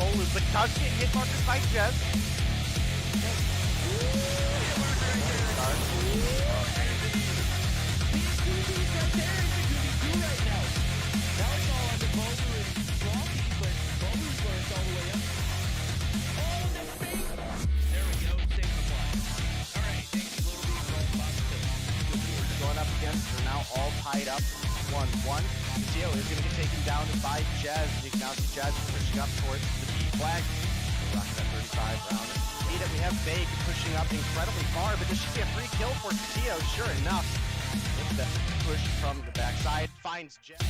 control as the Cuts get hit markers by Jez. They're now all tied up 1-1. Theo is going to get taken down by Jazz. Zygnus Jazz is pushing up towards the B flag. Rock that 35 round. See that we have Vague pushing up incredibly far, but this should be a free kill for Theo. Sure enough, with the push from the backside, finds Jazz.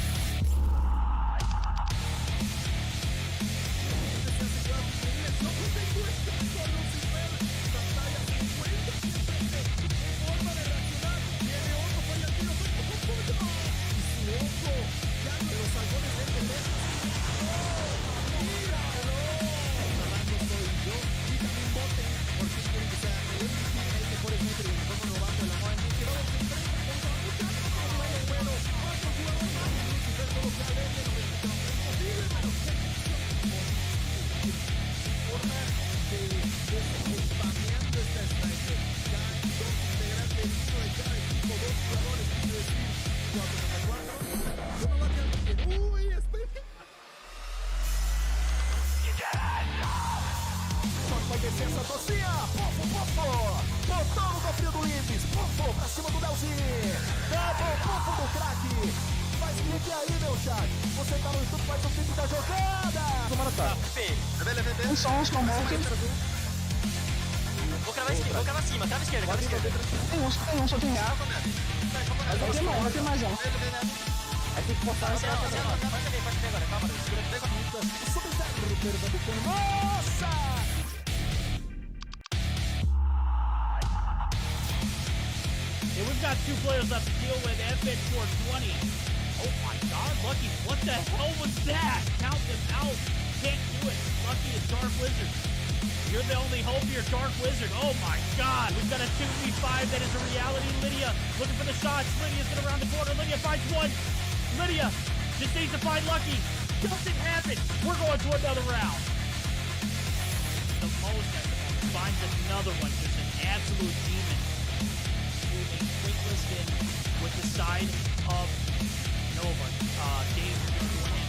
Licença, Tocinha! Pofo! Botão no cofrinho do Limpes! Pofo pra cima do Delzinho! Double pofo do craque! Faz clique aí, meu chat! Você tá no YouTube, faz o clipe da jogada! Tomara tá! Um som morto. Vou cravar cima, crava esquerda. Tem um, só tem um. Tem mais um. Aí tem que botar Pode ver agora, calma, Nossa! Yeah, we've got two players left to deal with. FH 420. Oh my god, Lucky, what the hell was that? Count them out. Can't do it. Lucky is Dark Wizard. You're the only hope here, Dark Wizard. Oh my god, we've got a 2v5 that is a reality. Lydia looking for the shots. Lydia's gonna round the corner. Lydia finds one. Lydia just needs to find Lucky. Doesn't happen. We're going to another round. The most at the moment finds another one. Just an absolute demon. Moving Quicklis in with the side of Nova. Dave, you're going in.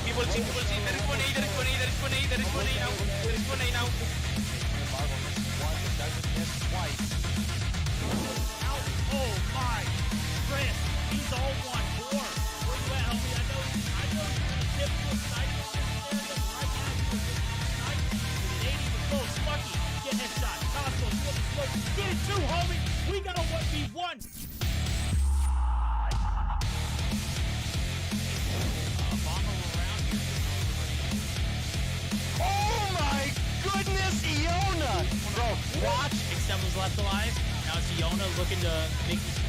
People see, there is one A now. Marvel misses one, but doesn't miss twice. Out. Oh my. Chris, he's all one. Four. Where you at, homie? I know you're in a typical sniper in this area, but right now you're a sniper. It ain't even close. Lucky. Get headshot. Costco, you have the smoke. Get it too, homie. We got a 1v1. Oh my goodness, Iona! Bro, watch. Extend was left alive. Now it's Iona looking to make this.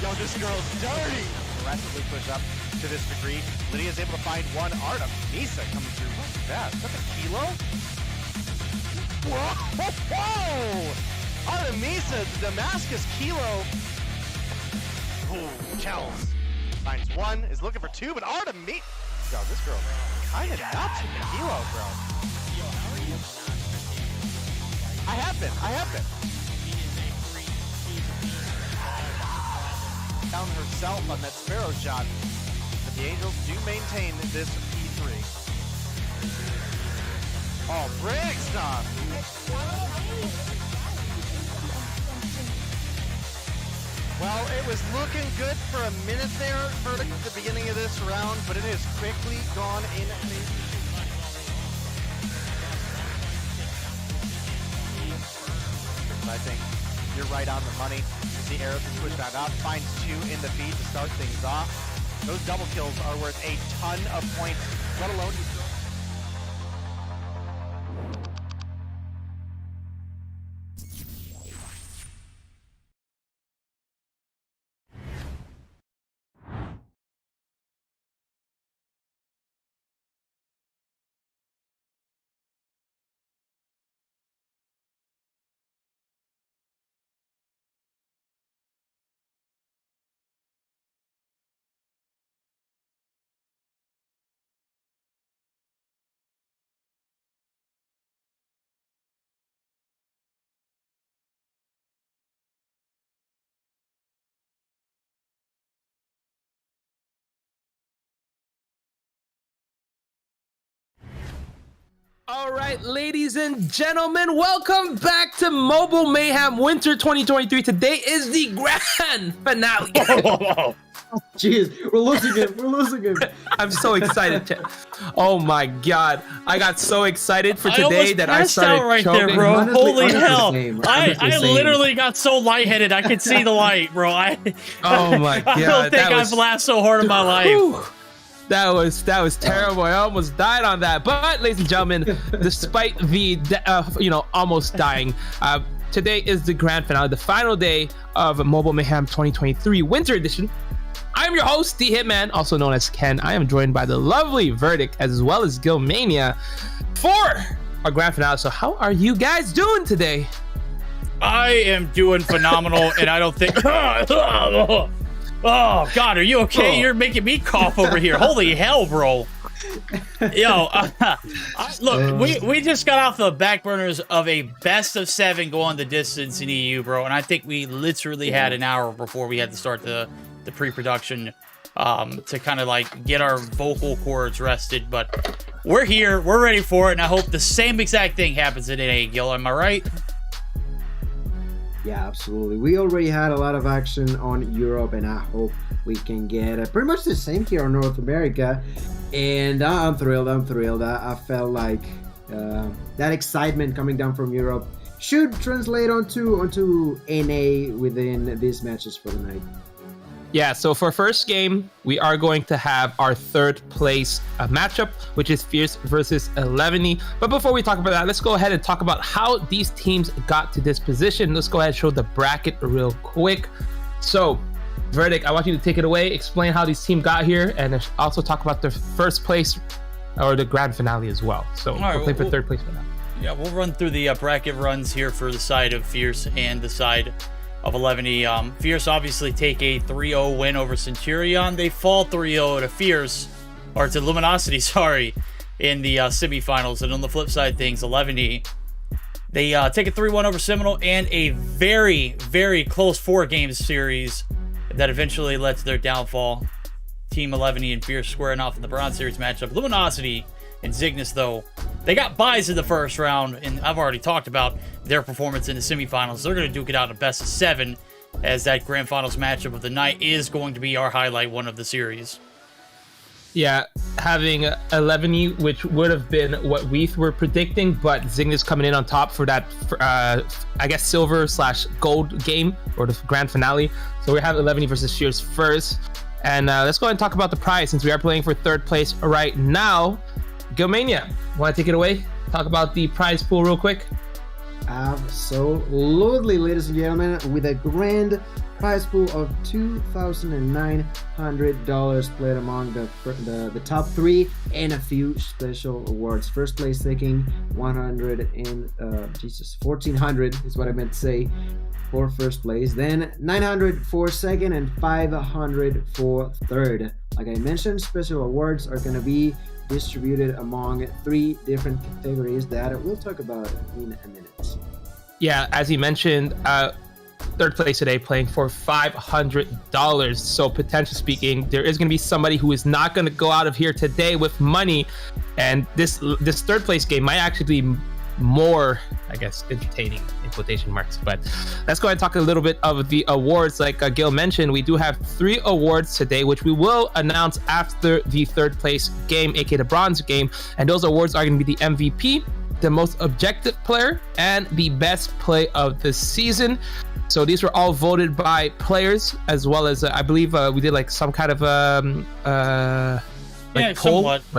Yo, this girl's dirty! Aggressively push up to this degree. Lydia's able to find one. Artem Misa coming through. What's that? Is that the kilo? Whoa! Artemisa, the Damascus kilo. Ooh, Kells finds one, is looking for two, but Artemisa. Yo, this girl kinda nuts with the kilo, bro. I have been. Found herself on that Sparrow shot, but the Angels do maintain this P3. Oh, Brick stuff! Well, it was looking good for a minute there for the beginning of this round, but it has quickly gone in. I think you're right on the money. The arrows is pushed back up, finds two in the feed to start things off. Those double kills are worth a ton of points, let alone All right, ladies and gentlemen, welcome back to Mobile Mayhem Winter 2023. Today is the grand finale. Jeez, we're losing him. We're losing him. I'm so excited. Oh my god, I got so excited for today that I started out right choking. there, bro. Honestly, Holy honestly hell! same. I Honestly same. literally got so lightheaded I could see the light, bro. Oh my god, I don't think I've laughed so hard in my life. Whew. That was terrible. I almost died on that. But, ladies and gentlemen, despite the almost dying, today is the grand finale, the final day of Mobile Mayhem 2023 Winter Edition. I am your host, the Hitman, also known as Ken. I am joined by the lovely Verdict as well as Gilmania for our grand finale. So, how are you guys doing today? I am doing phenomenal, and I don't think. Oh God, are you okay? You're making me cough over here. Holy hell, bro! Yo, look, we just got off the back burners of a best of 7 going the distance in EU, bro, and I think we literally had an hour before we had to start the pre-production to kind of like get our vocal cords rested. But we're here, we're ready for it, and I hope the same exact thing happens in NA, Gil. Am I right? Yeah, absolutely. We already had a lot of action on Europe, and I hope we can get pretty much the same here on North America. And I'm thrilled. I felt like that excitement coming down from Europe should translate onto NA within these matches for the night. Yeah, so for first game, we are going to have our third place matchup, which is Fierce versus 11. But before we talk about that, let's go ahead and talk about how these teams got to this position. Let's go ahead and show the bracket real quick. So, Verdict, I want you to take it away, explain how these teams got here, and also talk about the first place or the grand finale as well. So, right, we'll play for third place for now. Yeah, we'll run through the bracket runs here for the side of Fierce and the side of 11. Fierce obviously take a 3-0 win over Centurion. They fall 3-0 to Fierce, or to Luminosity, sorry, in the semifinals. And on the flip side of things, 11, they take a 3-1 over Seminole and a very, very close 4-game series that eventually led to their downfall. Team 11 and Fierce squaring off in the Bronze Series matchup. Luminosity and Zygnus, though, they got buys in the first round, and I've already talked about their performance in the semifinals. They're going to duke it out a best of 7, as that grand finals matchup of the night is going to be our highlight one of the series. Yeah, having 11, which would have been what we were predicting, but Zygnus coming in on top for that, I guess, silver/gold game, or the grand finale. So we have 11 versus Fierce first. And let's go ahead and talk about the prize, since we are playing for third place right now. Gilmania, want to take it away? Talk about the prize pool real quick. Absolutely, ladies and gentlemen, with a grand prize pool of $2,900 split among the top 3 and a few special awards. First place taking 1,400 is what I meant to say for first place. Then 900 for second and 500 for third. Like I mentioned, special awards are going to be distributed among 3 different categories that we'll talk about in a minute. Yeah, as you mentioned, third place today playing for $500. So potentially speaking, there is going to be somebody who is not going to go out of here today with money. And this third place game might actually be more, I guess, entertaining in quotation marks. But let's go ahead and talk a little bit of the awards. Like Gil mentioned, we do have 3 awards today, which we will announce after the third place game, aka the bronze game. And those awards are going to be the MVP, the most objective player, and the best play of the season. So these were all voted by players, as well as I believe we did like some kind of like poll, somewhat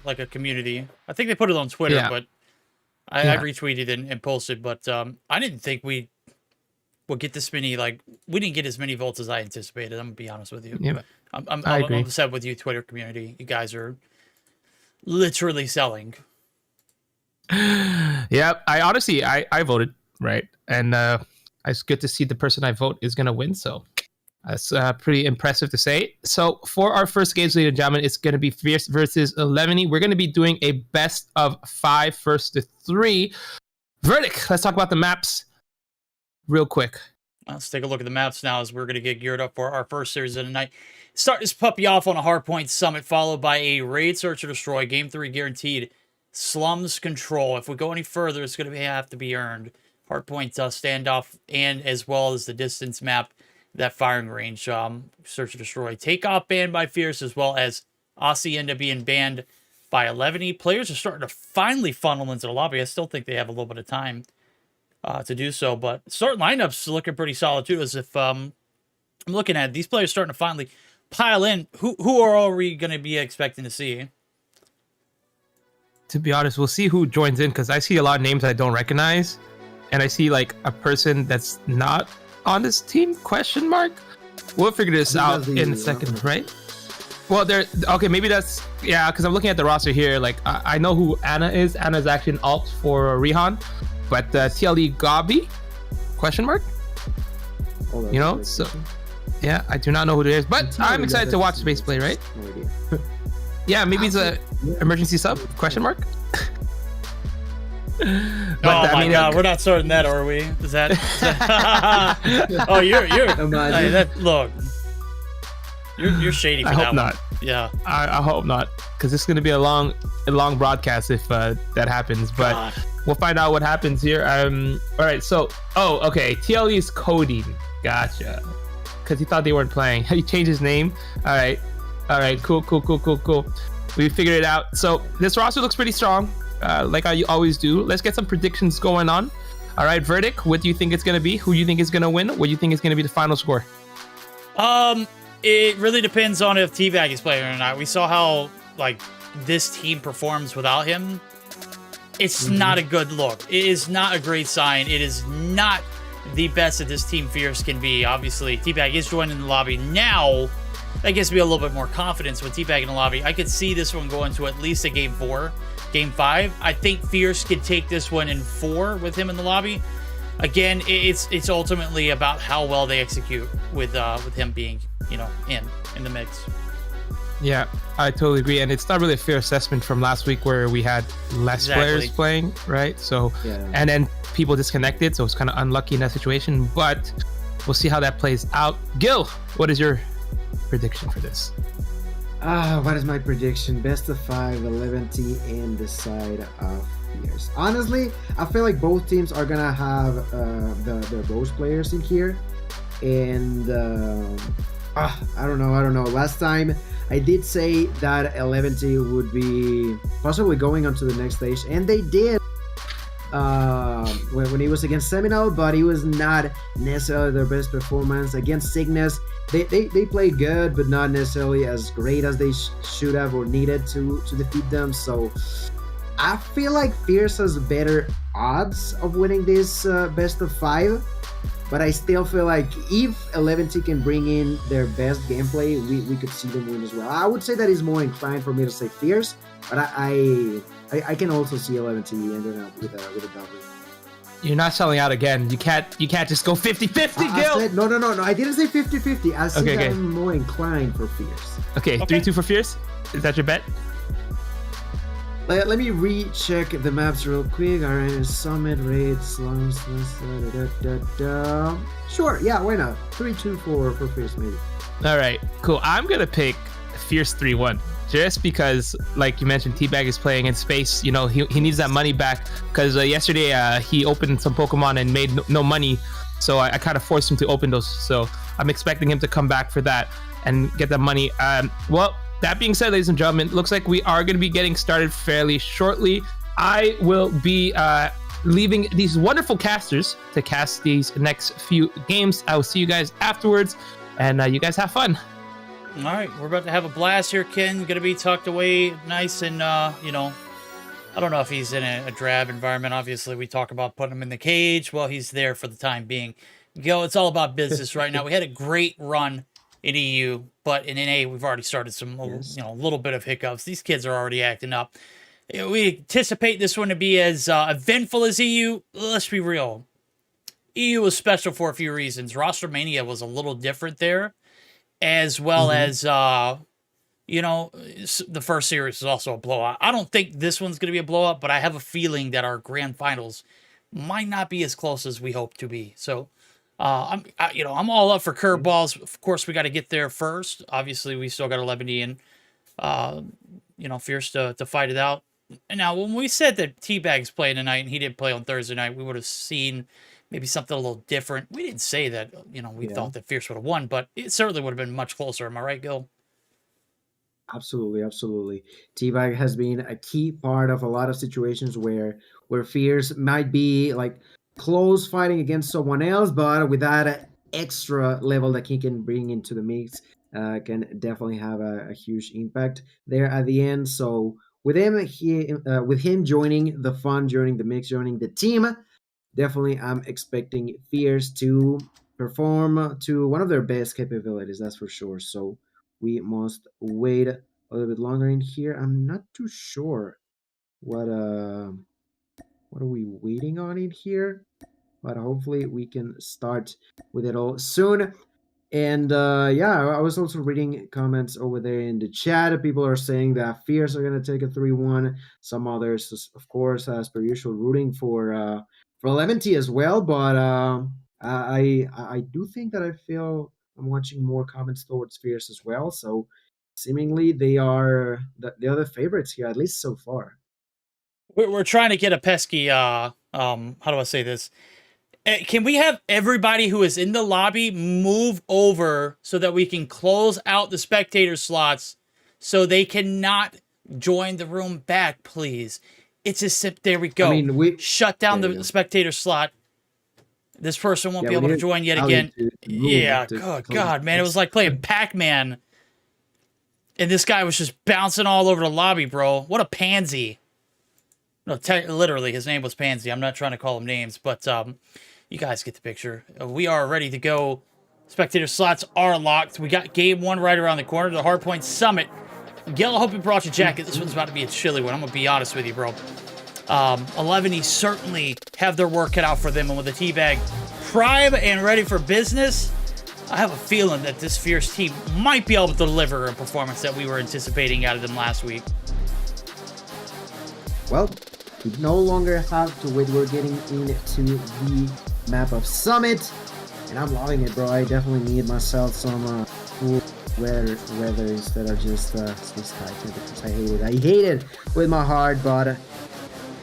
like a community. I think they put it on Twitter, but I retweeted and posted. But I didn't think we would get this many. Like, we didn't get as many votes as I anticipated. I'm gonna be honest with you. Yeah, I'm upset with you, Twitter community. You guys are literally selling. Yeah, I honestly voted, right, and it's good to see the person I vote is gonna win. So that's pretty impressive to say. So for our first games, ladies and gentlemen, it's gonna be Fierce versus 11. We're gonna be doing a best of 5 first to 3. Verdict. Let's talk about the maps real quick. Let's take a look at the maps now, as we're gonna get geared up for our first series of the night. Start this puppy off on a Hardpoint Summit, followed by a Raid Search or Destroy. Game 3 guaranteed. Slums control. If we go any further, it's going to have to be earned. Hardpoint standoff, and as well as the distance map, that firing range. Search and destroy. Takeoff banned by Fierce, as well as Aussie end up being banned by 11. Players are starting to finally funnel into the lobby. I still think they have a little bit of time to do so, but starting lineups looking pretty solid too. As if I'm looking at it, these players starting to finally pile in. Who are we going to be expecting to see? To be honest, we'll see who joins in, because I see a lot of names I don't recognize, and I see like a person that's not on this team, question mark. We'll figure this out in a second, right? Well, okay, maybe that's, yeah, because I'm looking at the roster here. Like, I know who Anna is. Anna's actually an alt for Rihan, but TLE Gabi, question mark? You know, so, yeah, I do not know who it is, but I'm excited to watch Space play, right? No idea. Yeah, maybe it's a emergency sub, question mark? But, my God, we're not starting that, are we? Is that? Oh, you're. Look, you're shady for I that hope one. not. Yeah. I hope not, because it's going to be a long broadcast if that happens. But God. we'll find out what happens here. All right. So, okay. TLE is coding. Gotcha. Because he thought they weren't playing. He changed his name. All right. Cool. We figured it out. So this roster looks pretty strong. Like I always do. Let's get some predictions going on. All right, verdict. What do you think it's going to be? Who do you think is going to win? What do you think is going to be the final score? It really depends on if T-Bag is playing or not. We saw how like this team performs without him. It's not a good look. It is not a great sign. It is not the best that this team Fierce can be. Obviously, T-Bag is joining the lobby now. That gives me a little bit more confidence with T-Bag in the lobby. I could see this one going to at least a game 4. Game 5. I think Fierce could take this one in 4 with him in the lobby. Again, it's ultimately about how well they execute with him being, in the mix. Yeah, I totally agree, and it's not really a fair assessment from last week where we had less players playing, right? So, and then people disconnected, so it's kind of unlucky in that situation. But we'll see how that plays out. Gil, what is your prediction for this? What is my prediction? Best of 5, 11T, and the side of Fierce. Honestly, I feel like both teams are gonna have their ghost players in here, and I don't know. Last time I did say that 11T would be possibly going on to the next stage, and they did when he was against Seminole, but it was not necessarily their best performance against Zygnus. They played good, but not necessarily as great as they should have or needed to defeat them. So I feel like Fierce has better odds of winning this best of 5, but I still feel like if 11T can bring in their best gameplay, we could see them win as well. I would say that is more inclined for me to say Fierce, but I can also see 11T ending up with a W. You're not selling out again. You can't just go 50-50, Gil. Said, no. I didn't say 50-50. I said Okay. I'm more inclined for Fierce. Okay, 3-2 for Fierce? Is that your bet? Let me recheck the maps real quick. All right, Summit, Raid, Slums, Sure, yeah, why not? 3-2 for Fierce, maybe. All right, cool. I'm going to pick Fierce 3-1. Just because, like you mentioned, T-Bag is playing in space. He needs that money back, because yesterday he opened some Pokemon and made no money, so I kind of forced him to open those. So I'm expecting him to come back for that and get that money. Well, that being said, ladies and gentlemen, looks like we are going to be getting started fairly shortly. I will be leaving these wonderful casters to cast these next few games. I will see you guys afterwards, and you guys have fun. All right, we're about to have a blast here, Ken. Going to be tucked away nice and, I don't know if he's in a drab environment. Obviously, we talk about putting him in the cage. Well, he's there for the time being. Gil, it's all about business right now. We had a great run in EU, but in NA, we've already started some, a little bit of hiccups. These kids are already acting up. We anticipate this one to be as eventful as EU. Let's be real. EU was special for a few reasons. Roster Mania was a little different there, as well as, the first series is also a blowout. I don't think this one's going to be a blowout, but I have a feeling that our grand finals might not be as close as we hope to be. So, I'm all up for curveballs. Of course, we got to get there first. Obviously, we still got 11D and, Fierce to fight it out. Now, when we said that Teabag's playing tonight and he didn't play on Thursday night, we would have seen maybe something a little different. We didn't say that, we thought that Fierce would have won, but it certainly would have been much closer. Am I right, Gil? Absolutely, absolutely. Teabag has been a key part of a lot of situations where Fierce might be like close fighting against someone else, but with that extra level that he can bring into the mix, can definitely have a huge impact there at the end. So with him joining the fun, joining the mix, joining the team, definitely I'm expecting Fierce to perform to one of their best capabilities. That's for sure. So we must wait a little bit longer in here. I'm not too sure what are we waiting on in here, but hopefully we can start with it all soon. And yeah, I was also reading comments over there in the chat. People are saying that Fierce are going to take a 3-1. Some others, of course, as per usual, rooting for Leventi as well. But I do think that I feel I'm watching more comments towards Fierce as well. So seemingly they are the other favorites here, at least so far. We're trying to get a pesky, how do I say this? Can we have everybody who is in the lobby move over so that we can close out the spectator slots so they cannot join the room back, please? It's just there we go. I mean, shut down the spectator slot. This person won't be able to join yet again. Good God, man. It was like playing Pac-Man. And this guy was just bouncing all over the lobby, bro. What a pansy. No, literally, his name was Pansy. I'm not trying to call him names, but you guys get the picture. We are ready to go. Spectator slots are locked. We got game 1 right around the corner, the Hardpoint Summit. Gil, I hope you brought your jacket. This one's about to be a chilly one. I'm going to be honest with you, bro. 11 certainly have their work cut out for them, and with the Teabag prime and ready for business, I have a feeling that this Fierce team might be able to deliver a performance that we were anticipating out of them last week. Well, we no longer have to wait. We're getting into the map of Summit, and I'm loving it, bro. I definitely need myself some cool weather instead of just this high temperatures. I hate it with my heart, but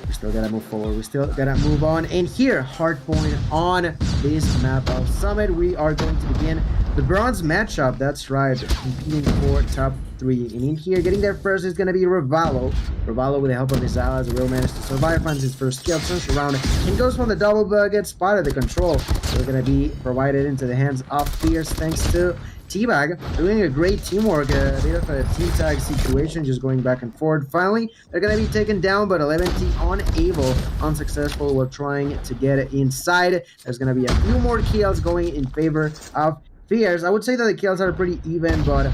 we still gotta move forward. We still gotta move on. And here, Hardpoint on this map of Summit, we are going to begin the bronze matchup. That's right, competing for top 3. And in here, getting there first is gonna be Revallo. Revallo, with the help of his allies, will manage to survive, finds his first kill, turns around, and goes from the double bug, gets spotted. The control so gonna be provided into the hands of Fierce, thanks to Teabag doing a great teamwork, a bit of a team tag situation, just going back and forth. Finally, they're going to be taken down, but 11T unsuccessful while trying to get it inside. There's going to be a few more kills going in favor of Fierce. I would say that the kills are pretty even, but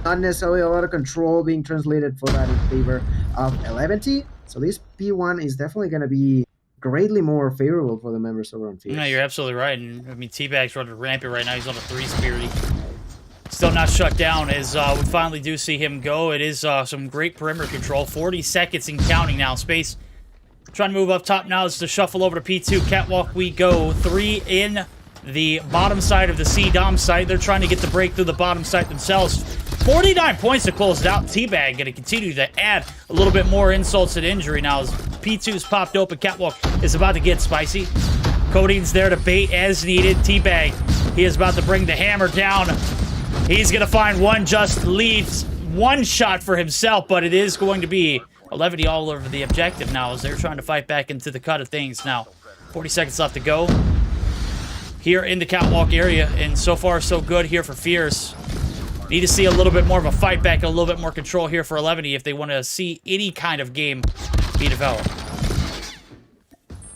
not necessarily a lot of control being translated for that in favor of 11T. So this P1 is definitely going to be greatly more favorable for the members over on Fierce. No, you're absolutely right. And I mean, Teabag's running rampant right now. He's on a 3-spirit. Still not shut down as we finally do see him go. It is some great perimeter control. 40 seconds and counting now. Space trying to move up top now. It's to shuffle over to P2. Catwalk we go. 3 in the bottom side of the C-Dom site. They're trying to get the break through the bottom site themselves. 49 points to close it out. Teabag going to continue to add a little bit more insults and injury now as P2's popped open. Catwalk is about to get spicy. Codine's there to bait as needed. Teabag, he is about to bring the hammer down. He's going to find one just leads one shot for himself, but it is going to be 11 all over the objective now as they're trying to fight back into the cut of things now. 40 seconds left to go here in the catwalk area, and so far so good here for Fierce. Need to see a little bit more of a fight back, a little bit more control here for 11 if they want to see any kind of game be developed.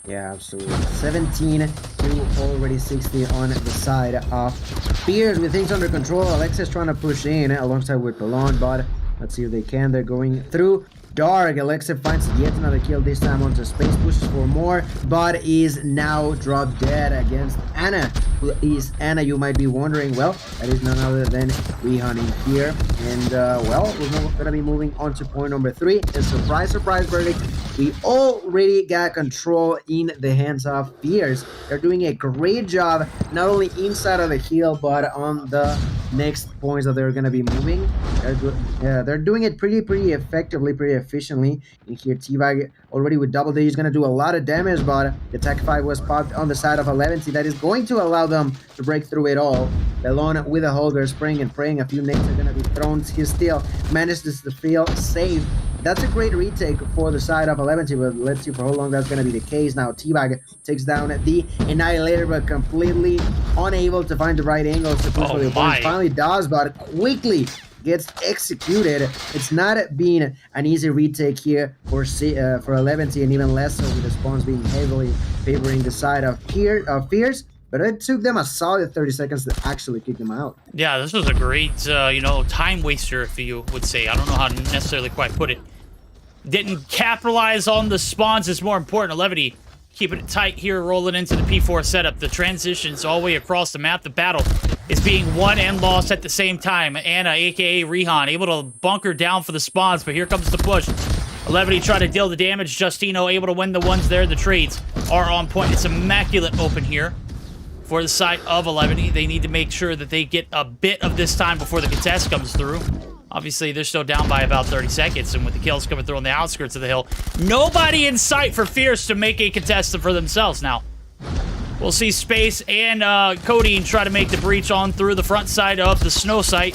Yeah, absolutely. 17 to already 60 on the side of Fierce with things under control. Alexis trying to push in alongside with Pelon, but let's see if they can. They're going through. Dark. Alexis finds yet another kill, this time onto Space, pushes for more, but is now dropped dead against Anna. Who is Anna, you might be wondering? Well, that is none other than Rehunting here. And, well, we're going to be moving on to point number 3. And surprise, surprise verdict, we already got control in the hands of Fierce. They're doing a great job, not only inside of the hill, but on the next points that they're gonna be moving. They're doing it pretty effectively, pretty efficiently. In here, T-Bag already with double D is gonna do a lot of damage, but the Tech 5 was popped on the side of 11. That is going to allow them to break through it all. Alone with a Holger spraying and praying. A few nades are gonna be thrown. He still manages to feel safe. That's a great retake for the side of 11, but let's see for how long that's going to be the case. Now, T-Bag takes down the Annihilator, but completely unable to find the right angles to push for the opponent. Finally does, but quickly gets executed. It's not been an easy retake here for 11, and even less so with the spawns being heavily favoring the side of Fierce. But it took them a solid 30 seconds to actually kick them out. Yeah, this was a great, you know, time waster, if you would say. I don't know how to necessarily quite put it. Didn't capitalize on the spawns is more important. 11 keeping it tight here, rolling into the P4 setup. The transitions all the way across the map. The battle is being won and lost at the same time. Anna, a.k.a. Rihan, able to bunker down for the spawns, but here comes the push. 11 trying to deal the damage. Justino able to win the ones there. The trades are on point. It's immaculate open here for the side of 11. They need to make sure that they get a bit of this time before the contest comes through. Obviously, they're still down by about 30 seconds, and with the kills coming through on the outskirts of the hill, nobody in sight for Fierce to make a contestant for themselves now. We'll see Space and CODM try to make the breach on through the front side of the snow site.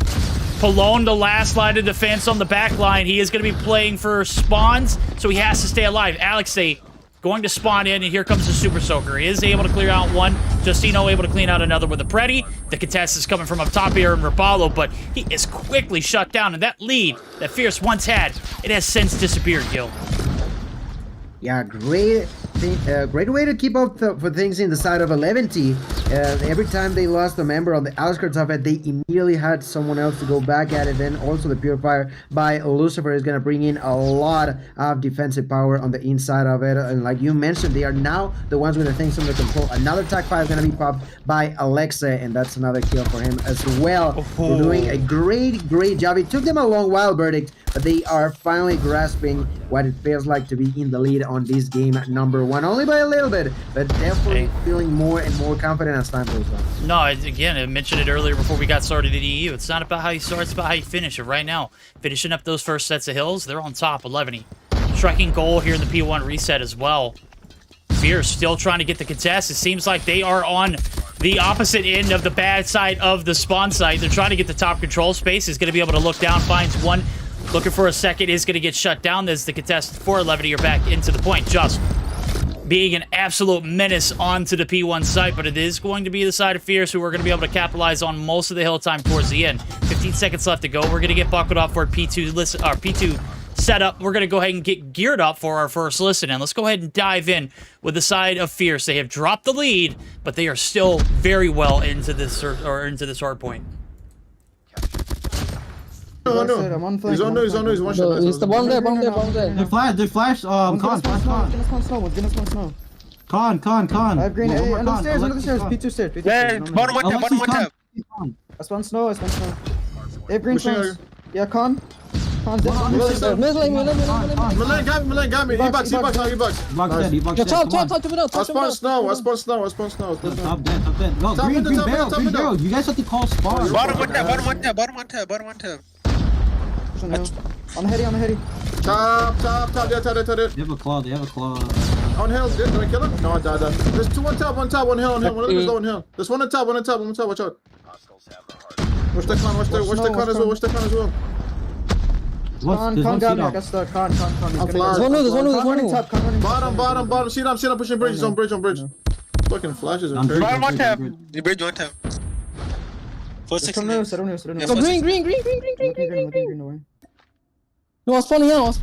Pallone, the last line of defense on the back line. He is going to be playing for spawns, so he has to stay alive. Alexei going to spawn in, and here comes the Super Soaker. He is able to clear out one. Justino able to clean out another with a Preddy. The contest is coming from up top here in Rapallo, but he is quickly shut down, and that lead that Fierce once had, it has since disappeared, Gil. Yeah, great way to keep up for things in the side of 11T. Every time they lost a member on the outskirts of it, they immediately had someone else to go back at it. Then also the Purifier by Lucifer is going to bring in a lot of defensive power on the inside of it. And like you mentioned, they are now the ones with the things under control. Another Tech 5 is going to be popped by Alexa, and that's another kill for him as well. They're doing a great job. It took them a long while, Verdict, but they are finally grasping what it feels like to be in the lead on this game at number 1. Only by a little bit, but definitely feeling more and more confident as time goes on. No, again, I mentioned it earlier before we got started in EU. It's not about how you start, it's about how you finish it. Right now, finishing up those first sets of hills, they're on top, 11. Striking goal here in the P1 reset as well. Fierce still trying to get the contest. It seems like they are on the opposite end of the bad side of the spawn site. They're trying to get the top control. Space is going to be able to look down, finds one. Looking for a second, is going to get shut down. There's the contest for 11. You're back into the point. Just being an absolute menace onto the P1 site, but it is going to be the side of Fierce who are going to be able to capitalize on most of the hill time towards the end. 15 seconds left to go. We're going to get buckled up for P2 setup. We're going to go ahead and get geared up for our first listen, and let's go ahead and dive in with the side of Fierce. They have dropped the lead, but they are still very well into this hard point. No. He's on He's one shot. He's the one there. They flash. Con. I have green. Hey, under the stairs. P2 stairs. Yeah, bottom one tab. I spawn snow. They have green spawns. Yeah, Con's down. Middle got me. E-box. Top, I spawn snow. Top dead. Go, green barrel. You guys have to call spawn. Bottom one tab. On the heady. Top. They have a claw. On hill, did I kill him? No, I died. There's two on top, one hill. One of them is low on hill. There's one on top, watch out. Watch the con as well. Con got me. I got stuck. Con. There's one new. Top. Bottom. See them pushing bridge. He's on bridge. Fucking flashes are crazy. Bottom one tab. The bridge one tab. 460. Go green. No, I was spawning out.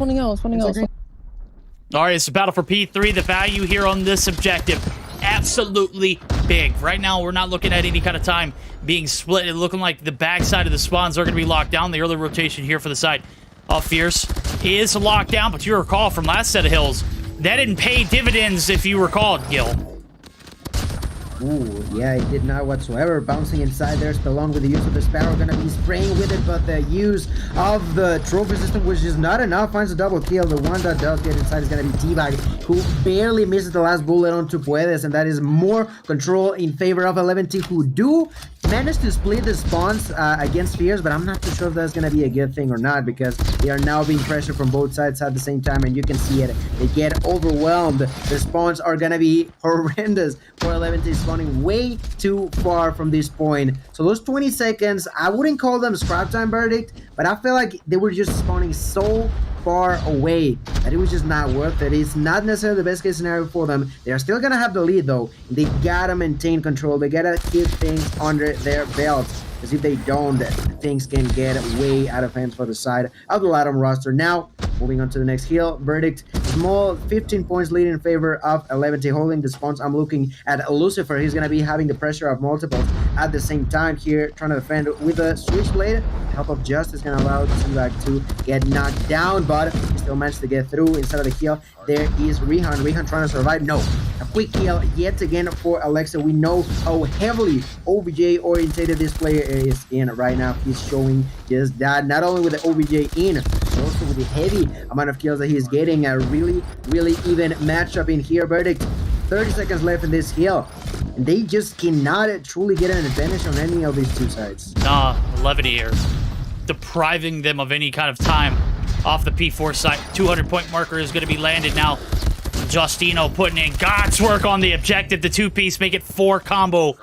All right, it's a battle for P3. The value here on this objective, absolutely big. Right now, we're not looking at any kind of time being split. It's looking like the backside of the spawns are going to be locked down. The early rotation here for the side of Fierce is locked down, but you recall from last set of hills, that didn't pay dividends if you recall, Gil. Ooh, yeah, it did not whatsoever. Bouncing inside there, Stallone with the use of the Sparrow gonna be spraying with it, but the use of the trophy system was just not enough. Finds a double kill. The one that does get inside is gonna be T-Bag, who barely misses the last bullet onto Puedes, and that is more control in favor of 11T, who do manage to split the spawns against Fears, but I'm not too sure if that's gonna be a good thing or not, because they are now being pressured from both sides at the same time, and you can see it. They get overwhelmed. The spawns are gonna be horrendous for 11T, spawning way too far from this point. So those 20 seconds, I wouldn't call them scrap time verdict, but I feel like they were just spawning so far away that it was just not worth it. It's not necessarily the best case scenario for them. They are still gonna have the lead though. They gotta maintain control. They gotta keep things under their belts, because if they don't, things can get way out of hands for the side of the Latam roster. Now, moving on to the next hill, verdict, small 15 points lead in favor of 11T, holding the spawns. I'm looking at Lucifer. He's going to be having the pressure of multiples at the same time here, trying to defend with a Switchblade. Help of Justice going to allow T-Bag to get knocked down, but he still managed to get through. Instead of the kill, there is Rehan. Rehan trying to survive. No, a quick kill yet again for Alexa. We know how heavily OBJ orientated this player is in right now. He's showing just that, not only with the OBJ in, but also with the heavy amount of kills that he's getting. A really even matchup in here. Verdict, 30 seconds left in this hill, and they just cannot truly get an advantage on any of these two sides. Nah, Levity are depriving them of any kind of time off the P4 side. 200-point marker is going to be landed now. Justino putting in God's work on the objective. The two-piece, make it 4 combo.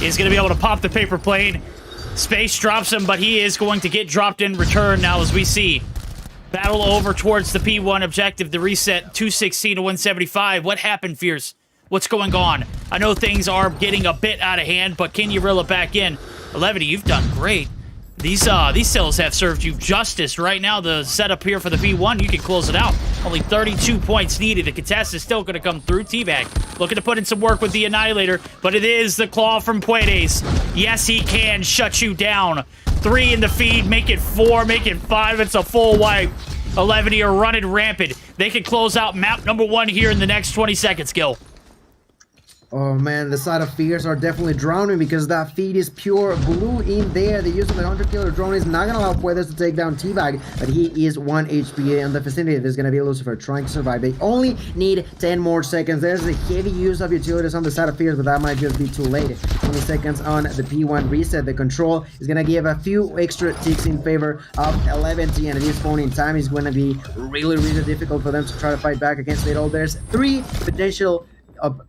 Is going to be able to pop the paper plane. Space drops him, but he is going to get dropped in return now, as we see. Battle over towards the P1 objective. The reset, 216 to 175. What happened, Fierce? What's going on? I know things are getting a bit out of hand, but can you reel it back in? Levity, you've done great. These cells have served you justice. Right now, the setup here for the P1, you can close it out. Only 32 points needed. The contest is still going to come through. T-Bag looking to put in some work with the Annihilator, but it is the claw from Puedes. Yes, he can shut you down. 3 in the feed, make it 4, make it 5. It's a full wipe. 11 are running rampant. They can close out map number 1 here in the next 20 seconds, Gil. Oh man, the side of Fears are definitely drowning, because that feed is pure blue in there. The use of the 100-killer drone is not going to allow Puedes to take down T-Bag, but he is 1 HP in the vicinity. There's going to be Lucifer trying to survive. They only need 10 more seconds. There's a heavy use of utilities on the side of Fears, but that might just be too late. 20 seconds on the P1 reset. The control is going to give a few extra ticks in favor of 11T, and at this point in time, it's going to be really difficult for them to try to fight back against it all. There's 3 potential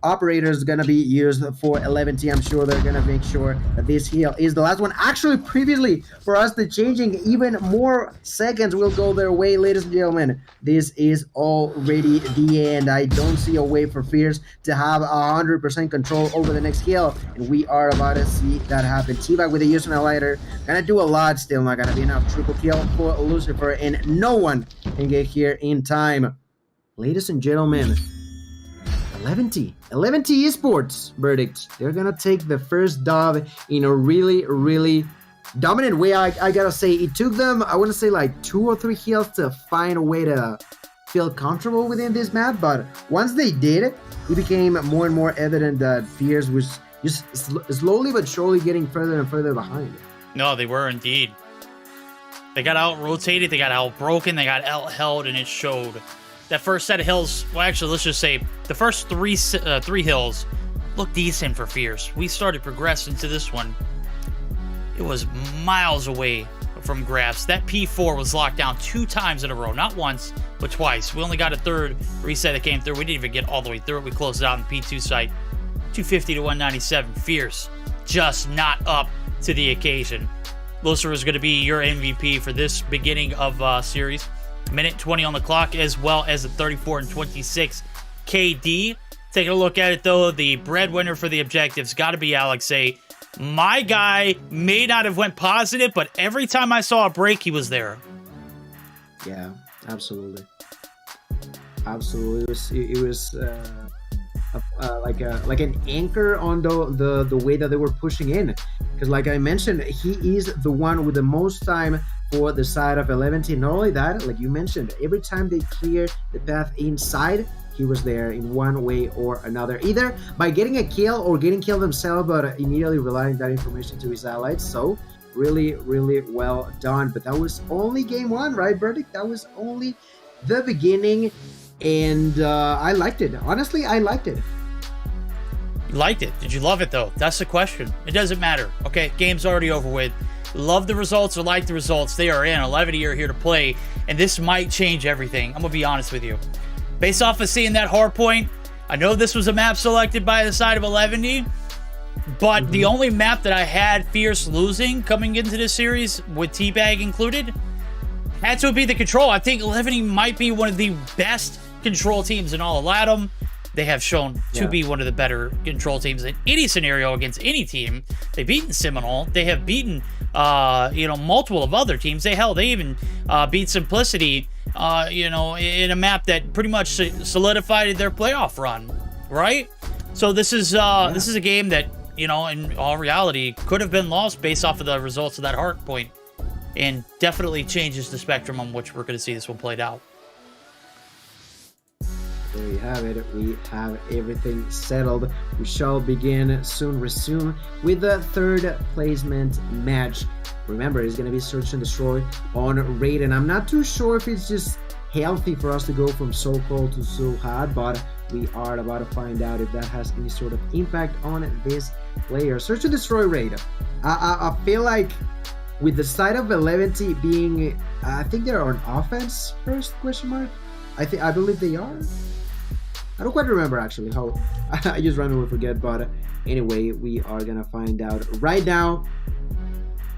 operators gonna be used for 11T. I'm sure they're gonna make sure that this heal is the last one. Actually, previously, for us, the changing even more seconds will go their way, ladies and gentlemen. This is already the end. I don't see a way for Fierce to have 100% control over the next heal, and we are about to see that happen. T-Bag with the use of an Annihilator, gonna do a lot. Still not gonna be enough. Triple kill for Lucifer, and no one can get here in time. Ladies and gentlemen, 11T Esports verdict. They're gonna take the first dub in a really dominant way. I gotta say, it took them, I wouldn't say like 2 or 3 heals to find a way to feel comfortable within this map, but once they did, it became more and more evident that Fears was just slowly but surely getting further and further behind. No, they were indeed. They got out-rotated, they got out-broken, they got out-held, and it showed. That first set of hills, well, actually, let's just say the first three hills looked decent for Fierce. We started progressing to this one. It was miles away from grabs. That P4 was locked down 2 times in a row. Not once, but twice. We only got a 3rd reset that came through. We didn't even get all the way through it. We closed it out in the P2 site. 250 to 197. Fierce just not up to the occasion. Lucifer is going to be your MVP for this beginning of series. Minute 20 on the clock, as well as the 34 and 26 KD. Taking a look at it, though, the breadwinner for the objectives got to be Alex A. My guy may not have went positive, but every time I saw a break, he was there. Yeah, absolutely. It was like an anchor on the way that they were pushing in, because like I mentioned, he is the one with the most time for the side of 11T. Not only that, like you mentioned, every time they clear the path inside, he was there in one way or another, either by getting a kill or getting killed himself, but immediately relaying that information to his allies. So really, really well done. But that was only game one, right, Verdict? That was only the beginning, and I liked it. Honestly, I liked it. You liked it. Did you love it, though? That's the question. It doesn't matter. Okay, game's already over with. Love the results or like the results. They are in. 11 are here to play, and this might change everything. I'm going to be honest with you. Based off of seeing that Hardpoint, I know this was a map selected by the side of 11, but the only map that I had Fierce losing coming into this series, with Teabag included, had to be the Control. I think 11 might be one of the best Control teams in all of LATAM. They have shown to be one of the better Control teams in any scenario against any team. They've beaten Seminole. They have beaten, multiple of other teams. They even beat Simplicity, in a map that pretty much solidified their playoff run, right? So this is a game that, in all reality, could have been lost based off of the results of that Hardpoint, and definitely changes the spectrum on which we're going to see this one played out. There you have it. We have everything settled. We shall resume with the third placement match. Remember, it's going to be Search and Destroy on Raid, and I'm not too sure if it's just healthy for us to go from so cold to so hot, but we are about to find out if that has any sort of impact on this player. Search and Destroy Raid. I feel like with the side of 11 being, I think they're on offense first, question mark. I believe they are. I don't quite remember actually how. I just randomly forget, but anyway, we are gonna find out right now.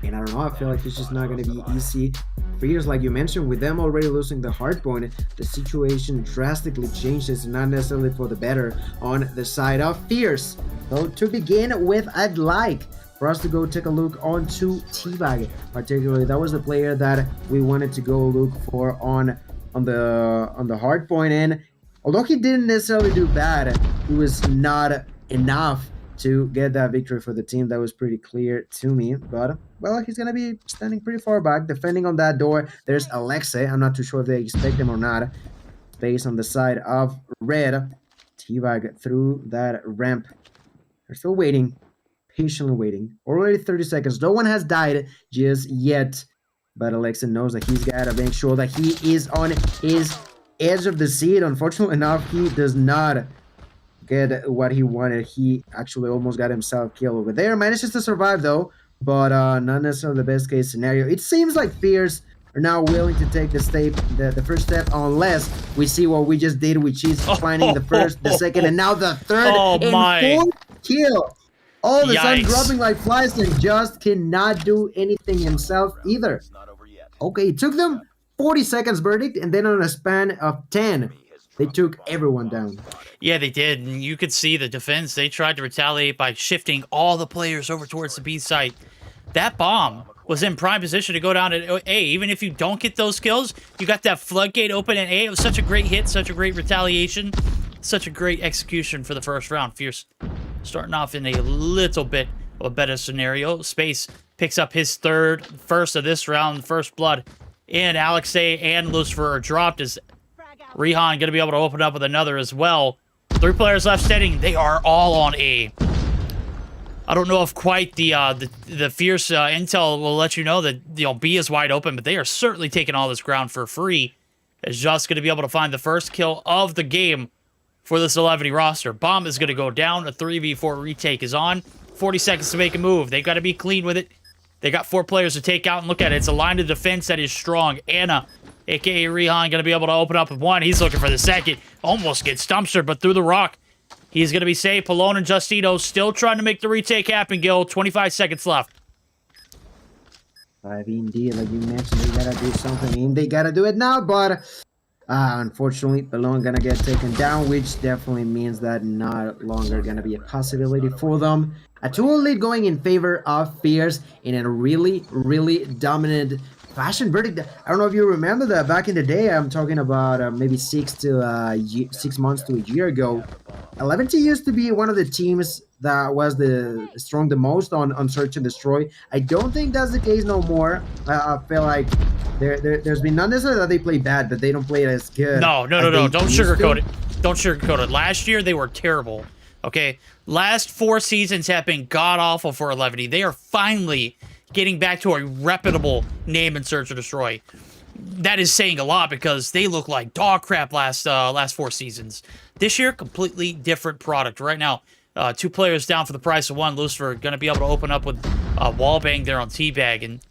And I don't know, I feel like it's just not gonna be easy. Fierce, like you mentioned, with them already losing the Hardpoint, the situation drastically changes, not necessarily for the better on the side of Fierce. So to begin with, I'd like for us to go take a look onto Teabag, particularly. That was the player that we wanted to go look for on the Hardpoint, and although he didn't necessarily do bad, it was not enough to get that victory for the team. That was pretty clear to me, but well, he's gonna be standing pretty far back, defending on that door. There's Alexei. I'm not too sure if they expect him or not. Space on the side of Red. Teabag through that ramp. They're still waiting, patiently waiting. Already 30 seconds. No one has died just yet, but Alexei knows that he's gotta make sure that he is on his edge of the seat. Unfortunately enough, he does not get what he wanted. He actually almost got himself killed over there. Manages to survive though, but not necessarily the best case scenario. It seems like Fierce are now willing to take the first step, unless we see what we just did, which is finding the first, the second, and now the third and fourth kill. All of a sudden dropping like flies, and just cannot do anything himself either. Okay, it took them 40 seconds, Verdict, and then on a span of 10, they took everyone down. Yeah, they did, and you could see the defense. They tried to retaliate by shifting all the players over towards the B site. That bomb was in prime position to go down at A. Even if you don't get those kills, you got that floodgate open at A. It was such a great hit, such a great retaliation, such a great execution for the first round. Fierce starting off in a little bit of a better scenario. Space picks up his first of this round, first blood. And Alexei and Lucifer are dropped, as Rehan going to be able to open up with another as well. 3 players left standing. They are all on A. I don't know if quite the Fierce intel will let you know that B is wide open, but they are certainly taking all this ground for free. As just going to be able to find the first kill of the game for this 11 roster. Bomb is going to go down. A 3v4 retake is on. 40 seconds to make a move. They've got to be clean with it. They got 4 players to take out, and look at it. It's a line of defense that is strong. Anna, a.k.a. Rehan, going to be able to open up with 1. He's looking for the second. Almost gets dumpstered, but through the rock. He's going to be safe. Palone and Justino still trying to make the retake happen, Gil. 25 seconds left. 5 indeed, like you mentioned, they got to do something. And they got to do it now, but unfortunately, Palone going to get taken down, which definitely means that not longer going to be a possibility for them. A 2-0 lead going in favor of Fierce in a really, really dominant fashion. Verdict. I don't know if you remember that back in the day. I'm talking about maybe 6 months to a year ago. 11 used to be one of the teams that was the most on Search and Destroy. I don't think that's the case no more. I feel like there's been not necessarily that they play bad, but they don't play it as good. No. Don't sugarcoat it. Don't sugarcoat it. Last year, they were terrible. Okay? Last 4 seasons have been god-awful for 11. They are finally getting back to a reputable name in Search or Destroy. That is saying a lot because they look like dog crap last 4 seasons. This year, completely different product. Right now, 2 players down for the price of 1. Lucifer going to be able to open up with wallbang there on Teabag. And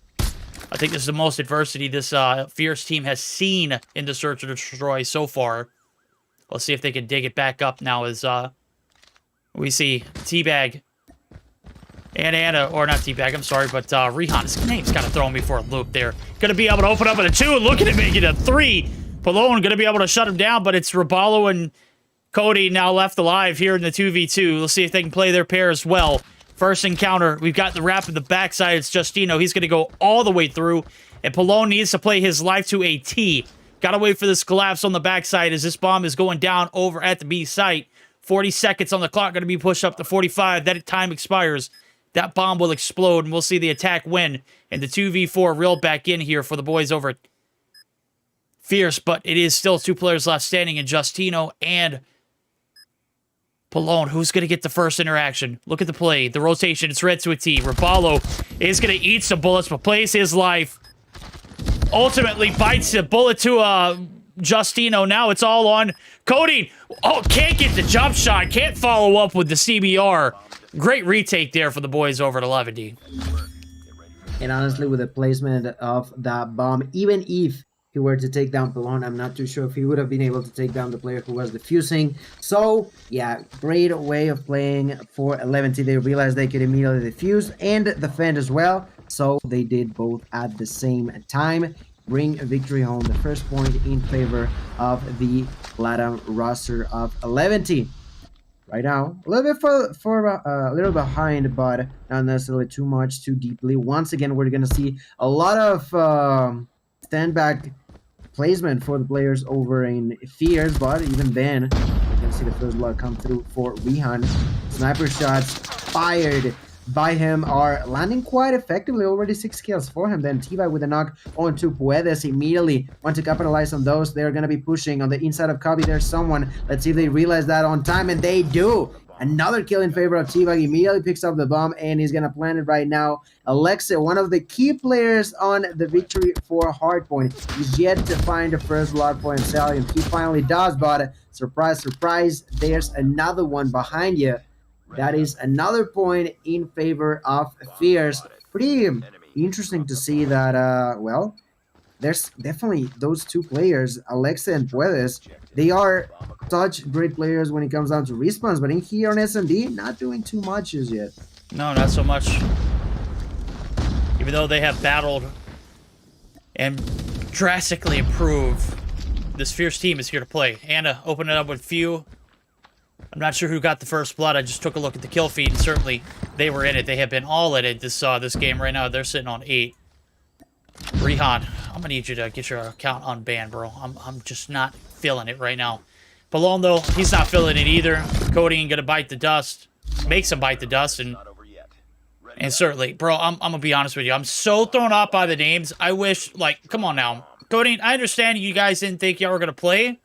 I think this is the most adversity this Fierce team has seen in the Search or Destroy so far. Let's see if they can dig it back up now as we see Teabag and Anna, or not Teabag, I'm sorry, but Rehan. His name's kind of throwing me for a loop there. Going to be able to open up at a 2 and looking at making a 3. Palone going to be able to shut him down, but it's Raballo and Cody now left alive here in the 2v2. Let's see if they can play their pair as well. First encounter, we've got the wrap in the backside. It's Justino. He's going to go all the way through, and Palone needs to play his life to a T. Got to wait for this collapse on the backside as this bomb is going down over at the B site. 40 seconds on the clock, going to be pushed up to 45. That time expires. That bomb will explode, and we'll see the attack win. And the 2v4 reeled back in here for the boys over at Fierce, but it is still 2 players left standing in Justino and Palone. Who's going to get the first interaction? Look at the play. The rotation, it's red to a T. Raballo is going to eat some bullets, but plays his life. Ultimately bites a bullet to Justino. Now it's all on Cody. Oh, can't get the jump shot. Can't follow up with the CBR. Great retake there for the boys over at 11D. And honestly, with the placement of that bomb, even if he were to take down Palone, I'm not too sure if he would have been able to take down the player who was defusing. So, yeah, great way of playing for 11T. They realized they could immediately defuse and defend as well. So they did both at the same time. Bring a victory home, the first point in favor of the LATAM roster of 11T. Right now, a little bit a little behind, but not necessarily too much, too deeply. Once again, we're gonna see a lot of stand back placement for the players over in Fierce, but even then, we're gonna see the first blood come through for Rehan. Sniper shots fired by him are landing quite effectively. Already 6 kills for him. Then Tiva with a knock onto Puedes immediately. Want to capitalize on those. They're going to be pushing on the inside of Cubby. There's someone. Let's see if they realize that on time, and they do. Another kill in favor of Tiva. He immediately picks up the bomb, and he's going to plant it right now. Alexa, one of the key players on the victory for Hardpoint, is yet to find the first blood for himself, and he finally does, but surprise, surprise, there's another one behind you. That is another point in favor of Fierce. Pretty interesting to see that, well, there's definitely those 2 players, Alexa and Puedes. They are such great players when it comes down to respawns, but in here on S&D, not doing too much as yet. No, not so much. Even though they have battled and drastically improved, this Fierce team is here to play. Anna, open it up with few. I'm not sure who got the first blood. I just took a look at the kill feed, and certainly they were in it. They have been all in it this game right now. They're sitting on 8. Rehan, I'm gonna need you to get your account unbanned, bro. I'm just not feeling it right now. Palone, though, he's not feeling it either. Cody ain't gonna bite the dust. Makes him bite the dust, and certainly, bro, I'm gonna be honest with you. I'm so thrown off by the names. I wish, like, come on now. Cody, I understand you guys didn't think y'all were gonna play,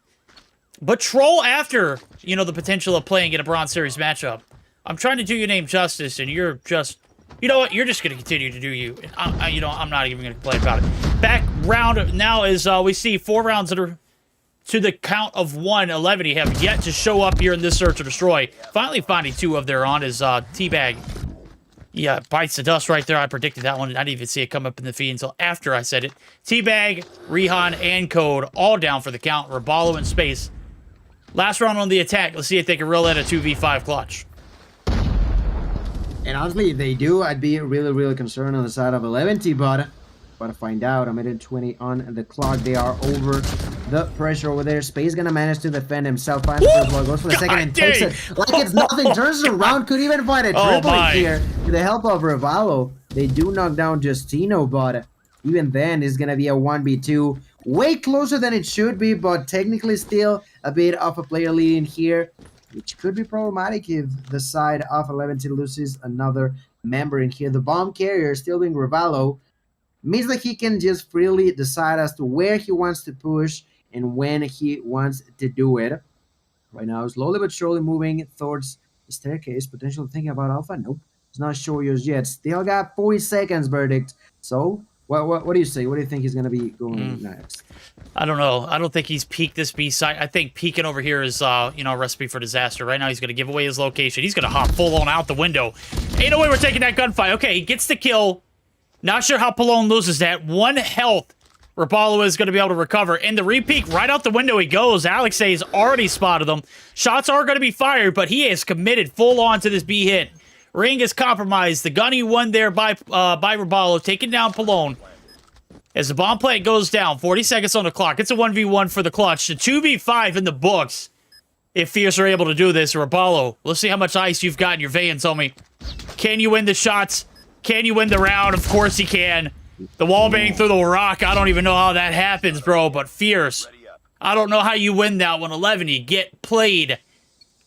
but troll after, you know, the potential of playing in a Bronze Series matchup. I'm trying to do your name justice, and you're just, you know what? You're just going to continue to do you. You know, I'm not even going to complain about it. Back round now is we see 4 rounds that are to the count of 1. 11 have yet to show up here in this Search or Destroy. Finally finding 2 of their on is Teabag. Yeah, bites the dust right there. I predicted that one. I didn't even see it come up in the feed until after I said it. Teabag, Rehan, and Code all down for the count. Raballo in space. Last round on the attack. Let's see if they can reel in a 2v5 clutch. And honestly, if they do, I'd be really, really concerned on the side of 11T, but to find out, a minute 20 on the clock. They are over the pressure over there. Space gonna manage to defend himself. Finds the first blow, goes for the second and takes it like it's nothing. Turns it around, could even find a triple here with the help of Ravallo. They do knock down Justino, but even then, it's gonna be a 1v2. Way closer than it should be, but technically still a bit of a player lead in here, which could be problematic if the side of 11T loses another member in here. The bomb carrier still being Ravallo means that he can just freely decide as to where he wants to push and when he wants to do it. right now, slowly but surely moving towards the staircase, potentially thinking about Alpha. Nope, he's not sure just yet. Still got 40 seconds, Verdict. So, what do you say? What do you think he's going to be going next? I don't know. I don't think he's peaked this B site. I think peeking over here is, a recipe for disaster. Right now, he's going to give away his location. He's going to hop full on out the window. Ain't no way we're taking that gunfight. Okay, he gets the kill. Not sure how Pallone loses that. 1 health. Rapallo is going to be able to recover. And the repeat, right out the window he goes. Alexei's already spotted them. Shots are going to be fired, but he is committed full on to this B hit. Ring is compromised. The gunny won there by Rapallo, taking down Pallone. As the bomb plant goes down, 40 seconds on the clock. It's a 1v1 for the clutch. The 2v5 in the books. If Fierce are able to do this, Rapallo, let's see how much ice you've got in your veins, homie. Can you win the shots? Can you win the round? Of course he can. The wall bang through the rock, I don't even know how that happens, bro. But Fierce, I don't know how you win that one. 11, you get played.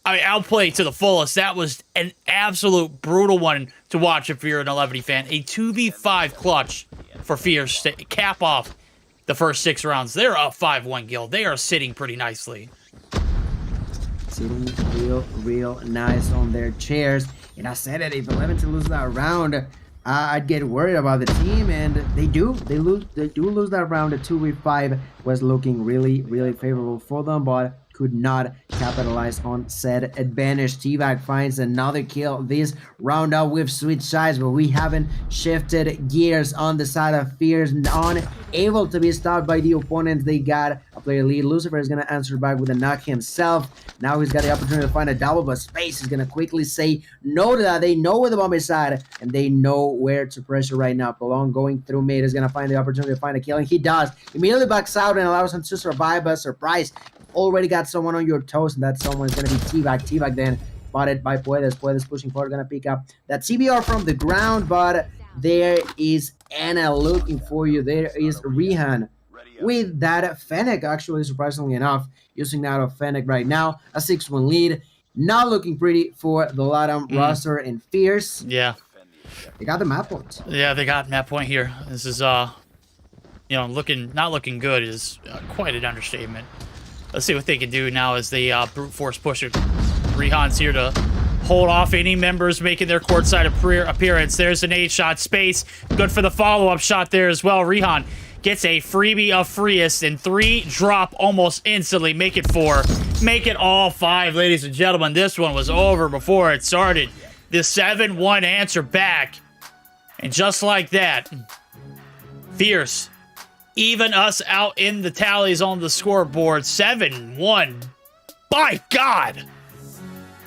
Outplayed to the fullest. That was an absolute brutal one to watch if you're an 11 fan. A 2v5 clutch for Fierce to cap off the first 6 rounds. They're up 5-1 Gil. They are sitting pretty nicely. Sitting real nice on their chairs. And I said it, if 11 to lose that round, I'd get worried about the team, and they do. They do lose that round. The 2v5 was looking really favorable for them, but could not capitalize on said advantage. T-Vac finds another kill this round up with switch sides, but we haven't shifted gears on the side of Fierce. Unable to be stopped by the opponents. They got a player lead. Lucifer is going to answer back with a knock himself. Now he's got the opportunity to find a double, but Space is going to quickly say no to that. They know where the bomb is at, and they know where to pressure right now. Pallone going through mid is going to find the opportunity to find a kill, and he does. Immediately backs out and allows him to survive, but surprise. Already got someone on your toes, and that someone is going to be T-Vac. T-Vac then spotted by Puedes. Puedes pushing forward, going to pick up that CBR from the ground, but there is Anna looking for you. There is Rehan with that Fennec, actually, surprisingly enough, using that of Fennec right now. A 6-1 lead. Not looking pretty for the Latam roster and Fierce. Yeah. They got the map point. Yeah, they got map point here. This is, not looking good is quite an understatement. Let's see what they can do now as they brute force push it. Rehan's here to hold off any members making their courtside appearance. There's an 8-shot Space. Good for the follow-up shot there as well. Rehan gets a freebie of freest and 3 drop almost instantly. Make it 4. Make it all 5, ladies and gentlemen. This one was over before it started. The 7-1 answer back. And just like that, Fierce even us out in the tallies on the scoreboard. 7-1. By God!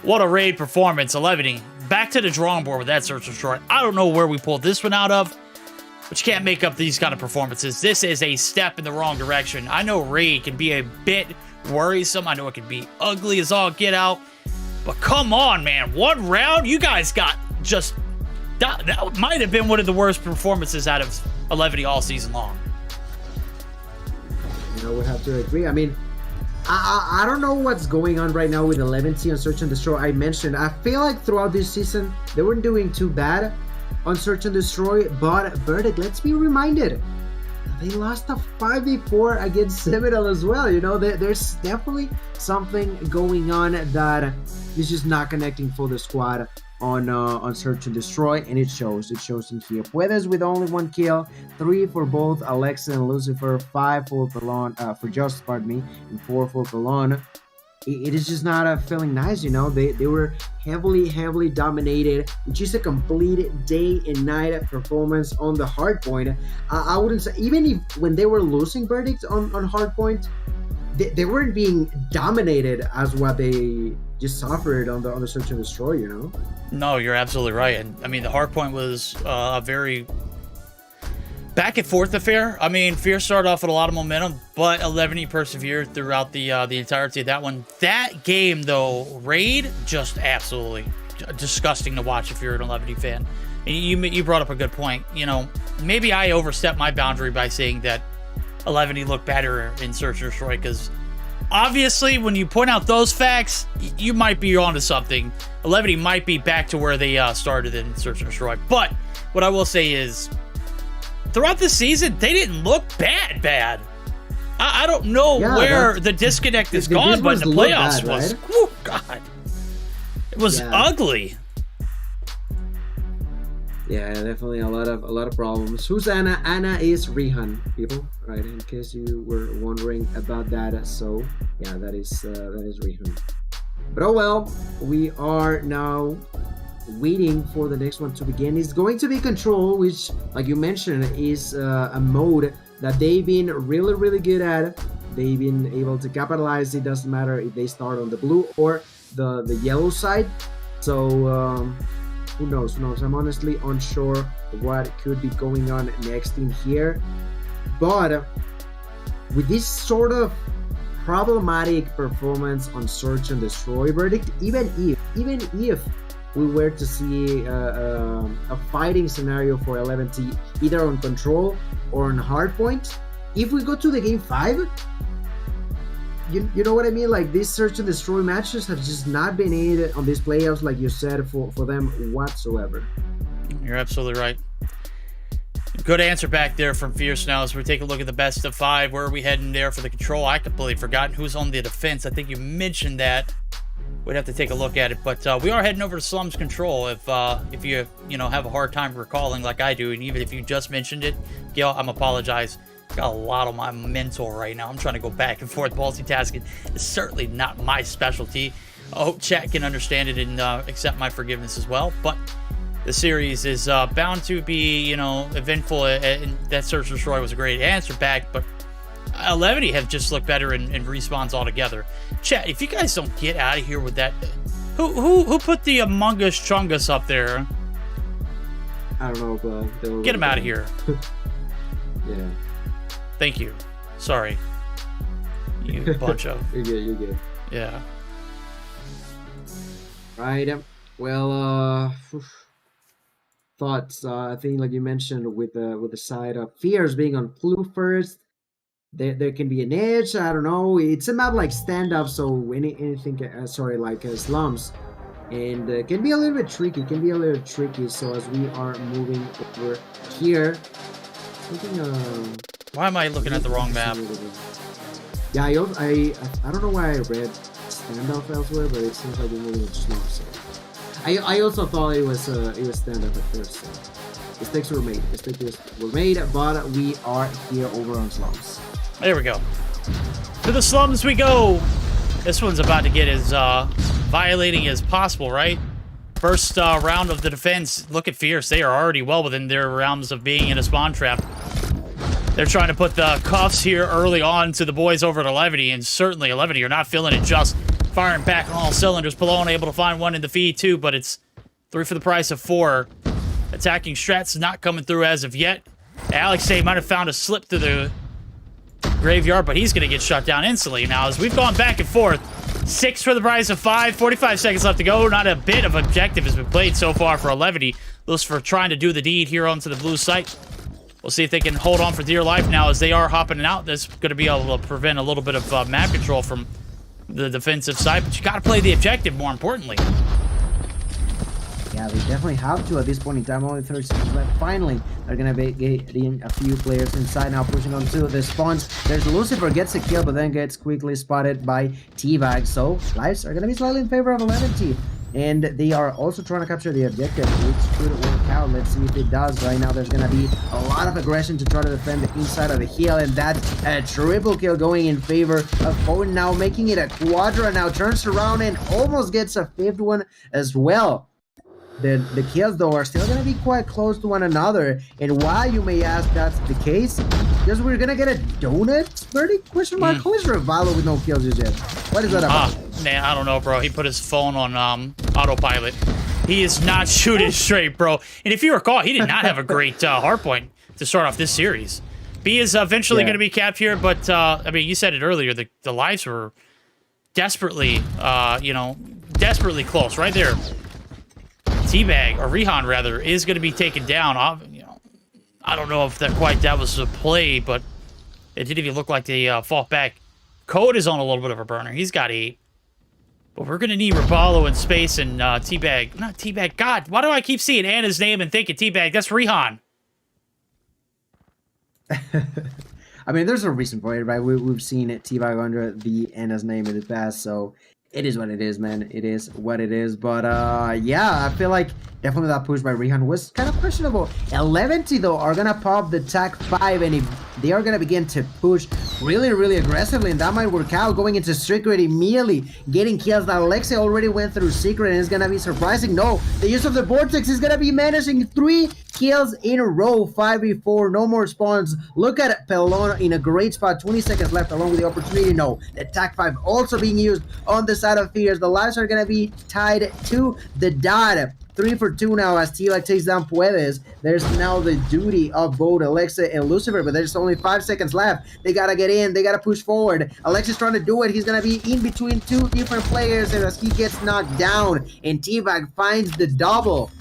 What a raid performance. 11. Back to the drawing board with that search and destroy. I don't know where we pulled this one out of, but you can't make up these kind of performances. This is a step in the wrong direction. I know raid can be a bit worrisome. I know it can be ugly as all get out, but come on, man. 1 round? You guys got just... That might have been one of the worst performances out of 11 all season long. I would have to agree. I mean, I don't know what's going on right now with 11T on Search and Destroy. I mentioned, I feel like throughout this season, they weren't doing too bad on Search and Destroy, but Verdict, let's be reminded, they lost a 5v4 against Citadel as well. You know, there's definitely something going on that is just not connecting for the squad on Search and Destroy, and it shows in here. Puedes with only 1 kill, 3 for both Alexa and Lucifer, 5 for Pallone, for Just, pardon me, and 4 for Pallone. It is just not feeling nice, you know. They were heavily dominated, which is a complete day and night performance on the Hardpoint. I wouldn't say, even if when they were losing Verdicts on Hardpoint, they weren't being dominated as what they just suffered on the Search and Destroy, you know? No, you're absolutely right. And I mean, the Hardpoint was a very back and forth affair. I mean, Fierce started off with a lot of momentum, but 11 persevered throughout the entirety of that one. That game, though, raid, just absolutely disgusting to watch if you're an 11 fan. And you brought up a good point. You know, maybe I overstepped my boundary by saying that 11 looked better in Search and Destroy, because obviously when you point out those facts, you might be onto something. 11 might be back to where they started in Search and Destroy. But what I will say is, throughout the season, they didn't look bad. I don't know Yeah, where the disconnect is gone, but in the playoffs was. Right? Oh God, it was ugly. Yeah, definitely a lot of problems. Who's Anna? Anna is Rihan, people, right? In case you were wondering about that. So yeah, that is Rihan. But oh well, we are now waiting for the next one to begin. It's going to be Control, which, like you mentioned, is a mode that they've been really good at. They've been able to capitalize. It doesn't matter if they start on the blue or the yellow side. So who knows? I'm honestly unsure what could be going on next in here. But with this sort of problematic performance on Search and Destroy Verdict, even if we were to see a fighting scenario for 11T either on Control or on Hardpoint, if we go to the game 5, you know what I mean? Like, these Search and Destroy matches have just not been aided on these playoffs, like you said, for them whatsoever. You're absolutely right. Good answer back there from Fierce. Now, as we take a look at the best of 5, where are we heading there for the Control? I completely forgotten who's on the defense. I think you mentioned that. We'd have to take a look at it, but we are heading over to Slums Control. If you have a hard time recalling like I do, and even if you just mentioned it, Gil, I'm apologize. Got a lot on my mental right now. I'm trying to go back and forth. Multitasking is certainly not my specialty. I hope chat can understand it and accept my forgiveness as well. But the series is bound to be, eventful. And that Search and Destroy was a great answer back, but Levity have just looked better in respawns altogether. Chat, if you guys don't get out of here with that, who put the Among Us Chungus up there? I don't know, but get him out of here. Yeah. Thank you. Sorry. You bunch of. You're good. Yeah. Right. Well, thoughts. I think, like you mentioned, with the side of Fears being on blue first, there can be an edge. I don't know. It's a map like stand up, so anything. Like slums, and can be a little bit tricky. So as we are moving over here, why am I looking at the wrong map? Yeah, I don't know why I read standoff elsewhere, but it seems like we're moving to slums. So I also thought it was standoff at first. So mistakes were made, but we are here over on slums. There we go. To the slums we go. This one's about to get as violating as possible, right? First round of the defense. Look at Fierce. They are already well within their realms of being in a spawn trap. They're trying to put the cuffs here early on to the boys over at Levity, and certainly Levity are not feeling it, just firing back on all cylinders. Palone able to find one in the feed too, but it's 3 for the price of 4. Attacking strats not coming through as of yet. Alexei might have found a slip through the graveyard, but he's going to get shut down instantly. Now, as we've gone back and forth, 6 for the price of 5, 45 seconds left to go. Not a bit of objective has been played so far for Levity. Those for trying to do the deed here onto the blue site. We'll see if they can hold on for dear life now as they are hopping out. That's going to be able to prevent a little bit of map control from the defensive side, but you got to play the objective more importantly. Yeah, they definitely have to at this point in time. Only 30 seconds left. Finally, they're going to be getting a few players inside now, pushing on to the spawns. There's Lucifer, gets a kill, but then gets quickly spotted by T-Bag. So, lives are going to be slightly in favor of 11T. And they are also trying to capture the objective, which could work out. Let's see if it does. Right now, there's going to be a lot of aggression to try to defend the inside of the hill, and that's a triple kill going in favor of Foden now, making it a quadra. Now turns around and almost gets a 5th one as well. The kills, though, are still going to be quite close to one another. And why, you may ask, that's the case? Because we're going to get a donut verdict? Question mark? Who is Revalo with no kills just yet? What is that about? Man, I don't know, bro. He put his phone on autopilot. He is not shooting straight, bro. And if you recall, he did not have a great hardpoint to start off this series. B is eventually going to be capped here, but, I mean, you said it earlier. The lives were desperately, desperately close right there. T-Bag, or Rihan rather, is going to be taken down. I don't know if that was a play, but it didn't even look like they fought back. Code is on a little bit of a burner. He's got 8. But we're going to need Rapallo in space and T-Bag. Not T-Bag. God, why do I keep seeing Anna's name and thinking T-Bag? That's Rihan. I mean, there's a reason for it, right? We've seen it T-Bag under the NS name in the past, so it is what it is, man. It is what it is. But yeah, I feel like definitely that push by Rehan was kind of questionable. 11T though are gonna pop the TAC 5, and if they are gonna begin to push really aggressively, and that might work out, going into Secret immediately, getting kills. Now Alexei already went through Secret, and it's gonna be surprising. No, the use of the Vortex is gonna be managing 3 kills in a row, 5v4, no more spawns. Look at Pelon in a great spot, 20 seconds left along with the opportunity. No, the TAC 5 also being used on the side of Fierce. The lives are gonna be tied to the dot. 3 for 2 now as T-Bag takes down Puedes. There's now the duty of both Alexei and Lucifer, but there's only 5 seconds left. They gotta get in, they gotta push forward. Alexei's trying to do it. He's gonna be in between 2 different players, and as he gets knocked down, and T-Bag finds the double.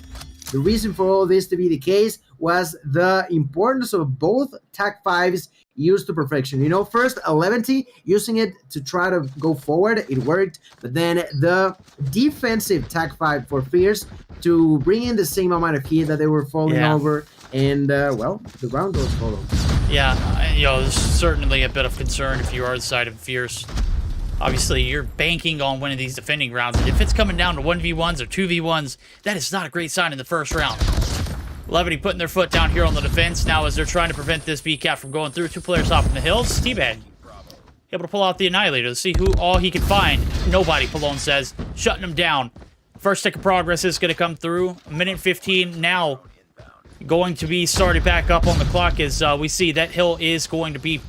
The reason for all this to be the case was the importance of both TAC 5s used to perfection. You know, first 11T using it to try to go forward, it worked, but then the defensive TAC 5 for Fierce to bring in the same amount of heat that they were falling over, and well, the round goes follow. Yeah, you know, there's certainly a bit of concern if you are the side of Fierce. Obviously, you're banking on winning these defending rounds, and if it's coming down to 1v1s or 2v1s, that is not a great sign in the first round. Levity putting their foot down here on the defense now as they're trying to prevent this BCAP from going through. 2 players off in the hills. T-Bag able to pull out the Annihilator to see who all he can find. Nobody, Pallone says, shutting him down. First tick of progress is going to come through. 1:15 now going to be started back up on the clock as we see that hill is going to be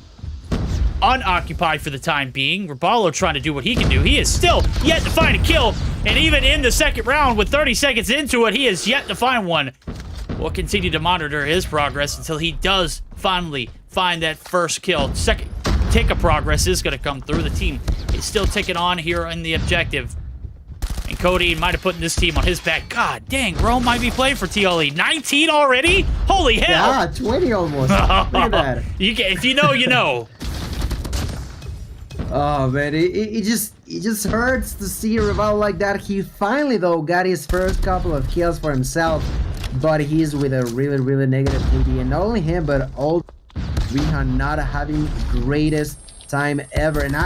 unoccupied for the time being. Rabalo trying to do what he can do. He is still yet to find a kill, and even in the second round with 30 seconds into it, he is yet to find one. We'll continue to monitor his progress until he does finally find that first kill. Second tick of progress is going to come through. The team is still ticking on here in the objective. And Cody might have put this team on his back. God dang, Rome might be playing for TLE. 19 already? Holy hell! Yeah, 20 almost. Look at that. If you know, you know. Oh man, it just hurts to see a rival like that. He finally though got his first couple of kills for himself, but he's with a really negative KD, and not only him but all Rehan not having the greatest time ever. And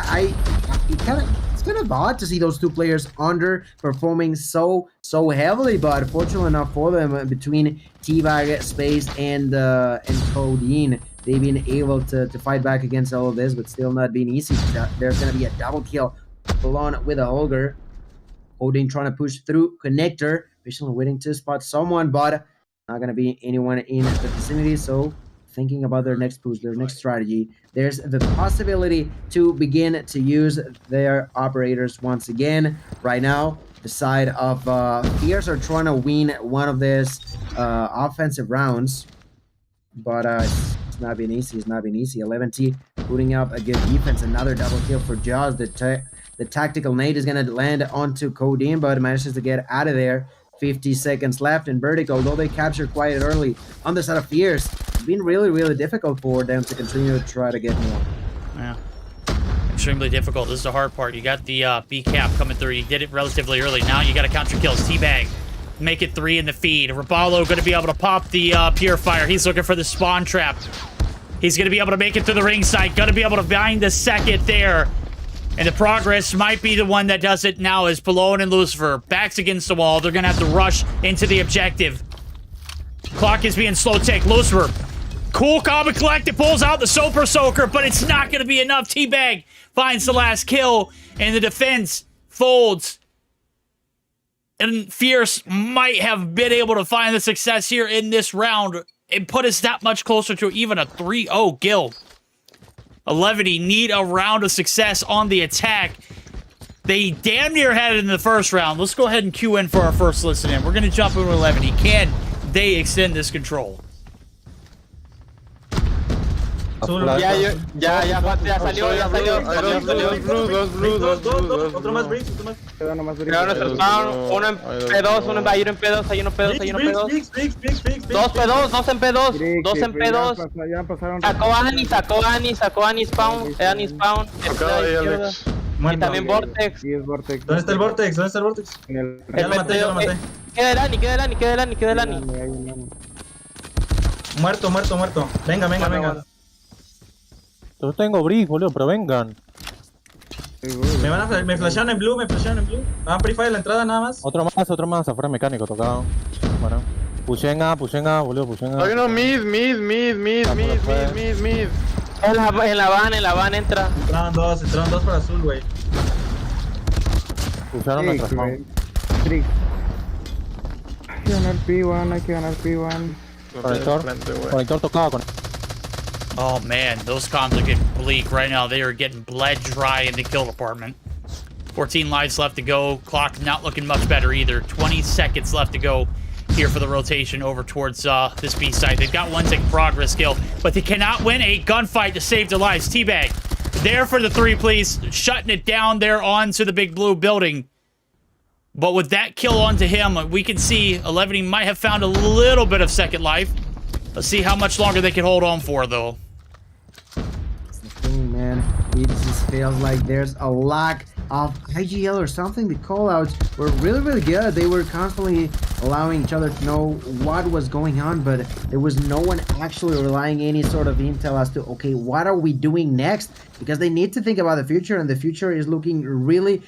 it's kind of odd to see those 2 players underperforming so heavily, but fortunately enough for them, between T-Bag, Space, and Codeine, they've been able to fight back against all of this, but still not being easy. There's going to be a double kill along with a Holger. Odin trying to push through Connector, patiently waiting to spot someone, but not going to be anyone in the vicinity, so thinking about their next push, their next strategy. There's the possibility to begin to use their operators once again. Right now, the side of Fierce are trying to win one of these offensive rounds, but it's not been easy. It's not been easy. 11T putting up a good defense. Another double kill for Jaws. The tactical nade is going to land onto Codeine, but manages to get out of there. 50 seconds left, and Verdict, although they captured quite early on the side of Fierce, it's been really difficult for them to continue to try to get more. Yeah. Extremely difficult. This is the hard part. You got the B-cap coming through. You did it relatively early. Now you got to count your kills. T-Bag. Make it 3 in the feed. Rabalo going to be able to pop the Purifier. He's looking for the spawn trap. He's going to be able to make it to the ring site. Going to be able to find the second there. And the progress might be the one that does it now as Pallone and Lucifer backs against the wall. They're going to have to rush into the objective. Clock is being slow tick. Lucifer. Cool Common Collective pulls out the Super Soaker, but it's not going to be enough. T-Bag finds the last kill, and the defense folds. And Fierce might have been able to find the success here in this round and put us that much closer to even a 3-0 guild. 11 need a round of success on the attack. They damn near had it in the first round. Let's go ahead and cue in for our first listen in. We're going to jump into 11. Can they extend this control? Ya salió. Otro más Briggs, Cuidado nuestro spawn, uno en P2, hay uno en P2, hay uno en P2. Dos P2, dos en P2. Sacó Ani spawn, spawn. Y también Vortex. ¿Dónde está el Vortex? Ya lo maté. Queda el Ani. Muerto. Venga. Yo tengo brief, boludo, pero vengan. Me flashearon en blue, Van pre-fire la entrada nada más. Otro más, afuera mecánico, tocado. Bueno. Pushen A, boludo, pushen A. Hay uno mid. En la van entra. Entraron dos para azul, güey. Pusharon nuestro spawn. Hay que ganar P1, Conector tocado. Oh man, those comms are getting bleak right now. They are getting bled dry in the kill department. 14 lives left to go. Clock not looking much better either. 20 seconds left to go here for the rotation over towards this B site. They've got one second progress kill, but they cannot win a gunfight to save their lives. Teabag, there for the 3, please. Shutting it down there onto the big blue building. But with that kill onto him, we can see 11 might have found a little bit of second life. Let's see how much longer they can hold on for, though. Man, it just feels like there's a lack of IGL or something. The callouts were really good. They were constantly allowing each other to know what was going on, but there was no one actually relying any sort of intel as to, okay, what are we doing next? Because they need to think about the future, and the future is looking really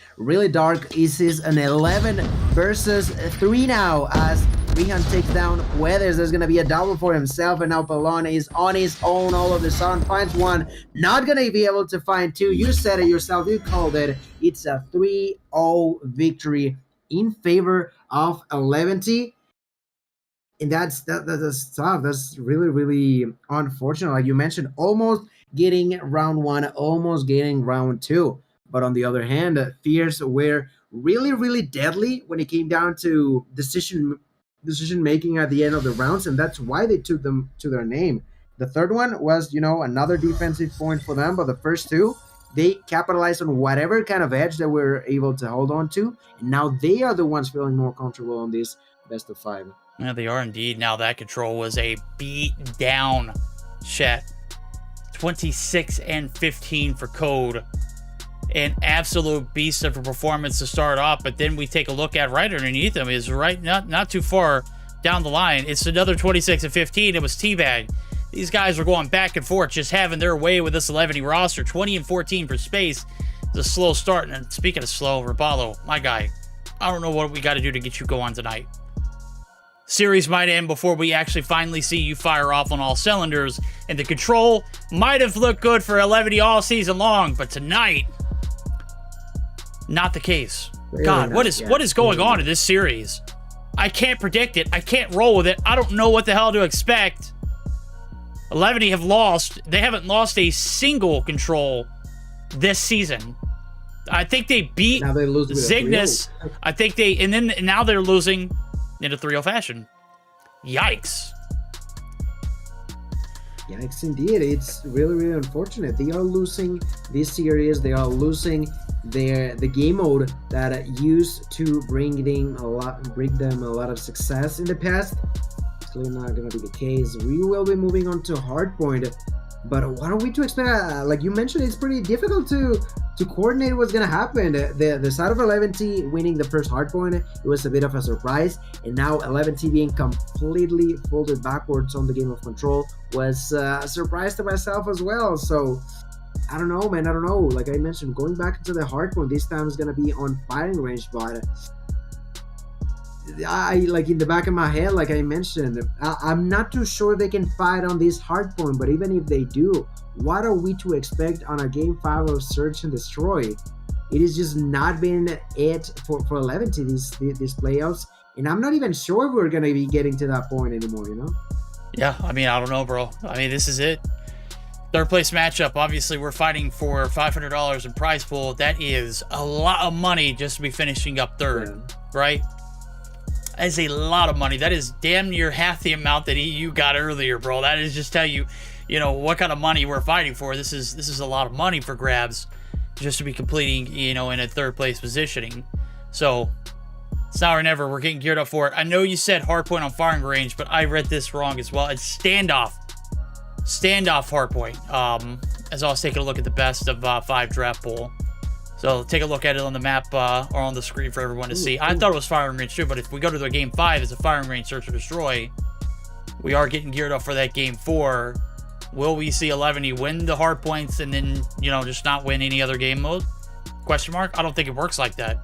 dark. This is an 11 versus 3 now, as Rehan takes down Weathers. There's gonna be a double for himself, and now Pelon is on his own all of the sudden. Finds one, not gonna be able to find two. You said it yourself, you called it. It's a 3-0 victory in favor of 11T. And that's tough. That's really unfortunate. Like you mentioned, almost getting round 1, almost getting round 2. But on the other hand, Fears were really deadly when it came down to decision making at the end of the rounds, and that's why they took them to their name. The third one was, another defensive point for them, but the first 2, they capitalized on whatever kind of edge that we're able to hold on to, and now they are the ones feeling more comfortable on this best of 5. Yeah, they are indeed. Now that control was a beat down, chat. 26 and 15 for Code. An absolute beast of a performance to start off, but then we take a look at right underneath them is right not too far down the line. It's another 26 and 15. It was Teabag. These guys were going back and forth, just having their way with this 11 roster. 20 and 14 for Space. It's a slow start. And speaking of slow, Rabalo, my guy, I don't know what we got to do to get you going tonight. Series might end before we actually finally see you fire off on all cylinders, and the control might have looked good for 11 all season long, but tonight, not the case. God, what is going on in this series? I can't predict it. I can't roll with it. I don't know what the hell to expect. 11 have lost. They haven't lost a single control this season. I think they beat Zygnus. I think now they're losing in a 3-0 fashion. Yikes. Yikes indeed. It's really unfortunate. They are losing this series. They are losing the game mode that used to bring them a lot of success in the past. It's clearly not going to be the case. We will be moving on to Hardpoint. But what are we to expect? Like you mentioned, it's pretty difficult to coordinate what's gonna happen. The side of 11T winning the first Hardpoint, it was a bit of a surprise, and now 11T being completely folded backwards on the game of control was a surprise to myself as well. So I don't know, man. I don't know. Like I mentioned, going back into the Hardpoint this time is gonna be on firing range, but I like in the back of my head, like I mentioned, I'm not too sure they can fight on this Hardpoint, but even if they do, what are we to expect on a game 5 of Search and Destroy? It has just not been it for 11T these playoffs, and I'm not even sure we're gonna be getting to that point anymore, Yeah, I mean, I don't know, bro. I mean, this is it. Third place matchup. Obviously, we're fighting for $500 in prize pool. That is a lot of money just to be finishing up third, right? That is a lot of money. That is damn near half the amount that EU got earlier, bro. That is just tell you, what kind of money we're fighting for. This is a lot of money for grabs just to be completing, in a third place positioning. So it's now or never. We're getting geared up for it. I know you said Hardpoint on firing range, but I read this wrong as well. It's standoff Hardpoint. As I was taking a look at the best of 5 draft pool. So take a look at it on the map or on the screen for everyone to see. I thought it was firing range too, but if we go to the game 5, it's a firing range search or destroy. We are getting geared up for that game 4. Will we see 11E win the hard points and then, you know, just not win any other game mode? Question mark? I don't think it works like that.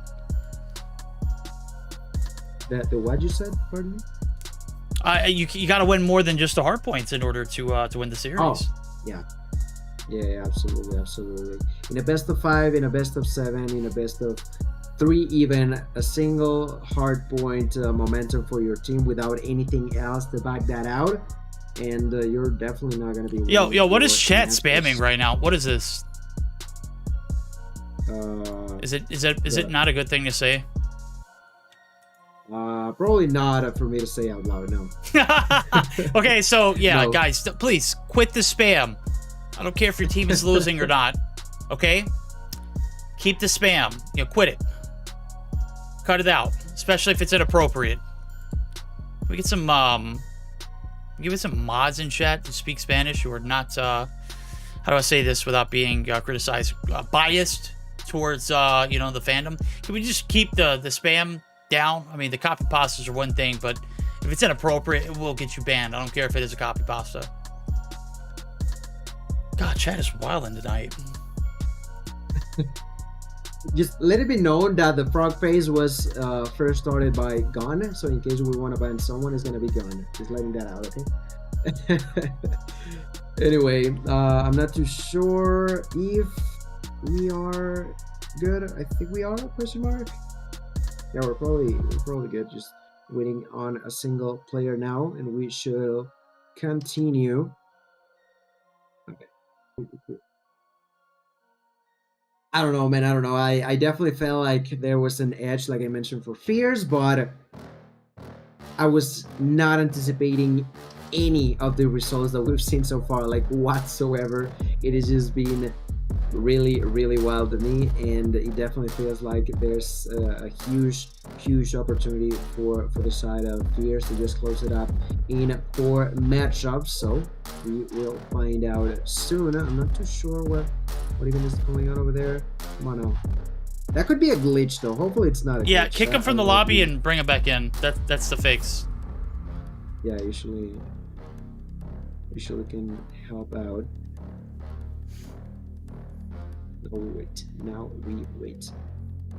The what you said, pardon me? You got to win more than just the hard points in order to win the series. Oh, yeah. Yeah, absolutely, absolutely. In a best of 5, in a best of 7, in a best of 3, even a single hard point momentum for your team without anything else to back that out, and you're definitely not gonna be. Yo, what is chat spamming right now? What is this? Is it not a good thing to say? Probably not for me to say out loud. No. Okay, so yeah, No. guys, please quit the spam. I don't care if your team is losing or not. Okay, keep the spam. You know, quit it. Cut it out, especially if it's inappropriate. We get some give us some mods in chat who speak Spanish who are not how do I say this without being criticized, biased towards you know, the fandom. Can we just keep the spam down? I mean, the copy pastas are one thing, but if it's inappropriate, it will get you banned. I don't care if it is a copy pasta. God, chat is wilding tonight. Just let it be known that the frog phase was first started by Gun, so in case we want to ban someone, it's gonna be Gun. Just letting that out, okay? Anyway, I'm not too sure if we are good. I think we are, question mark. Yeah, we're probably good. Just waiting on a single player now, and we should continue. Okay. I don't know, man. I don't know. I definitely felt like there was an edge, like I mentioned, for Fierce, but I was not anticipating any of the results that we've seen so far, like whatsoever. It has just been really, really wild to me, and it definitely feels like there's a huge opportunity for the side of Fierce to just close it up in 4 matchups. So we will find out soon. I'm not too sure what even is going on over there. Come on now. That could be a glitch though. Hopefully it's not a Yeah, glitch. kick him from the lobby and bring him back in. That's the fix. Yeah, usually can help out. Oh wait, now we wait.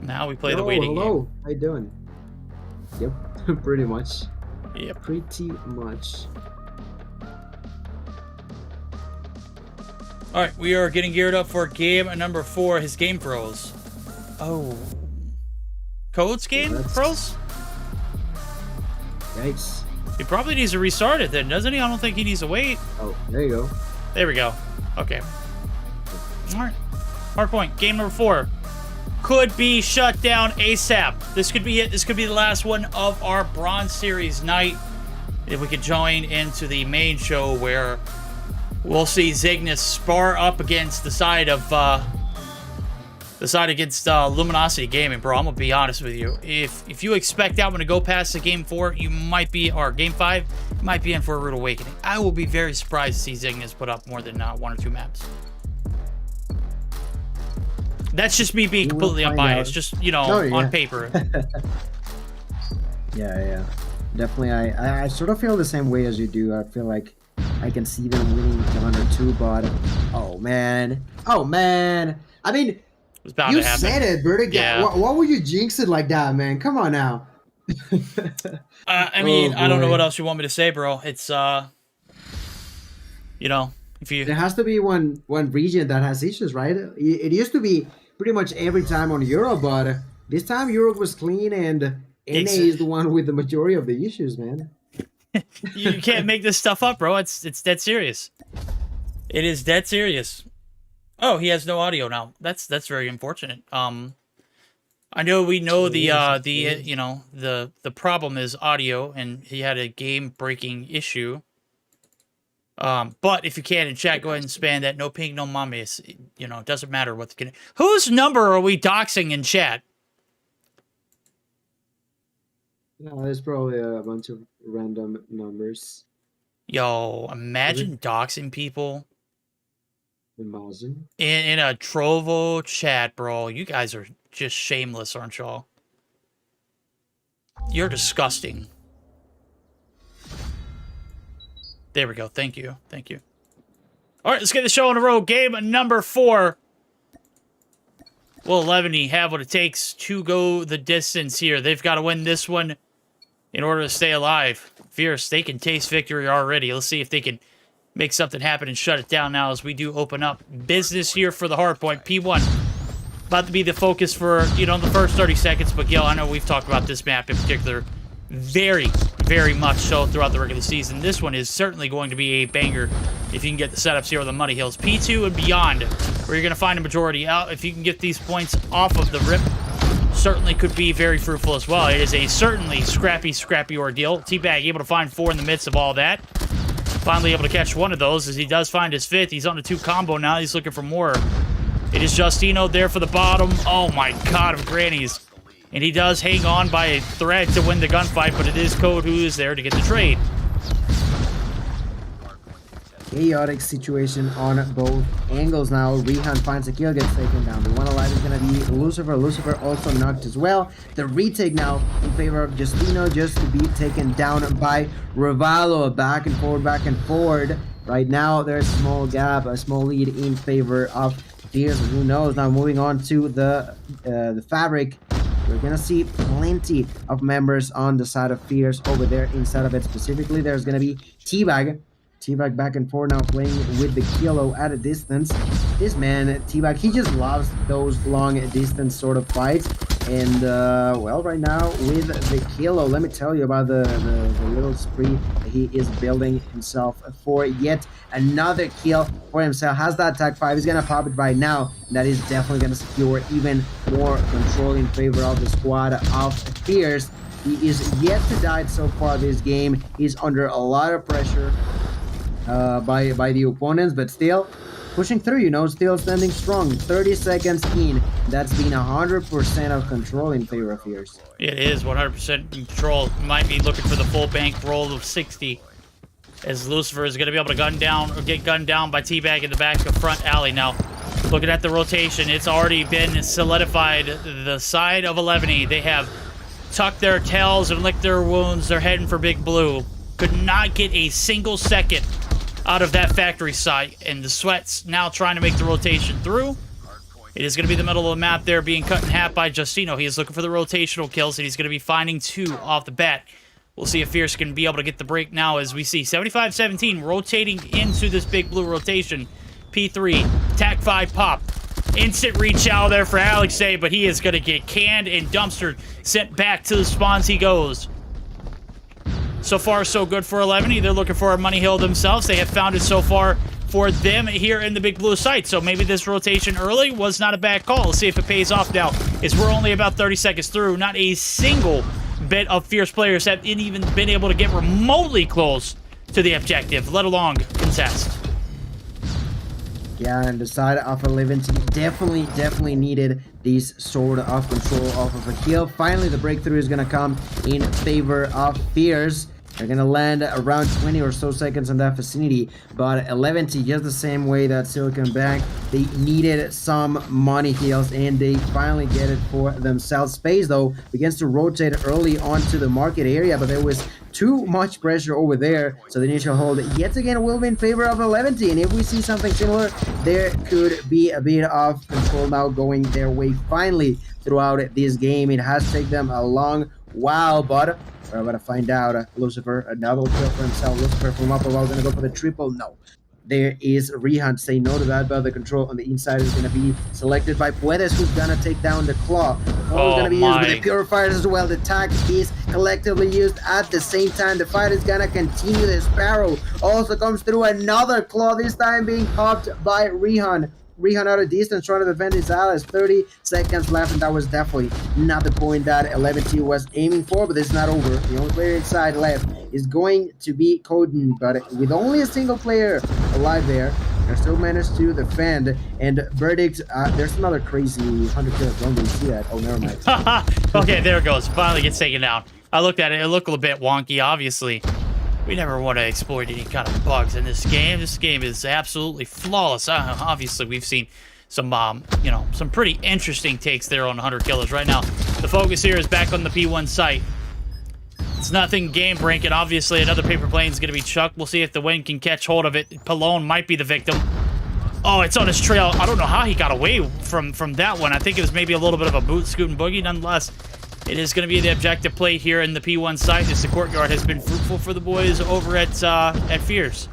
Now we play the waiting hello. game. How you doing? Yep, pretty much. Yep. Pretty much. All right, we are getting geared up for game number 4. His game pros. Oh, Code's game pros. Yikes. He probably needs to restart it then, doesn't he? I don't think he needs to wait. Oh, there you go. There we go. Okay. All right. Hardpoint, game number 4. Could be shut down ASAP. This could be it. This could be the last one of our Bronze Series night. If we could join into the main show where we'll see Zygnus spar up against the side of against Luminosity Gaming, bro. I'm gonna be honest with you. If you expect that one to go past the game 4, you might be, or game 5, you might be in for a rude awakening. I will be very surprised to see Zygnus put up more than 1 or 2 maps. That's just me being completely unbiased, just, you know, on paper. Yeah. Definitely, I sort of feel the same way as you do. I feel like I can see them winning 1 or 2, but oh man. I mean, you said it, Vertigo. Yeah. Why would you jinx it like that, man? Come on now. I mean, I don't know what else you want me to say, bro. It's you know, if you there has to be one region that has issues, right? It used to be pretty much every time on Europe, but this time Europe was clean, and NA is the one with the majority of the issues, man. You can't make this stuff up, bro. It's dead serious. It is dead serious. Oh, he has no audio now. That's very unfortunate. I know we know the you know, the problem is audio, and he had a game-breaking issue. But if you can in chat, go ahead and spam that no ping, no mummies. You know, it doesn't matter what the whose number are we doxing in chat? No, there's probably a bunch of random numbers. Yo, imagine doxing people Imagine. in a Trovo chat, bro. You guys are just shameless, aren't y'all? You're disgusting. There we go. Thank you. Thank you. All right, let's get the show on the road. Game number 4. Will 11 have what it takes to go the distance here? They've got to win this one in order to stay alive. Fierce, they can taste victory already. Let's see if they can make something happen and shut it down now as we do open up business here for the Hardpoint. P1 about to be the focus for, you know, the first 30 seconds. But, Gil, I know we've talked about this map in particular very, very much so throughout the regular season. This one is certainly going to be a banger if you can get the setups here on the Muddy Hills. P2 and beyond, where you're going to find a majority out. If you can get these points off of the rip, certainly could be very fruitful as well. It is a certainly scrappy ordeal. Teabag able to find 4 in the midst of all that. Finally able to catch one of those as he does find his 5th. He's on a 2 combo now. He's looking for more. It is Justino there for the bottom. Oh my god of grannies. And he does hang on by a thread to win the gunfight, but it is Code who is there to get the trade. Chaotic situation on both angles now. Rehan finds a kill, gets taken down. The one alive is going to be Lucifer. Lucifer also knocked as well. The retake now in favor of Justino, just to be taken down by Ravalo. Back and forward. Right now, there's a small gap, a small lead in favor of Fierce. Who knows? Now moving on to the Fabric. We're gonna see plenty of members on the side of Fierce over there inside of it. Specifically, there's gonna be Teabag. Teabag back and forth now playing with the Kilo at a distance. This man, Teabag, he just loves those long distance sort of fights. And, well, right now with the Kilo, let me tell you about the little spree he is building himself for yet another kill for himself. Has that tag 5, he's gonna pop it right now. That is definitely gonna secure even more control in favor of the squad of Fierce. He is yet to die so far this game. He's under a lot of pressure by the opponents, but still pushing through, you know, still standing strong. 30 seconds in, that's been 100% of control in favor of Fierce. It is 100% control. Might be looking for the full bank roll of 60, as Lucifer is going to be able to gun down or get gunned down by Teabag in the back of front alley. Now, looking at the rotation, it's already been solidified. The side of 11, they have tucked their tails and licked their wounds. They're heading for Big Blue. Could not get a single second out of that factory site, and the Sweats now trying to make the rotation through. It is going to be the middle of the map there, being cut in half by Justino. He is looking for the rotational kills, and he's going to be finding 2 off the bat. We'll see if Fierce can be able to get the break now, as we see 75-17 rotating into this Big Blue rotation. P3, TAC 5 pop. Instant reach out there for Alexei, but he is going to get canned and dumpstered, sent back to the spawns he goes. So far, so good for 11. They're looking for a money hill themselves. They have found it so far for them here in the Big Blue site. So maybe this rotation early was not a bad call. Let's see if it pays off now, as we're only about 30 seconds through. Not a single bit of Fierce players have even been able to get remotely close to the objective, let alone contest. Yeah, and the side of 11 definitely needed this sort of control off of a kill. Finally, the breakthrough is gonna come in favor of Fierce. They're gonna land around 20 or so seconds in that vicinity, but 11 just the same way that Silicon Bank, they needed some money heals, and they finally get it for themselves. Space though begins to rotate early onto the market area, but there was too much pressure over there, so the initial hold yet again will be in favor of 11, and if we see something similar, there could be a bit of control now going their way finally throughout this game. It has taken them a long while, but we're about to find out. Lucifer, a double kill for himself. Lucifer from up above, gonna go for the triple. No. There is Rehan. Say no to that, but the control on the inside is gonna be selected by Puedes, who's gonna take down the claw. The claw is gonna be used with the purifiers as well. The tag is collectively used at the same time. The fight is gonna continue. The Sparrow also comes through, another claw, this time being popped by Rehan. Rehan out of distance trying to defend his allies. 30 seconds left, and that was definitely not the point that 11T was aiming for, but it's not over. The only player inside left is going to be CODM, but with only a single player alive there, they still managed to defend. And verdict, there's another crazy 100 kills. Don't you see that? Oh, never mind. Okay, there it goes. Finally gets taken down. I looked at it. It looked a little bit wonky, obviously. We never want to exploit any kind of bugs in this game. This game is absolutely flawless. Obviously, we've seen some, you know, some pretty interesting takes there on 100 killers. Right now, the focus here is back on the P1 site. It's nothing game breaking. Obviously, another paper plane is going to be chucked. We'll see if the wind can catch hold of it. Pallone might be the victim. Oh, it's on his trail. I don't know how he got away from that one. I think it was maybe a little bit of a boot, scoot, and boogie. Nonetheless, it is going to be the objective play here in the P1 site, as the courtyard has been fruitful for the boys over at Fears.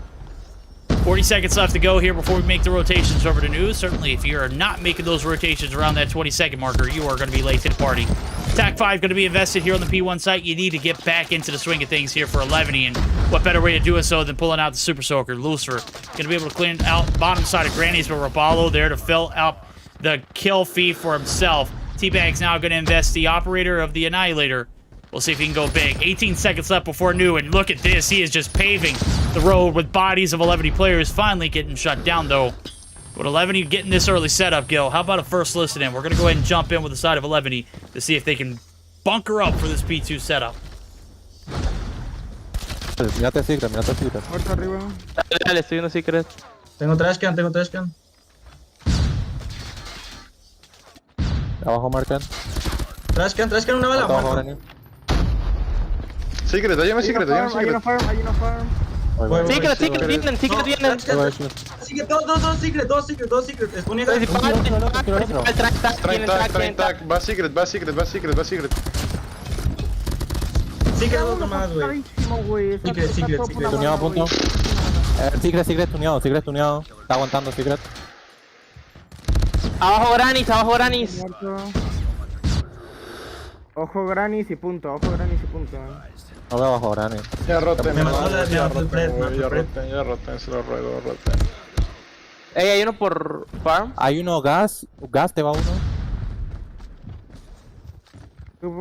40 seconds left to go here before we make the rotations over to news. Certainly, if you are not making those rotations around that 20-second marker, you are going to be late to the party. Attack 5 going to be invested here on the P1 site. You need to get back into the swing of things here for 11, and what better way to do it so than pulling out the Super Soaker. Lucifer going to be able to clean out bottom side of Granny's, but Rapallo there to fill out the kill fee for himself. T-Bag's now going to invest the operator of the Annihilator. We'll see if he can go big. 18 seconds left before new, and look at this. He is just paving the road with bodies of 11 players. Finally getting shut down, though. With 11 getting this early setup, Gil, how about a first listen in? We're going to go ahead and jump in with the side of 11 to see if they can bunker up for this P2 setup. Mirate secret, mirate secret. Muerto arriba. Dale, estoy viendo secret. Tengo trash can. Abajo marcan. Trash can, una bala. Abajo Granny. Secret, ayúdame secret, ayúdame Hay una farm. Secret vienen. Sigue, dos secret. Exponía. Track, va secret. Secret otro más, güey. Secret. Tuneado a punto. Secret tuneado. Está aguantando secret. Abajo Granis. Ojo Granis y punto. No veo abajo Granny. Ya roten, Me mató la ya roten, se lo ruego, roten. Ey, hay uno por farm. Hay uno gas te va uno.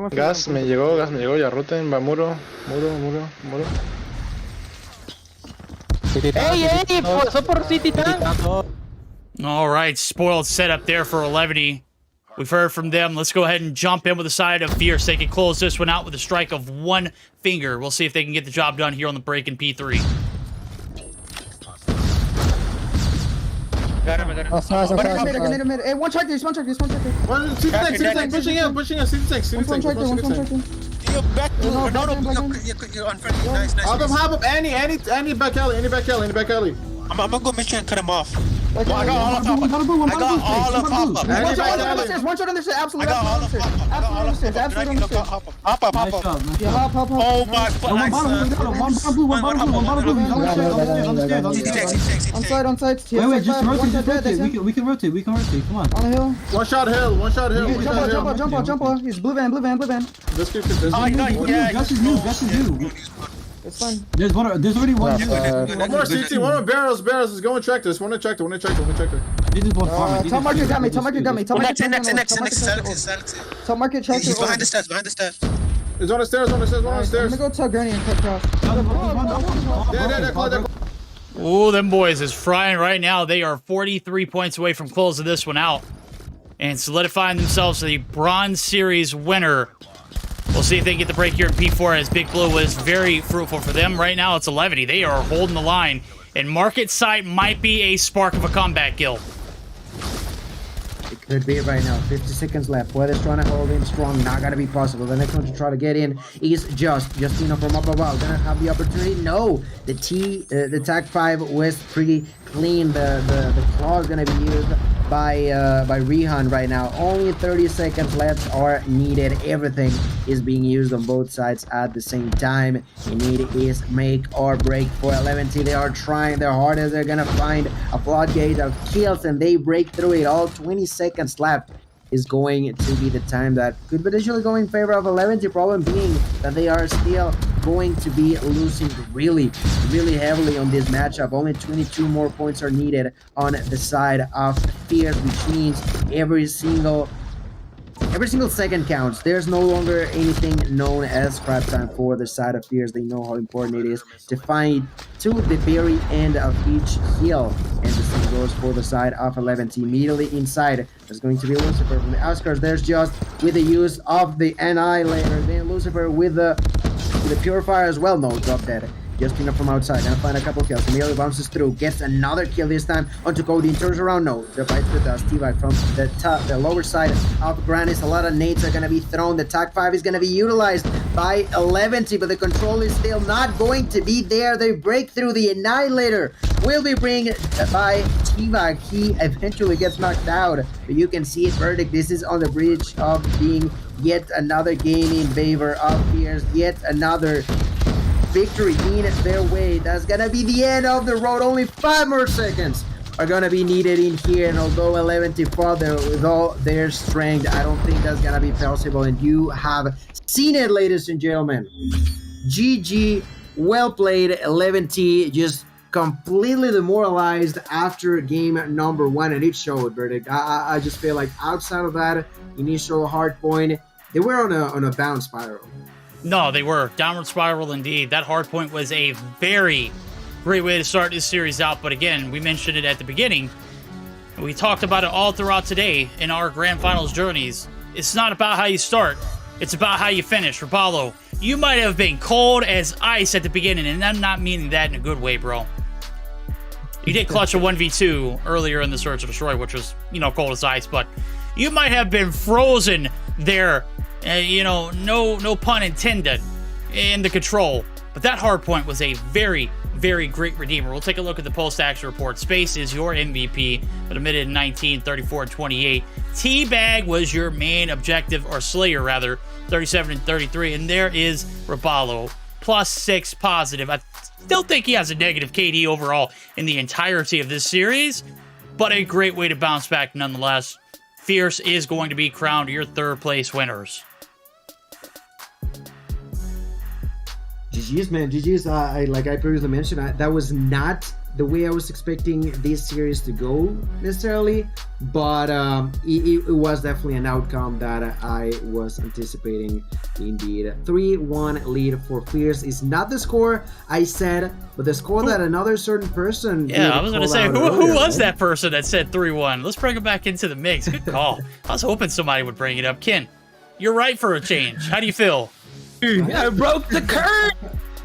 Gas me llegó, ya roten, va muro. Ey, pasó por City Tank. All right, spoiled setup there for 11. We've heard from them. Let's go ahead and jump in with the side of Fierce. They can close this one out with a strike of one finger. We'll see if they can get the job done here on the break in P3. Got him. Hey, one track this. One tank, pushing in, one tank. You're back to you're unfriendly. Nice. Hop up, any back alley. I'm gonna go mission and cut him off. I got all of Hop up. One shot on this shit. Absolutely. Hop up. Yeah, hop. Oh my god. On side. Wait, just rotate. We can rotate. Come on. On the hill. One shot hill. Jump on. He's blue van. Let's keep Gus is new. It's fine. There's already one. One more CT, one more barrels is going tractors. One tractor. This is one farm. Top market got me. Next. Top market tractor. He's behind the stairs. He's on the stairs, one on the stairs. I'm gonna go tell Granny and cut cross. Yeah. Ooh, them boys is frying right now. They are 43 points away from closing this one out and solidifying themselves the Bronze Series winner. We'll see if they can get the break here in P4, as Big Blue was very fruitful for them. Right now, it's 11. They are holding the line, and Market Site might be a spark of a comeback, Gil. It could be right now. 50 seconds left. Weather's trying to hold in strong. Not gonna be possible. The next one to try to get in is Justino from up above. Gonna have the opportunity. No, the Tag 5 was pretty clean. The claw is gonna be used by Rehan right now. Only 30 seconds left are needed. Everything is being used on both sides at the same time. And it is make or break for 11T. They are trying their hardest. They're gonna find a floodgate of kills, and they break through it. All 20 seconds left is going to be the time that could potentially go in favor of 11T. Problem being that they are still going to be losing really heavily on this matchup. Only 22 more points are needed on the side of Fierce, which means every single second counts. There's no longer anything known as scrap time for the side of Fierce. They know how important it is to find to the very end of each hill, and the same goes for the side of 11T. Immediately inside, there's going to be Lucifer from the outskirts. There's just with the use of the Annihilator, then Lucifer with the Purifier as well. No, drop dead. Just ping up from outside. Gonna find a couple kills. Immediately bounces through. Gets another kill this time onto CODM. Turns around. No. The bites with T-Vac from the lower side of Granis. A lot of nades are gonna be thrown. The TAC 5 is gonna be utilized by 11T, but the control is still not going to be there. They break through. The Annihilator will be bring by T-Vac. He eventually gets knocked out, but you can see it. Verdict. This is on the bridge of being yet another game in favor of Fierce. Yet another victory in their way. That's gonna be the end of the road. Only 5 more seconds are gonna be needed in here, and although 11T fought there with all their strength, I don't think that's gonna be possible, and you have seen it, ladies and gentlemen. GG, well played. 11T just completely demoralized after game number 1, and it showed. Verdict. I just feel like outside of that initial hard point, they were on a bounce spiral. No, they were. Downward spiral indeed. That hard point was a very great way to start this series out. But again, we mentioned it at the beginning. We talked about it all throughout today in our Grand Finals journeys. It's not about how you start. It's about how you finish. Rapallo, you might have been cold as ice at the beginning, and I'm not meaning that in a good way, bro. You did clutch a 1v2 earlier in the Search and Destroy, which was, cold as ice, but you might have been frozen there. No pun intended in the control, but that hard point was a very, very great redeemer. We'll take a look at the post-action report. Space is your MVP, but admitted in 19, 34, and 28. Teabag was your main objective, or Slayer rather, 37 and 33, and there is Rapallo, +6 positive. I still think he has a negative KD overall in the entirety of this series, but a great way to bounce back nonetheless. Fierce is going to be crowned your 3rd place winners. GG's, man. GG's. Like I previously mentioned, that was not the way I was expecting this series to go necessarily, but it was definitely an outcome that I was anticipating indeed. 3-1 lead for Fierce is not the score I said, but the score that another certain person. Yeah, I was going to say, who was that person that said 3-1? Let's bring him back into the mix. Good call. I was hoping somebody would bring it up. Ken, you're right for a change. How do you feel? I broke the curse.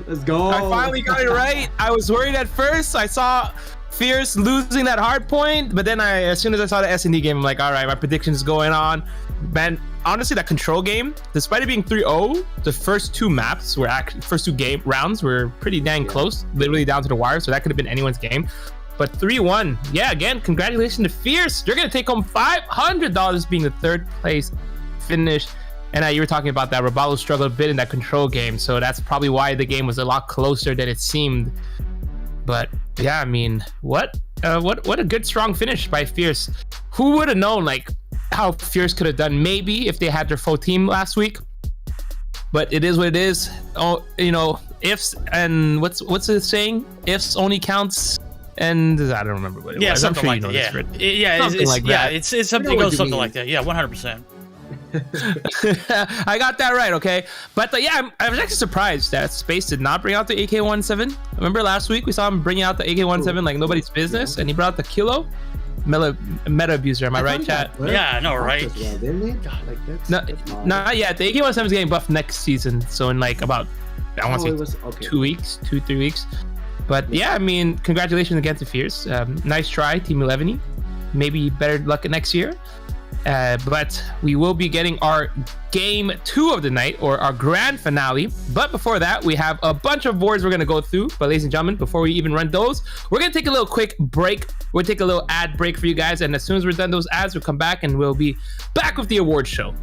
Let's go. I finally got it right. I was worried at first. I saw Fierce losing that hard point, but then as soon as I saw the S&D game, I'm like, all right, my prediction's going on. Man, honestly, that control game, despite it being 3-0, the first 2 maps were actually, first 2 game rounds were pretty dang close, literally down to the wire, so that could have been anyone's game. But 3-1, yeah, again, congratulations to Fierce. You're going to take home $500 being the 3rd place finish. And you were talking about that. Rapallo struggled a bit in that control game, so that's probably why the game was a lot closer than it seemed. But yeah, I mean, what a good strong finish by Fierce. Who would have known like how Fierce could have done? Maybe if they had their full team last week. But it is what it is. Oh, ifs and what's the saying? Ifs only counts. And I don't remember what it was. Something like that. It's something goes something like that. Yeah, 100%. I got that right, okay? But yeah, I was actually surprised that Space did not bring out the AK-17. Remember last week we saw him bring out the AK-17 like nobody's business, and he brought out the Kilo. Meta abuser, am I right, chat? Yeah, no, right? Not yet. The AK-17 is getting buffed next season, so in like about, I want to say 2 weeks, 2-3 weeks. But yeah, I mean, congratulations again to Fierce. Nice try, Team 11. Maybe better luck next year. But we will be getting our game 2 of the night, or our grand finale. But before that, we have a bunch of awards we're going to go through. But ladies and gentlemen, before we even run those, we're going to take a little quick break. We'll take a little ad break for you guys. And as soon as we're done those ads, we'll come back and we'll be back with the award show.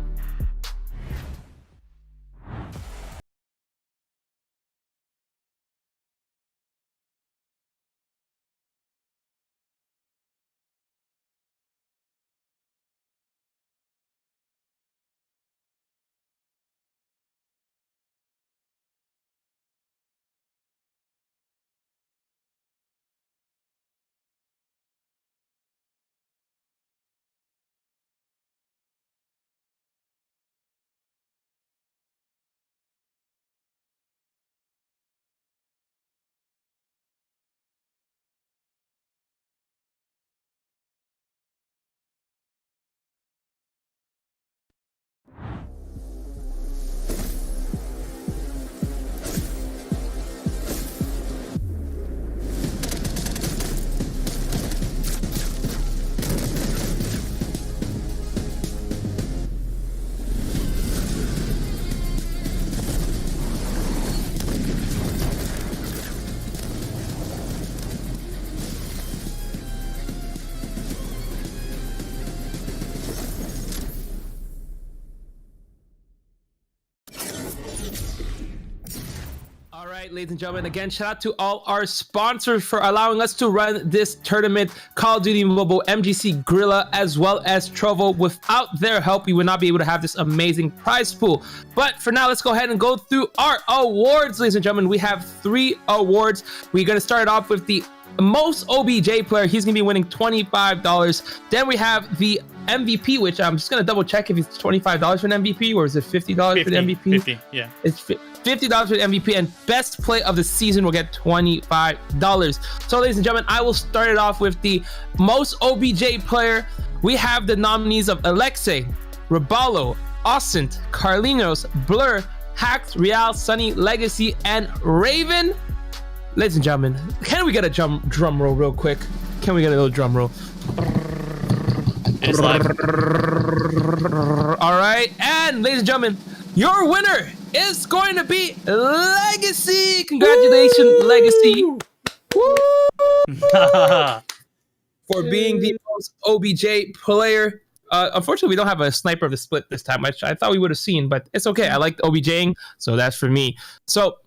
All right, ladies and gentlemen, again, shout out to all our sponsors for allowing us to run this tournament, Call of Duty Mobile, MGC Gorilla, as well as Trovo. Without their help, we would not be able to have this amazing prize pool. But for now, let's go ahead and go through our awards, ladies and gentlemen. We have 3 awards. We're going to start off with the most OBJ player. He's going to be winning $25. Then we have the MVP, which I'm just going to double check if it's $25 for an MVP, or is it $50 for the MVP? 50, yeah. It's $50 for the MVP, and best play of the season will get $25. So, ladies and gentlemen, I will start it off with the most OBJ player. We have the nominees of Alexei, Raballo, Austin, Carlinos, Blur, Hacked, Real, Sunny, Legacy, and Raven. Ladies and gentlemen, can we get a drum roll real quick? Can we get a little drum roll? It's live. All right, and ladies and gentlemen, your winner is going to be Legacy. Congratulations, Legacy. Woo! For being the most OBJ player. Unfortunately, we don't have a sniper of the split this time, which I thought we would have seen, but it's okay. I like OBJing, so that's for me. So,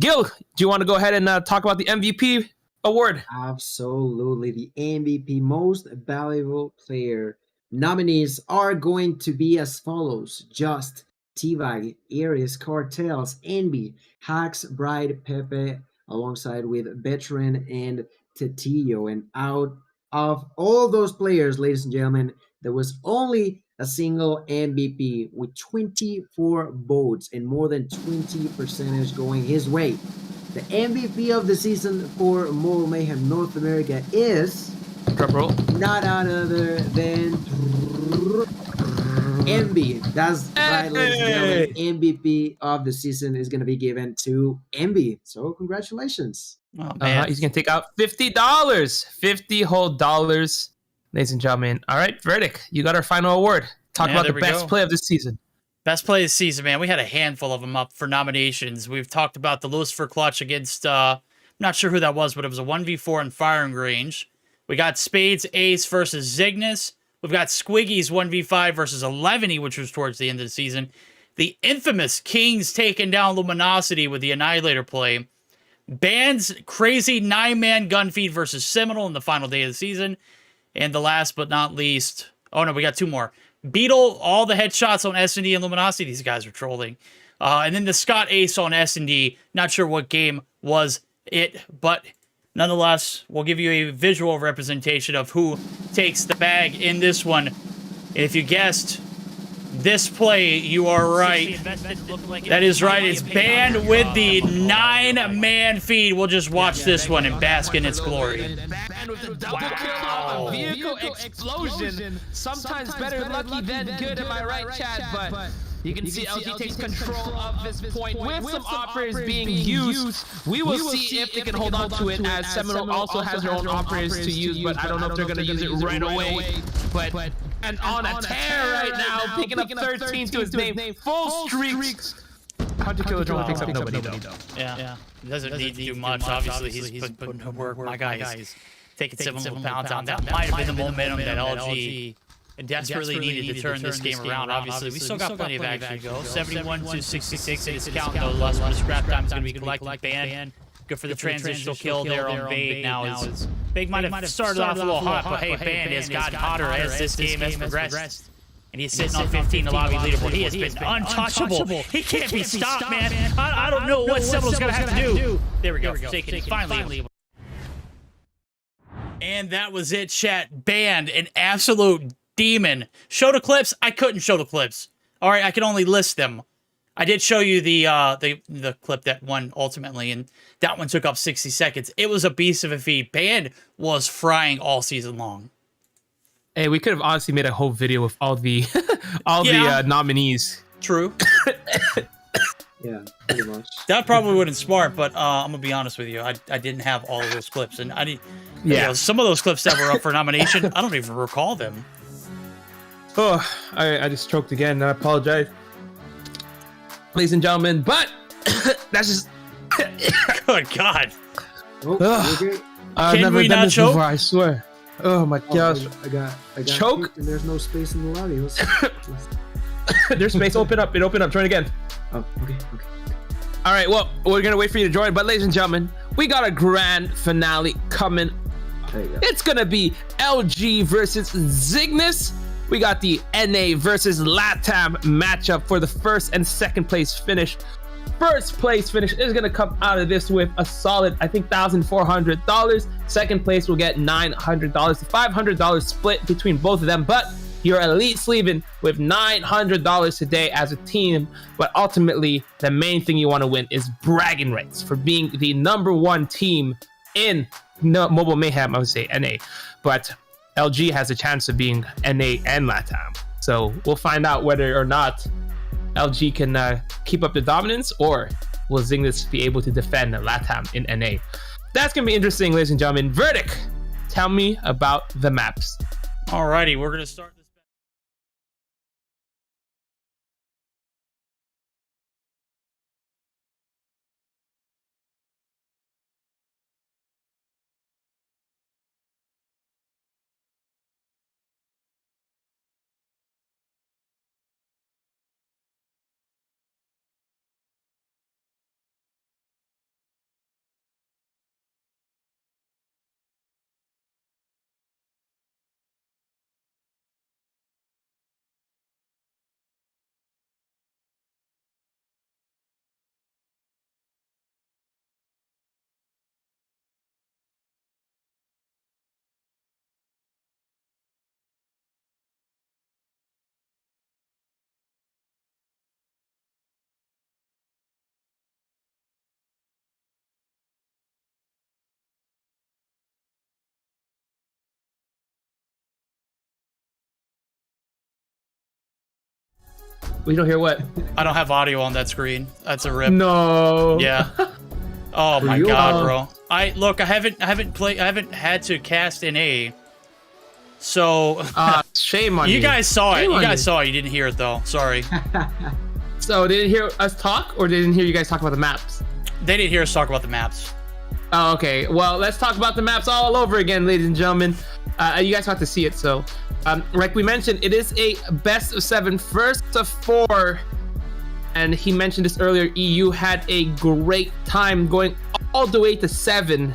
Gil, do you want to go ahead and talk about the MVP award? Absolutely. The MVP, most valuable player nominees are going to be as follows: Just, T-Bag, Aries, Cartels, Envy, Hacks, Bride, Pepe, alongside with Veteran and Tetillo. And out of all those players, ladies and gentlemen, there was only a single MVP with 24 votes and more than 20% going his way. The MVP of the season for Mobile Mayhem North America is not other than Envy. That's right, ladies and gentlemen. MVP of the season is going to be given to Envy. So congratulations. Oh, man. He's going to take out $50. 50 whole dollars. Ladies and gentlemen. All right, Verdict, you got our final award. Talk about the best play of the season. Best play of the season, man. We had a handful of them up for nominations. We've talked about the Lucifer clutch against, I'm not sure who that was, but it was a 1v4 in firing range. We got Spades Ace versus Zygnus. We've got Squiggy's 1v5 versus 11, which was towards the end of the season. The infamous Kings taking down Luminosity with the Annihilator play. Band's crazy 9-man gun feed versus Seminole in the final day of the season. And the last but not least, oh no, we got 2 more. Beetle, all the headshots on S&D and Luminosity. These guys are trolling. And then the Scott Ace on S&D. Not sure what game was it, but nonetheless, we'll give you a visual representation of who takes the bag in this one. And if you guessed this play, you are right. That is right. It's Band with the 9-man feed. We'll just watch this one and bask in its glory. Wow. Vehicle explosion. Sometimes better lucky than good, am I right, Chad? But you can see LG takes control of this point with some operators being used. We will see if they can hold on to it, as Seminole also has their own operators to use, but I don't know if they're going to use it right away. But and on a tear right now, picking up 13 to his name. Full streaks. Hunter Killer only picks up nobody, though. Yeah. He doesn't need to do much. Obviously, he's putting to work. My guys taking 7 pounds on. That might have been the momentum that LG desperately needed to turn this game around. Obviously, we still got plenty of action to go. 71 to 66 is counting, though. Less of the scrap time is going to be collected. Band, good for the transitional kill there on Big. Now is Big might have started off a little hot, but hey, Band has gotten hotter as this game has progressed. And he's sitting on 15 in the lobby leaderboard. He has been untouchable. He can't be stopped, man. I don't know what Seminole's going to have to do. There we go. Taking finally. And that was it, chat. Band, an absolute demon. Show the clips? I couldn't show the clips. All right, I can only list them. I did show you the clip that won ultimately, and that one took up 60 seconds. It was a beast of a feed. Band was frying all season long. Hey, we could have honestly made a whole video with all the the nominees. True. Yeah, pretty much. That probably wouldn't smart, but I'm gonna be honest with you. I didn't have all of those clips, and I didn't. Yeah, you know, some of those clips that were up for nomination, I don't even recall them. Oh, I just choked again. I apologize, ladies and gentlemen. But that's just. Good God. Oh, I've never done this before, I swear. Oh my gosh. I got choke. And there's no space in the lobby. There's space. Open up. It opened up. Join again. Oh, okay. All right, well, we're going to wait for you to join. But ladies and gentlemen, we got a grand finale coming. It's going to be LG versus Zygnus. We got the NA versus LATAM matchup for the first and second place finish. First place finish is going to come out of this with a solid, I think, $1,400. Second place will get $900. The $500 split between both of them, but you're at least leaving with $900 today as a team. But ultimately, the main thing you want to win is bragging rights for being the #1 team in Mobile Mayhem. I would say NA, but LG has a chance of being NA and LATAM. So we'll find out whether or not LG can keep up the dominance, or will Zygnus be able to defend LATAM in NA? That's going to be interesting, ladies and gentlemen. Verdict, tell me about the maps. Alrighty, we're going to start this. We don't hear what? I don't have audio on that screen. That's a rip. No. Yeah. Oh my god, bro. I haven't had to cast an A. So shame on you. You guys saw it. You guys saw it. You didn't hear it though. Sorry. So they didn't hear us talk, or they didn't hear you guys talk about the maps? They didn't hear us talk about the maps. Oh, okay. Well, let's talk about the maps all over again, ladies and gentlemen. You guys have to see it. So, like we mentioned, it is a best of 7, first of 4. And he mentioned this earlier. EU had a great time going all the way to 7,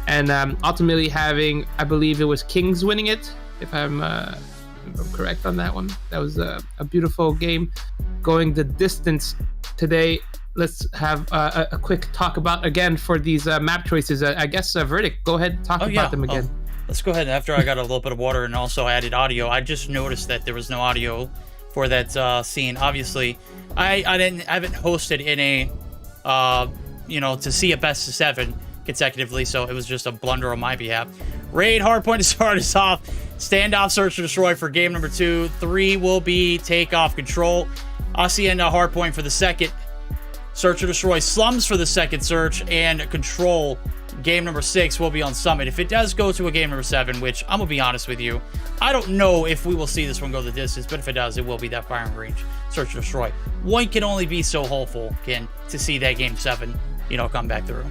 and ultimately having, I believe it was Kings winning it, if I'm correct on that one. That was a beautiful game going the distance today. Let's have a quick talk about, again, for these map choices. I guess Verdict, go ahead, talk about them again. Let's go ahead. After I got a little bit of water and also added audio, I just noticed that there was no audio for that scene. Obviously, I haven't hosted in a to see a best of 7 consecutively, so it was just a blunder on my behalf. Raid Hardpoint to start us off. Standoff Search and Destroy for game number 2. 3 will be Takeoff Control. Hacienda Hardpoint for the second. Search or Destroy Slums for the second search, and Control game number 6 will be on Summit. If it does go to a game number 7, which I'm gonna be honest with you, I don't know if we will see this one go the distance, but if it does, it will be that firing range. Search or Destroy. One can only be so hopeful, to see that game 7, come back through.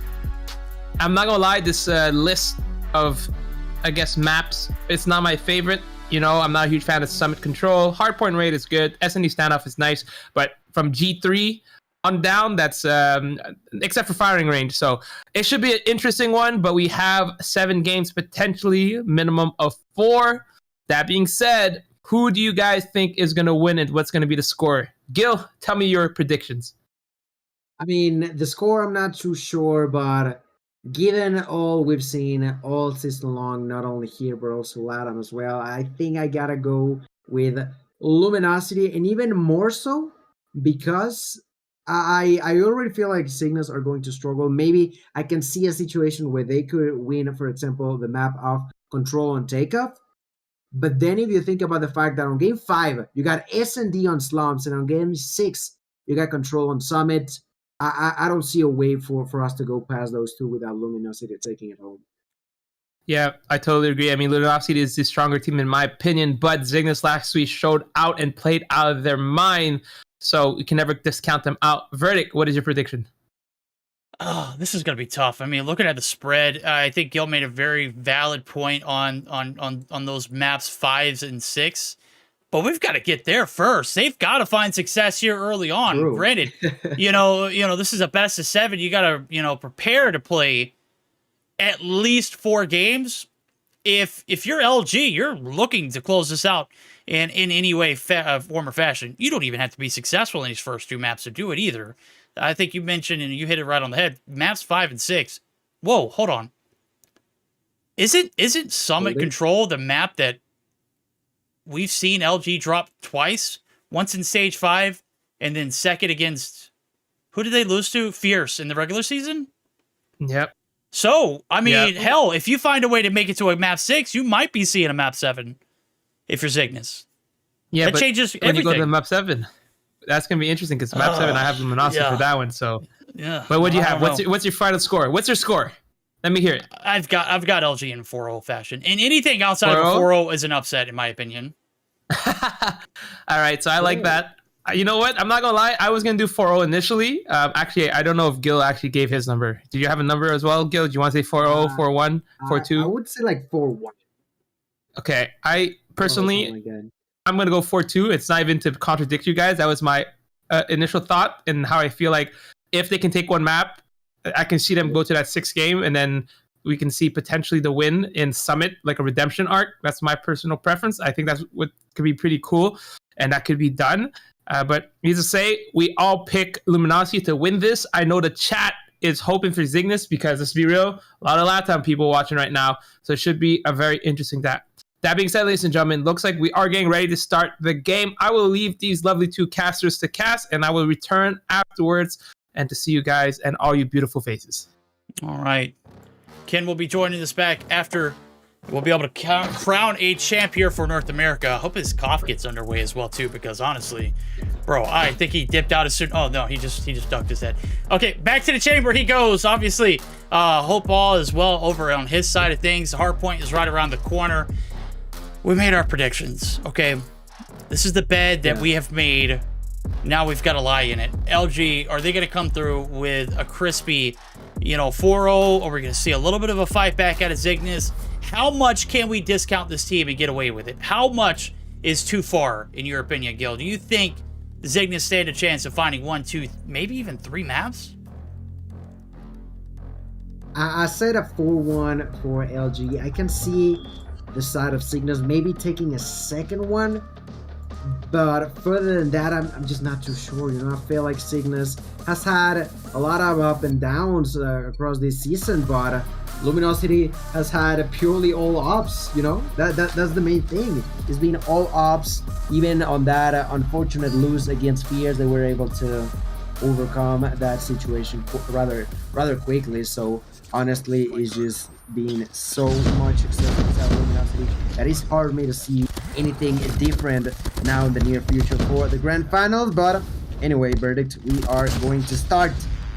I'm not gonna lie, this list of, I guess, maps, it's not my favorite. I'm not a huge fan of Summit Control. Hardpoint Raid is good. S&D Standoff is nice, but from G3 on down, that's except for firing range. So it should be an interesting one, but we have 7 games, potentially minimum of 4. That being said, who do you guys think is going to win it? What's going to be the score? Gil, tell me your predictions. I mean, the score, I'm not too sure, but given all we've seen all season long, not only here, but also LATAM as well, I think I gotta go with Luminosity, and even more so because I already feel like Zygnus are going to struggle. Maybe I can see a situation where they could win, for example, the map of Control on Takeoff. But then if you think about the fact that on game 5, you got S&D on Slums, and on game 6, you got Control on Summit, I don't see a way for us to go past those 2 without Luminosity taking it home. Yeah, I totally agree. I mean, Luminosity is the stronger team in my opinion, but Zygnus last week showed out and played out of their mind. So we can never discount them out. Verdict, what is your prediction? Oh, this is going to be tough. I mean, looking at the spread, I think Gil made a very valid point on those maps 5s and 6. but we've got to get there first. They've got to find success here early on. True. Granted, you know, this is a best of 7. You got to, prepare to play at least 4 games. If you're LG, you're looking to close this out in any way, form or fashion. You don't even have to be successful in these first 2 maps to do it either. I think you mentioned, and you hit it right on the head, maps 5 and 6. Whoa, hold on. Isn't Summit Control the map that we've seen LG drop twice? Once in stage 5, and then second against, who did they lose to? Fierce in the regular season? Yep. So, I mean, hell, if you find a way to make it to a map 6, you might be seeing a map 7 if you're Zygnus. Yeah, that but changes when everything. you go to the map 7, that's going to be interesting because map 7, I have Luminosity for that one. So, but what do you have? What's your final score? What's your score? Let me hear it. I've got LG in 4-0 fashion. And anything outside of a 4-0 is an upset, in my opinion. All right, so I like that. You know what? I'm not going to lie. I was going to do 4-0 initially. Actually, I don't know if Gil actually gave his number. Do you have a number as well, Gil? Do you want to say 4-0, 4-1, 4-2? I would say like 4-1. Okay. I personally, I'm going to go 4-2. It's not even to contradict you guys. That was my initial thought and how I feel like if they can take one map, I can see them go to that 6th game, and then we can see potentially the win in Summit, like a redemption arc. That's my personal preference. I think that's what could be pretty cool, and that could be done. But needless to say, we all pick Luminosity to win this. I know the chat is hoping for Zygnus because, let's be real, a lot of LATAM people watching right now, so it should be a very interesting that. That being said, ladies and gentlemen, looks like we are getting ready to start the game. I will leave these lovely 2 casters to cast, and I will return afterwards and to see you guys and all you beautiful faces. All right. Ken will be joining us back after we'll be able to crown a champ here for North America. I hope his cough gets underway as well, too, because honestly, bro, I think he dipped out as soon. Oh, no, he just ducked his head. Okay, back to the chamber he goes. Obviously, hope all is well over on his side of things. Hardpoint is right around the corner. We made our predictions, okay? This is the bed that we have made. Now we've got to lie in it. LG, are they going to come through with a crispy, 4-0, or we're going to see a little bit of a fight back out of Zygnus? How much can we discount this team and get away with it? How much is too far, in your opinion, Gil? Do you think Zygnus stand a chance of finding 1, 2, maybe even 3 maps? I said a 4-1 for LG. I can see the side of Zygnus maybe taking a second one. But further than that, I'm just not too sure. I feel like Zygnus has had a lot of up and downs across this season, but Luminosity has had purely all ops. That's the main thing. It's been all ops. Even on that unfortunate lose against Fierce, they were able to overcome that situation rather quickly. So honestly, it's just been so much success inside Luminosity that it's hard for me to see anything different now in the near future for the grand finals. But anyway, verdict, we are going to start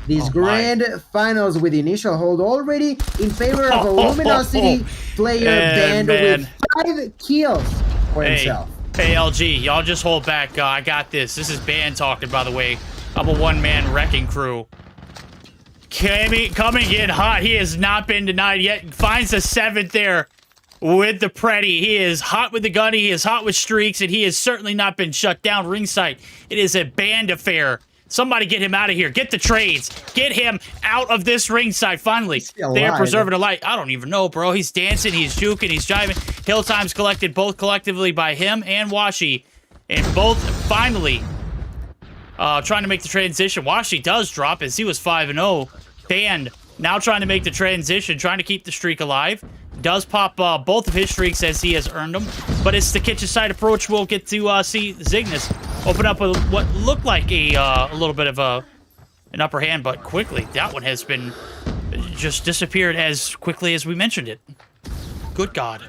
these grand finals with the initial hold already in favor of a Luminosity player banned with 5 kills for himself. Hey LG, y'all just hold back. I got this. This is Ban talking, by the way. I'm a one-man wrecking crew. Coming in hot. He has not been denied yet. Finds the 7th there with the Pretty. He is hot with the gunny. He is hot with streaks, and he has certainly not been shut down ringside. It is a band affair. Somebody get him out of here. Get the trades. Get him out of this ringside. Finally, they are preserving a light. I don't even know, bro. He's dancing. He's juking. He's jiving. Hill times collected, both collectively by him and Washi. And both finally trying to make the transition. Washi does drop as he was 5-0. Banned. Now trying to make the transition, trying to keep the streak alive. Does pop both of his streaks as he has earned them. But it's the kitchen side approach. We'll get to see Zygnus open up with what looked like a little bit of an upper hand, but quickly. That one has been just disappeared as quickly as we mentioned it. Good God.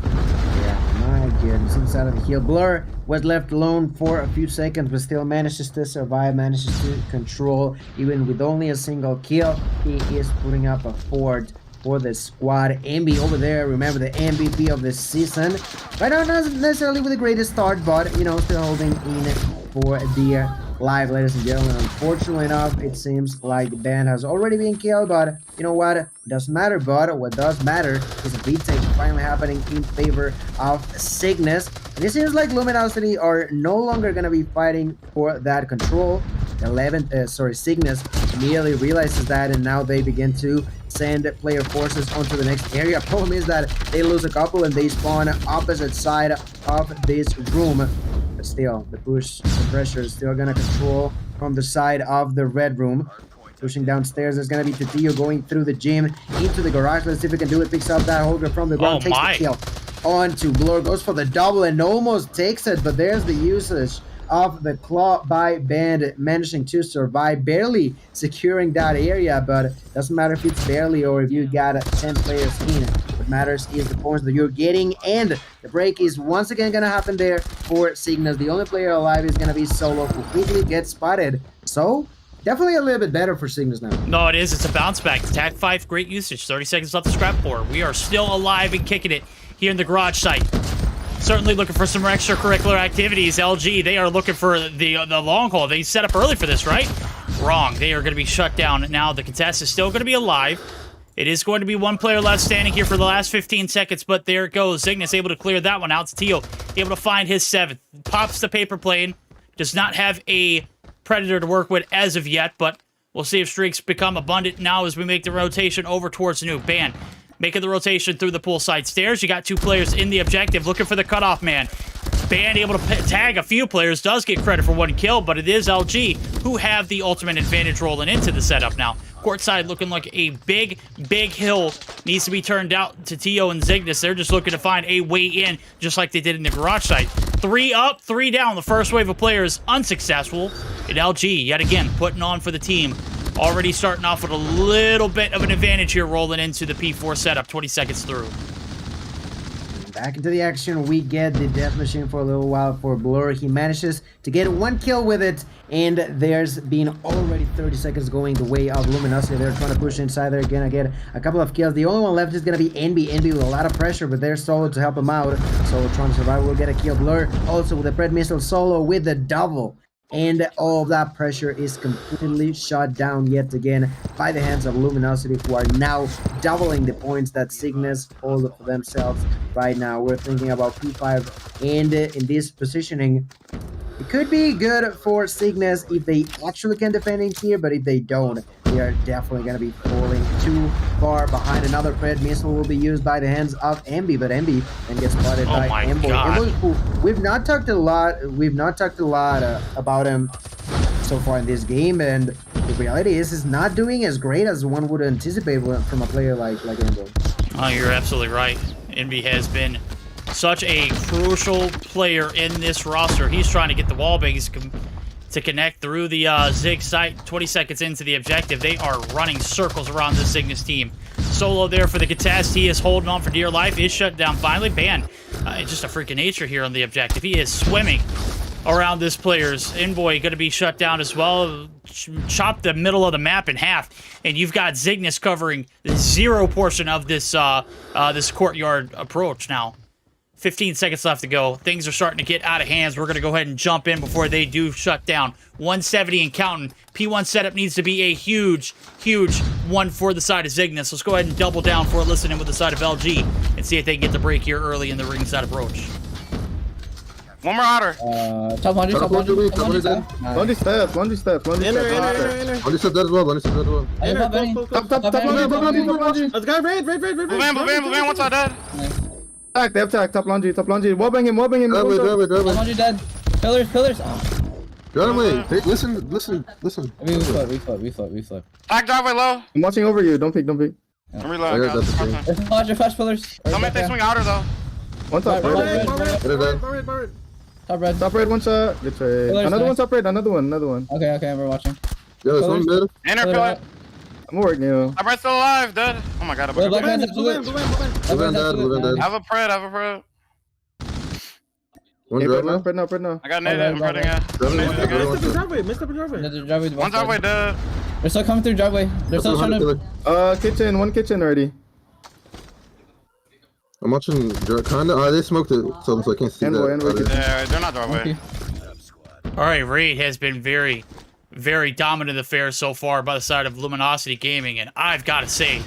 Yeah, my goodness. Inside of the heel. Blur was left alone for a few seconds, but still manages to survive, manages to control, even with only a single kill. He is putting up a fort for the squad. Ambi over there, remember the MVP of the season. Right now, not necessarily with the greatest start, but still holding in for the live, ladies and gentlemen. Unfortunately enough, it seems like Ben has already been killed, but you know what? It doesn't matter, but what does matter is a retake finally happening in favor of Zygnus. And it seems like Luminosity are no longer going to be fighting for that control. Zygnus immediately realizes that, and now they begin to send player forces onto the next area. Problem is that they lose a couple and they spawn opposite side of this room. But still, the pressure is still gonna control from the side of the red room. Pushing downstairs, there's gonna be Tio going through the gym into the garage. Let's see if we can do it. Picks up that holder from the ground, takes the kill. On to Blur, goes for the double and almost takes it, but there's the usage of the claw by Band, managing to survive, barely securing that area, but doesn't matter if it's barely or if you got 10 players in. What matters is the points that you're getting, and the break is once again gonna happen there for Zygnus. The only player alive is gonna be Solo, who quickly gets spotted. So definitely a little bit better for Zygnus now. No, it is. It's a bounce back. Tag 5, great usage. 30 seconds left to scrap 4. We are still alive and kicking it here in the garage site. Certainly looking for some extracurricular activities. LG, they are looking for the long haul. They set up early for this, right? Wrong. They are going to be shut down. Now, the contest is still going to be alive. It is going to be one player left standing here for the last 15 seconds, but there it goes. Zygnus able to clear that one out. Tio able to find his 7th. Pops the paper plane. Does not have a Predator to work with as of yet, but we'll see if streaks become abundant now as we make the rotation over towards the new Band. Making the rotation through the poolside stairs. You got 2 players in the objective looking for the cutoff man. Band able to tag a few players, does get credit for 1 kill, but it is LG who have the ultimate advantage rolling into the setup now. Courtside looking like a big hill needs to be turned out to Tio and Zygnus. They're just looking to find a way in, just like they did in the garage site. 3 up, 3 down. The first wave of players unsuccessful. And LG, yet again, putting on for the team. Already starting off with a little bit of an advantage here rolling into the P4 setup, 20 seconds through. Back into the action, we get the death machine for a little while for Blur. He manages to get 1 kill with it, and there's been already 30 seconds going the way of Luminosity. They're trying to push inside there again. I get a couple of kills. The only one left is going to be Envy. Envy with a lot of pressure, but they're Solo to help him out. Solo trying to survive, will get a kill. Blur also with the Pred Missile. Solo with the double. And all of that pressure is completely shut down yet again by the hands of Luminosity, who are now doubling the points that Zygnus hold for themselves right now. We're thinking about P5, and in this positioning, it could be good for Zygnus if they actually can defend it here, but if they don't, they are definitely going to be falling too far behind. Another Pred Missile will be used by the hands of Envy, but Envy then gets spotted by Embo. We've not talked a lot about him so far in this game, and the reality is he's not doing as great as one would anticipate from a player like Embo. Oh, you're absolutely right. Envy has been such a crucial player in this roster. He's trying to get the wall bangs to connect through the Zig site. 20 seconds into the objective, they are running circles around the Zygnus team. Solo there for the contest. He is holding on for dear life. Is shut down finally. Band, just a freak of nature here on the objective. He is swimming around this player's Envoy, going to be shut down as well. Chop the middle of the map in half, and you've got Zygnus covering the 0 portion of this this courtyard approach now. 15 seconds left to go. Things are starting to get out of hands. We're going to go ahead and jump in before they do shut down. 170 and counting. P1 setup needs to be a huge one for the side of Zygnus. Let's go ahead and double down for listening with the side of LG and see if they can get the break here early in the ringside approach. One more outer. Top laundry step. Laundry step. Laundry step dead as well. Top. Let's go, red. Blue van, one side dead. They have tag, top laundry. Wobbing him. Top laundry dead. Pillars. Driveway, listen. We flip. Tag driveway low. I'm watching over you. Don't peek. I'm reloading. There's flash pillars. Don't make they swing outer though. One top red. Top red, one shot. Good trade. Another one top red, another one. Okay, we're watching. Yo, there's one mid. Inner pillar. I'm working you. Top red's still alive, dead. Oh my god, Blue van dead. Have a pred. One driveway. No. I got naded, I'm predding it. One driveway dead. They're still coming through driveway. They're still trying to... One kitchen already. I'm watching kinda. They smoked it, so I can't see that. Yeah, they're not driveway. All right, Raid has been very, very dominant affair so far by the side of Luminosity Gaming, and I've got to say,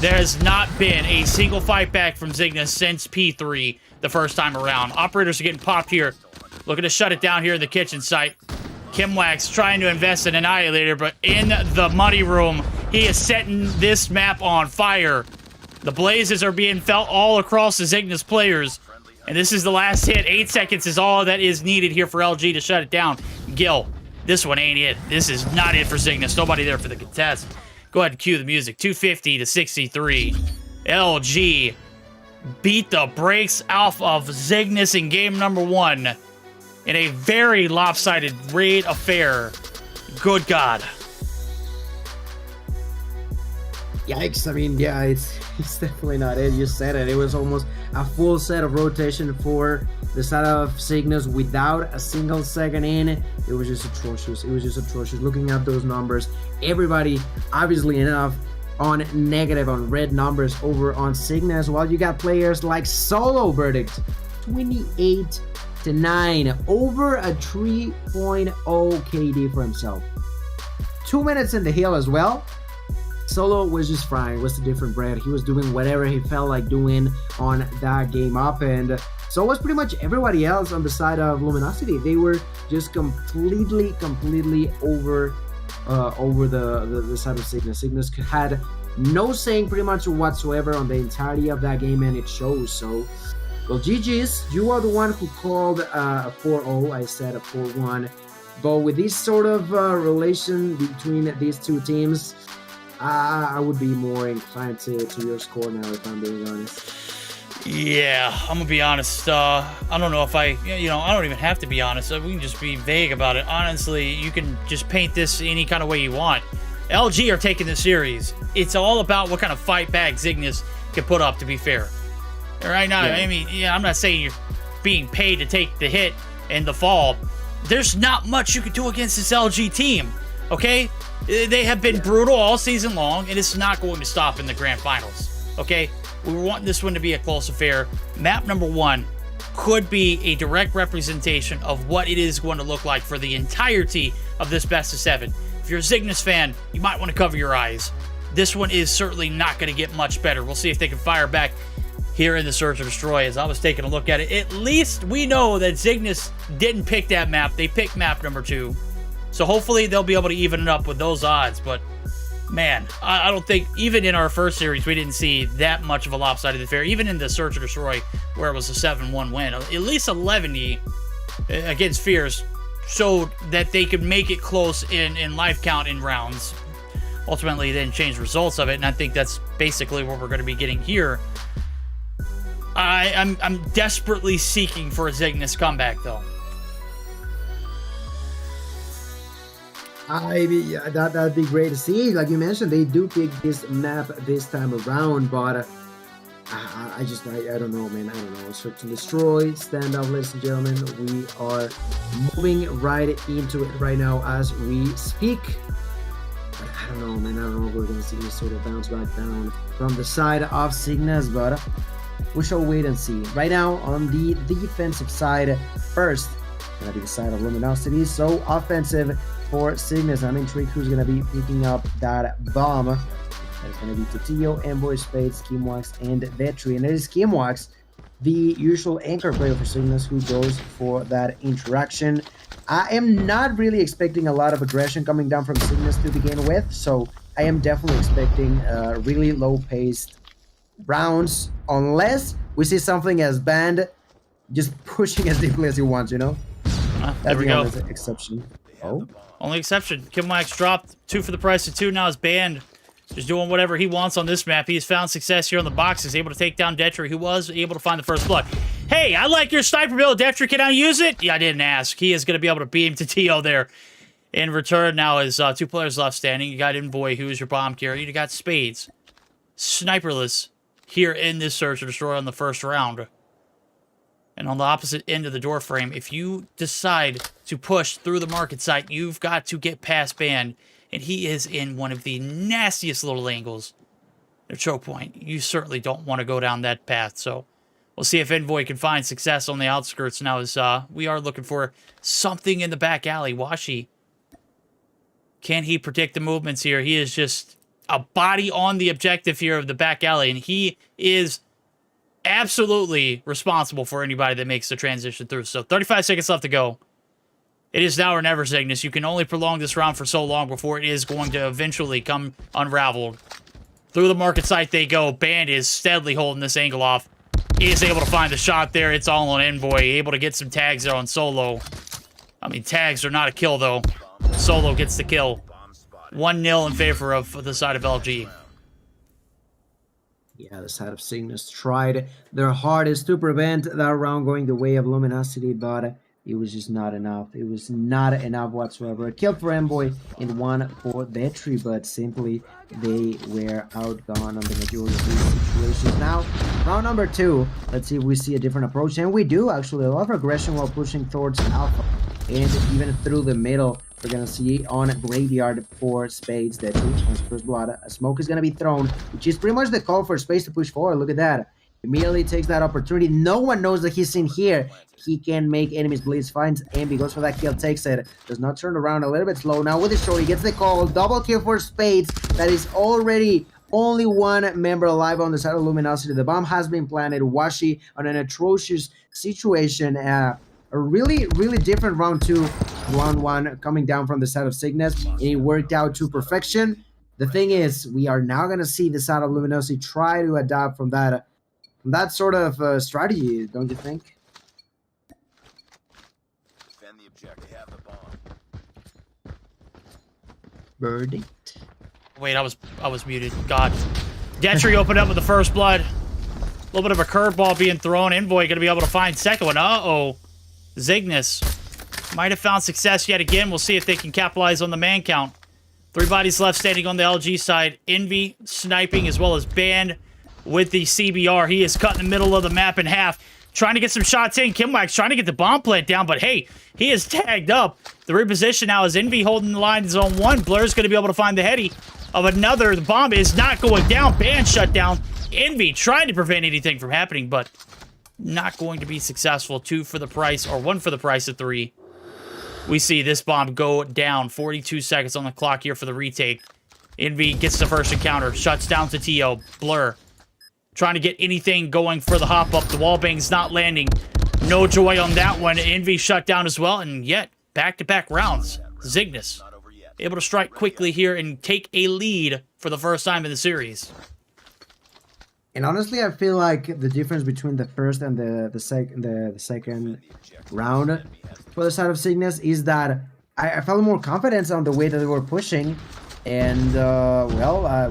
there has not been a single fight back from Zygnus since P3 the first time around. Operators are getting popped here, looking to shut it down here in the kitchen site. Kimwax trying to invest in Annihilator, but in the money room, he is setting this map on fire. The blazes are being felt all across the Zygnus players. And this is the last hit. 8 seconds is all that is needed here for LG to shut it down. Gil, this one ain't it. This is not it for Zygnus. Nobody there for the contest. Go ahead and cue the music. 250 to 63. LG beat the brakes off of Zygnus in game number 1 in a very lopsided raid affair. Good God. Yikes, I mean, yeah, it's definitely not it. You said it. It was almost a full set of rotation for the side of Zygnus without a single second in. It was just atrocious. It was just atrocious. Looking at those numbers, everybody, obviously enough, on negative, on red numbers over on Zygnus, while you got players like Solo Verdict, 28-9, over a 3.0 KD for himself. 2 minutes in the hill as well. Solo was just frying, was a different bread. He was doing whatever he felt like doing on that game up, and so was pretty much everybody else on the side of Luminosity. They were just completely over the side of Zygnus. Zygnus had no saying pretty much whatsoever on the entirety of that game, and it shows. So, well, GG's. You are the one who called a 4-0. I said a 4-1. But with this sort of relation between these two teams, I would be more inclined to your score now, if I'm being honest. Yeah, I'm gonna be honest. I don't know if I don't even have to be honest. We can just be vague about it. Honestly, you can just paint this any kind of way you want. LG are taking the series. It's all about what kind of fight back Zygnus can put up, to be fair. Right now, yeah. I mean, I'm not saying you're being paid to take the hit and the fall. There's not much you can do against this LG team, okay? They have been brutal all season long, and it's not going to stop in the grand finals, okay? We were wanting this one to be a close affair. Map number 1 could be a direct representation of what it is going to look like for the entirety of this best of 7. If you're a Zygnus fan, you might want to cover your eyes. This one is certainly not going to get much better. We'll see if they can fire back here in the Search and Destroy. As I was taking a look at it, at least we know that Zygnus didn't pick that map. They picked map number 2. So hopefully they'll be able to even it up with those odds. But, man, I don't think, even in our first series, we didn't see that much of a lopsided affair. Even in the Search and Destroy, where it was a 7-1 win, at least 11 against Fierce showed that they could make it close in life count in rounds. Ultimately, they didn't change the results of it, and I think that's basically what we're going to be getting here. I'm desperately seeking for a Zygnus comeback, though. That'd be great to see. Like you mentioned, they do pick this map this time around, but I don't know, man. I don't know. Search and Destroy, stand up, ladies and gentlemen. We are moving right into it right now as we speak. But I don't know, man. I don't know if we're gonna see this sort of bounce back down from the side of Zygnus, but we shall wait and see. Right now, on the defensive side, first gonna be the side of Luminosity. So offensive for Zygnus. I'm intrigued who's going to be picking up that bomb. That's going to be Tutillo, Envoy, Spades, Kimwax, and Vetri. And it is Kimwax, the usual anchor player for Zygnus, who goes for that interaction. I am not really expecting a lot of aggression coming down from Zygnus to begin with, so I am definitely expecting really low-paced rounds, unless we see something as Band just pushing as deeply as he wants, you know? There we go. That's the only exception. Oh. Only exception. Kimwax dropped 2 for the price of 2. Now his Band just doing whatever he wants on this map. He has found success here on the boxes, able to take down Detri, who was able to find the first blood. Hey, I like your sniper build, Detri. Can I use it? Yeah, I didn't ask. He is going to be able to beam to Tio there. In return, now is 2 players left standing. You got Envoy, who is your bomb carrier. You got Spades. Sniperless here in this Search and Destroy on the first round. And on the opposite end of the door frame, if you decide to push through the market site, you've got to get past Band. And he is in one of the nastiest little angles. Their choke point. You certainly don't want to go down that path. So We'll see if Envoy can find success on the outskirts now as we are looking for something in the back alley. Washi, can he predict the movements here? He is just a body on the objective here of the back alley, and he is absolutely responsible for anybody that makes the transition through. So 35 seconds left to go. It is now or never, Zygnus. You can only prolong this round for so long before it is going to eventually come unraveled. Through the market site they go. Band is steadily holding this angle off. He is able to find the shot there. It's all on Envoy. Able to get some tags there on Solo. I mean, tags are not a kill, though. Solo gets the kill. 1-0 in favor of the side of LG. Yeah, the side of Zygnus tried their hardest to prevent that round going the way of Luminosity, but it was just not enough. It was not enough whatsoever. A kill for Envoy and one for Detri, but simply they were outgone on the majority of these situations. Now, round number 2. Let's see if we see a different approach. And we do, actually. A lot of aggression while pushing towards Alpha. And even through the middle, we're going to see on Graveyard for Spades. Detri on first blood. A smoke is going to be thrown, which is pretty much the call for Space to push forward. Look at that. Immediately takes that opportunity. No one knows that he's in here. He can make enemies bleed. Finds Ambi, goes for that kill, takes it. Does not turn around, a little bit slow. Now with the short, he gets the call. Double kill for Spades. That is already only one member alive on the side of Luminosity. The bomb has been planted. Washi on an atrocious situation. A really, really different round 2. Round 1 coming down from the side of Zygnus. And it worked out to perfection. The thing is, we are now going to see the side of Luminosity try to adapt from that sort of strategy, don't you think? Defend the objective. They have the bomb. Verdict. Wait, I was muted. God. Detri opened up with the first blood. A little bit of a curveball being thrown. Envoy going to be able to find second one. Uh-oh. Zygnus might have found success yet again. We'll see if they can capitalize on the man count. 3 bodies left standing on the LG side. Envy sniping as well as Band with the CBR. He is cut in the middle of the map in half. Trying to get some shots in. Kimwax trying to get the bomb plant down, but hey, he is tagged up. The reposition now is Envy holding the line in zone 1. Blur's going to be able to find the heady of another. The bomb is not going down. Band shut down. Envy trying to prevent anything from happening, but not going to be successful. 2 for the price, or 1 for the price of 3. We see this bomb go down. 42 seconds on the clock here for the retake. Envy gets the first encounter. Shuts down to Tio. Blur trying to get anything going for the hop up. The wall bang's not landing. No joy on that one. Envy shut down as well, and yet back-to-back rounds. Zygnus able to strike quickly here and take a lead for the first time in the series. And honestly, I feel like the difference between the first and the second round for the side of Zygnus is that I felt more confidence on the way that they were pushing. And,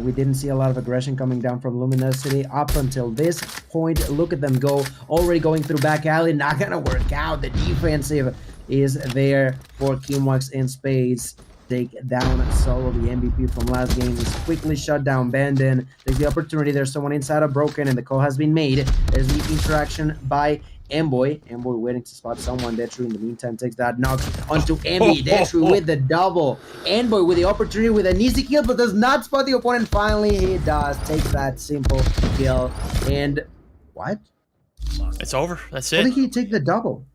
we didn't see a lot of aggression coming down from Luminosity up until this point. Look at them go, already going through back alley. Not gonna work out. The defensive is there for Kimwax and Spades. Take down Solo, the MVP from last game. Is quickly shut down. Bandin takes the opportunity. There's someone inside of Broken, and the call has been made. There's the interaction by Envoy waiting to spot someone. Detri in the meantime takes that knock onto Emmy. Detri with the double. Envoy with the opportunity with an easy kill, but does not spot the opponent. Finally, he does. Takes that simple kill. And what? It's over. That's How it. did he take the double?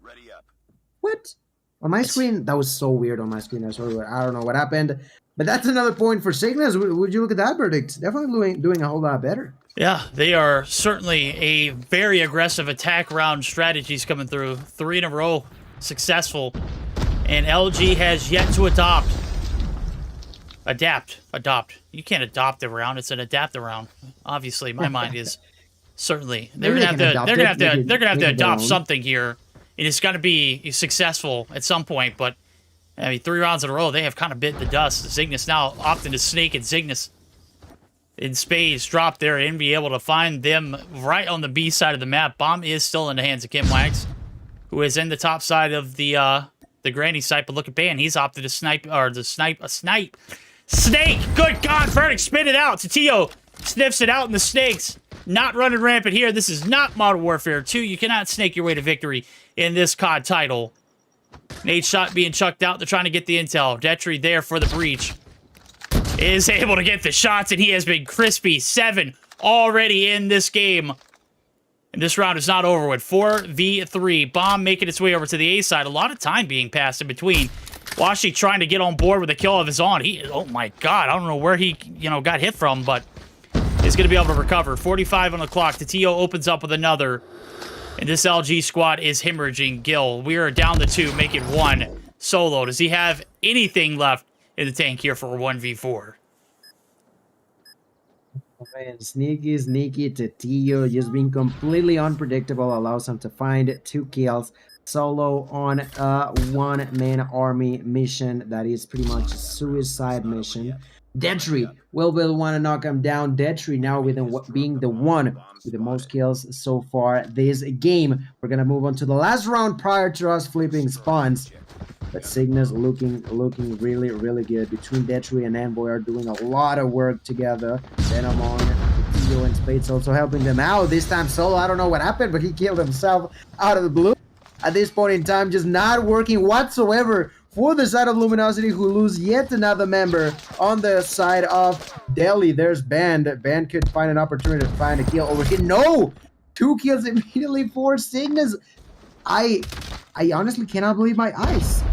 What? On my screen, that was so weird on my screen. I don't know what happened. But that's another point for Zygnus. Would you look at that verdict? Definitely doing a whole lot better. Yeah, they are certainly a very aggressive attack round strategies coming through. 3 in a row successful. And LG has yet to adopt. Adopt. You can't adopt a round. It's an adapt a round. Obviously, my mind is certainly they're gonna have to adopt something here. And it's got to be successful at some point, but I mean, 3 rounds in a row, they have kind of bit the dust. Zygnus now opting to snake, and Zygnus in Spades drop there and be able to find them right on the B side of the map. Bomb is still in the hands of Kimwax, who is in the top side of the granny site, but look at Ban. He's opted to snipe. Snake! Good God, verdict, spit it out. Tio sniffs it out, and the snakes not running rampant here. This is not Modern Warfare 2. You cannot snake your way to victory in this COD title. Nate shot being chucked out. They're trying to get the intel. Detri there for the breach. Is able to get the shots, and he has been crispy. 7 already in this game. And this round is not over with 4v3. Bomb making its way over to the A side. A lot of time being passed in between. Washi trying to get on board with a kill of his own. Oh my god, I don't know where he, got hit from, but is going to be able to recover. 45 on the clock. The TO opens up with another. And this LG squad is hemorrhaging. Gil, we are down to 2, make it 1. Solo, does he have anything left in the tank here for a 1v4? Man, sneaky to Tio, just being completely unpredictable, allows him to find 2 kills. Solo on a 1-man army mission that is pretty much a suicide mission. Detri will want to knock him down. Detri now being the one with the most kills so far this game. We're gonna move on to the last round prior to us flipping spawns. But Zygnus looking really good. Between Detri and Envoy are doing a lot of work together. Venom on Tio and Spades also helping them out. This time Solo, I don't know what happened, but he killed himself out of the blue. At this point in time, just not working whatsoever for the side of Luminosity, who lose yet another member on the side of Delhi. There's Band. Band could find an opportunity to find a kill over here. No! 2 kills immediately for Zygnus. I honestly cannot believe my eyes.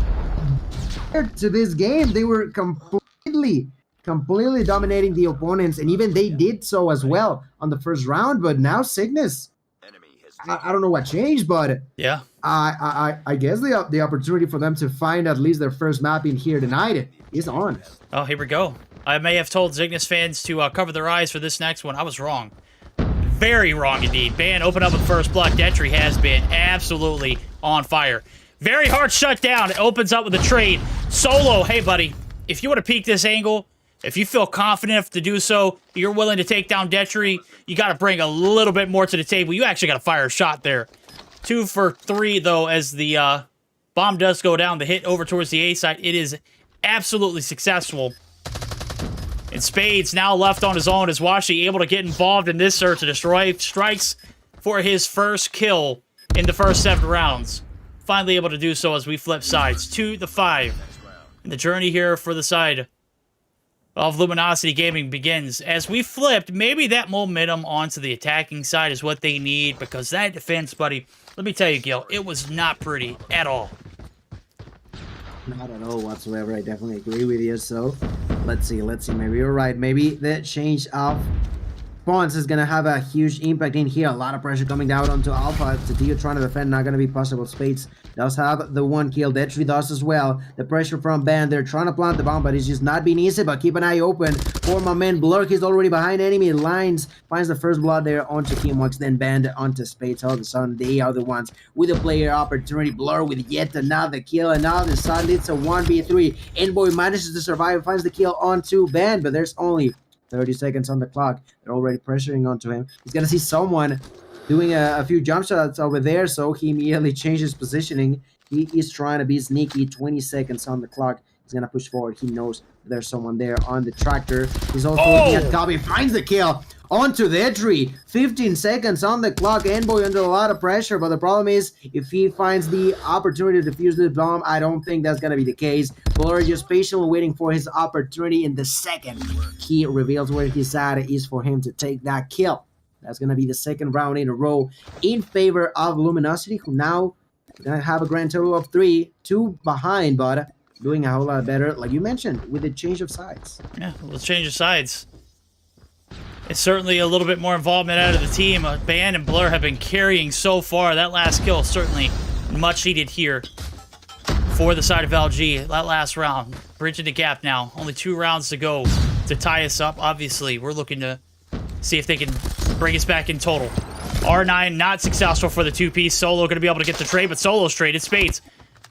To this game, they were completely dominating the opponents, and even they did so as well on the first round. But now Zygnus, I don't know what changed, but yeah, I guess the opportunity for them to find at least their first map in here tonight is on. Oh, here we go. I may have told Zygnus fans to cover their eyes for this next one. I was wrong. Very wrong indeed. Ban open up with first blood. Detri has been absolutely on fire. Very hard shutdown. It opens up with a trade. Solo, hey buddy, if you want to peek this angle, if you feel confident enough to do so, you're willing to take down Detri, you got to bring a little bit more to the table. You actually got to fire a shot there. 2 for 3, though, as the bomb does go down. The hit over towards the A side. It is absolutely successful. And Spades now left on his own as Washi able to get involved in this search to destroy. Strikes for his first kill in the first 7 rounds. Finally able to do so as we flip sides. 2-5. And the journey here for the side of Luminosity Gaming begins. As we flipped, maybe that momentum onto the attacking side is what they need, because that defense, buddy, let me tell you, Gil, it was not pretty at all. Not at all whatsoever. I definitely agree with you. So let's see. Maybe you're right. Maybe the change of spawns is going to have a huge impact in here. A lot of pressure coming down onto Alpha. Tio trying to defend, not going to be possible. Spades does have the 1 kill. Detri does as well. The pressure from Band. They're trying to plant the bomb, but it's just not being easy. But keep an eye open for my man Blur. He's already behind enemy lines. Finds the first blood there onto Kimwax. Then Band onto Spades. All of a sudden, they are the ones with a player opportunity. Blur with yet another kill. And now the sudden it's a 1v3. Envoy manages to survive. Finds the kill onto Band, but there's only 30 seconds on the clock. They're already pressuring onto him. He's gonna see someone doing a few jump shots over there, so he immediately changes positioning. He is trying to be sneaky. 20 seconds on the clock. He's gonna push forward. He knows there's someone there on the tractor. He's also looking at Copy. Finds the kill onto the tree. 15 seconds on the clock. Envoy under a lot of pressure, but the problem is if he finds the opportunity to defuse the bomb, I don't think that's gonna be the case. Blur just patiently waiting for his opportunity. In the second he reveals where he's at is for him to take that kill. That's gonna be the 2nd round in a row in favor of Luminosity, who now gonna have a grand total of 3, 2 behind, but doing a whole lot better, like you mentioned, with the change of sides. Yeah, let's change of sides. It's certainly a little bit more involvement out of the team. Band and Blur have been carrying so far. That last kill certainly much needed here for the side of LG. That last round, bridging the gap now. Only 2 rounds to go to tie us up. Obviously, we're looking to see if they can bring us back in total. R9 not successful for the 2-piece. Solo going to be able to get the trade, but Solo's traded. Spades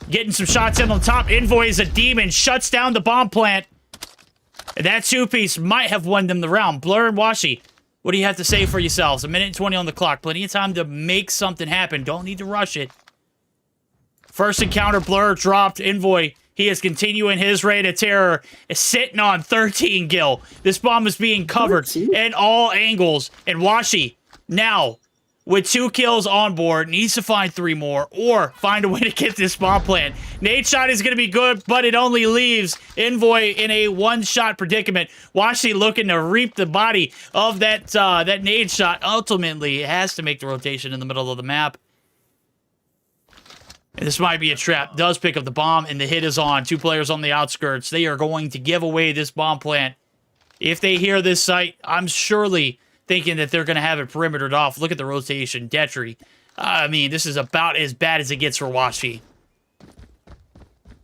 getting some shots in on top. Envoy is a demon. Shuts down the bomb plant. And that 2-piece might have won them the round. Blur and Washi, what do you have to say for yourselves? 1:20 on the clock. Plenty of time to make something happen. Don't need to rush it. First encounter, Blur dropped. Envoy, he is continuing his reign of terror. Is sitting on 13 Gil. This bomb is being covered at all angles. And Washi, now, with 2 kills on board, needs to find 3 more, or find a way to get this bomb plant. Nade shot is going to be good, but it only leaves Envoy in a one-shot predicament. Washi looking to reap the body of that nade shot. Ultimately, it has to make the rotation in the middle of the map. And this might be a trap. Does pick up the bomb, and the hit is on. 2 players on the outskirts. They are going to give away this bomb plant. If they hear this site, I'm surely thinking that they're going to have it perimetered off. Look at the rotation. Detry. I mean, this is about as bad as it gets for Washi.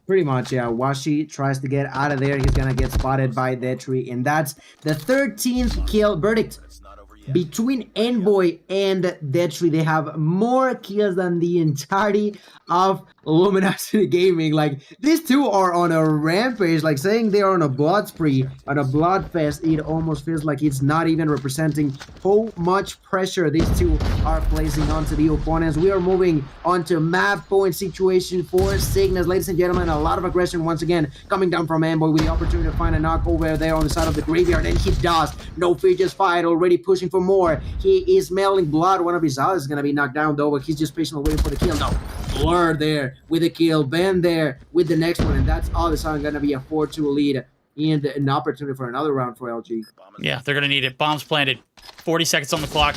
Pretty much, yeah. Washi tries to get out of there. He's going to get spotted by Detry. And that's the 13th kill verdict. Between Envoy and Detry, they have more kills than the entirety of Luminosity Gaming. Like, these two are on a rampage. Like, saying they are on a blood spree, on a blood fest, it almost feels like it's not even representing how much pressure these two are placing onto the opponents. We are moving on to map point situation for Zygnus. Ladies and gentlemen, a lot of aggression once again coming down from Envoy with the opportunity to find a knock over there on the side of the graveyard, and he does. No Fidget's fight, already pushing for more. He is smelling blood. One of his eyes is going to be knocked down, though, but he's just patiently waiting for the kill. No, Blur there with the kill, Ben there with the next one, and that's all of a sudden going to be a 4-2 lead and an opportunity for another round for LG. Yeah, they're going to need it. Bombs planted. 40 seconds on the clock.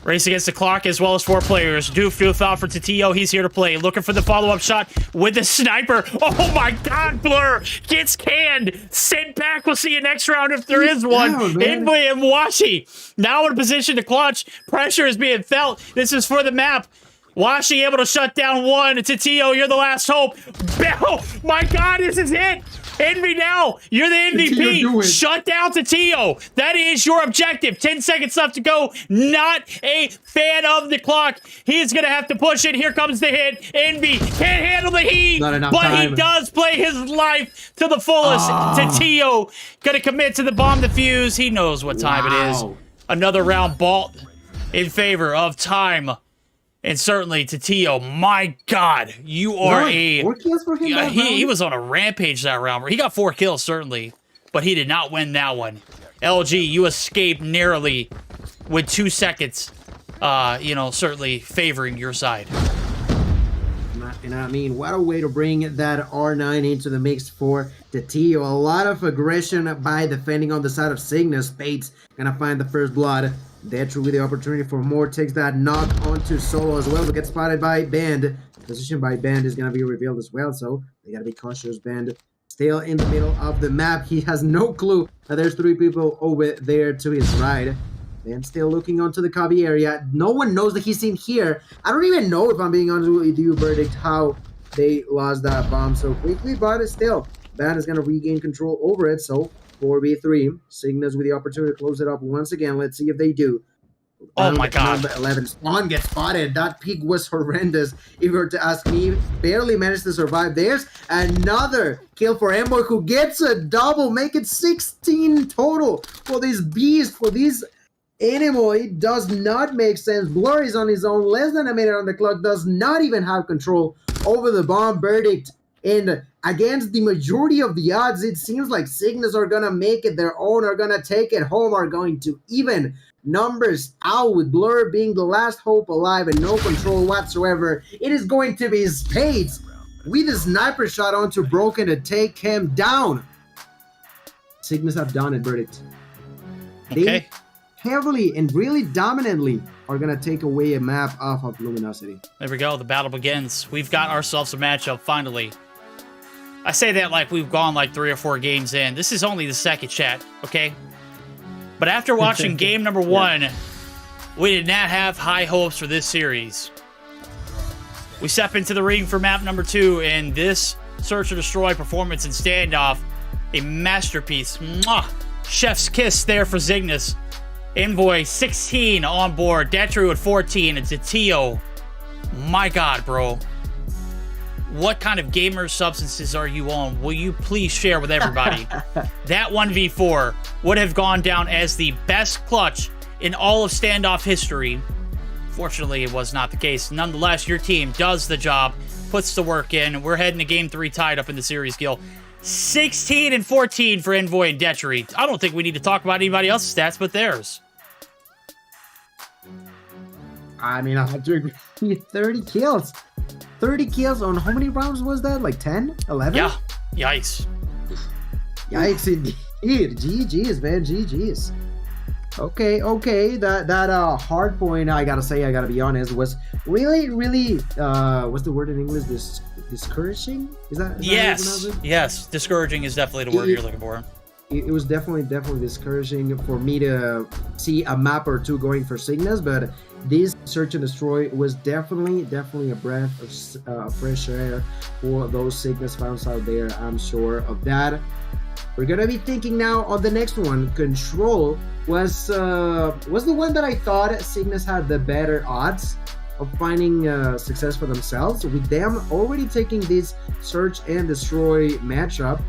Race against the clock as well as 4 players. Doof out for Tatio. He's here to play. Looking for the follow-up shot with the sniper. Oh my god, Blur gets canned. Sent back. We'll see you next round if there is one. Envoy and Washi now in a position to clutch. Pressure is being felt. This is for the map. Washi able to shut down one. Tatio, you're the last hope. Oh my god, this is it. Envy now. You're the MVP. Shut down Tatio. That is your objective. 10 seconds left to go. Not a fan of the clock. He's going to have to push it. Here comes the hit. Envy can't handle the heat, but he does play his life to the fullest. Tatio going to commit to the bomb defuse. He knows what time it is. Another round ball in favor of time. And certainly, Tatio, my God, you are a... 4 kills for him that round? He was on a rampage that round. He got 4 kills, certainly, but he did not win that one. LG, you escaped narrowly with 2 seconds, you know, certainly favoring your side. And I mean, what a way to bring that R9 into the mix for Tatio. A lot of aggression by defending on the side of Zygnus. Spates gonna find the first blood. Detry with the opportunity for more, takes that knock onto Solo as well, but gets spotted by Band. Position by Band is going to be revealed as well, so they got to be cautious. Band still in the middle of the map. He has no clue that there's 3 people over there to his right. Band still looking onto the cubby area. No one knows that he's in here. I don't even know, if I'm being honest with you, Verdict, how they lost that bomb so quickly, but still, Band is going to regain control over it, so 4v3. Zygnus with the opportunity to close it up once again. Let's see if they do. Oh my god. Number 11. Spawn gets spotted. That peak was horrendous. If you were to ask me, barely managed to survive. There's another kill for Envoy, who gets a double. Make it 16 total for this beast, for this animal. It does not make sense. Blur is on his own. Less than a minute on the clock. Does not even have control over the bomb. Verdict. And against the majority of the odds, it seems like Zygnus are going to make it their own, are going to take it home, are going to even numbers out, with Blur being the last hope alive and no control whatsoever. It is going to be Spades with a sniper shot onto Broken to take him down. Zygnus have done it, Verdict. They heavily and really dominantly are going to take away a map off of Luminosity. There we go. The battle begins. We've got ourselves a matchup, finally. I say that like we've gone like 3 or 4 games in. This is only the second, chat, okay? But after watching game number 1, we did not have high hopes for this series. We step into the ring for map number 2, and this Search or Destroy performance and standoff, a masterpiece. Mwah! Chef's kiss there for Zygnus. Envoy 16 on board. Detry with 14. And Tatio. My God, bro. What kind of gamer substances are you on? Will you please share with everybody? That 1v4 would have gone down as the best clutch in all of standoff history. Fortunately, it was not the case. Nonetheless, your team does the job, puts the work in. We're heading to game 3 tied up in the series, Gil. 16 and 14 for Envoy and Detry. I don't think we need to talk about anybody else's stats but theirs. I mean, I have to agree. 30 kills. 30 kills on how many rounds was that? Like 10? 11? Yeah. Yikes. Yikes indeed. GG's, man. GG's. Okay. That hard point, I gotta be honest, was really, what's the word in English? Discouraging? Is that Yes. Discouraging is definitely the word you're looking for. It was definitely discouraging for me to see a map or two going for Zygnus, but this search and destroy was definitely a breath of fresh air for those Zygnus fans out there. I'm sure of that. We're gonna be thinking now on the next one. Control was the one that I thought Zygnus had the better odds of finding success for themselves, with them already taking this search and destroy matchup.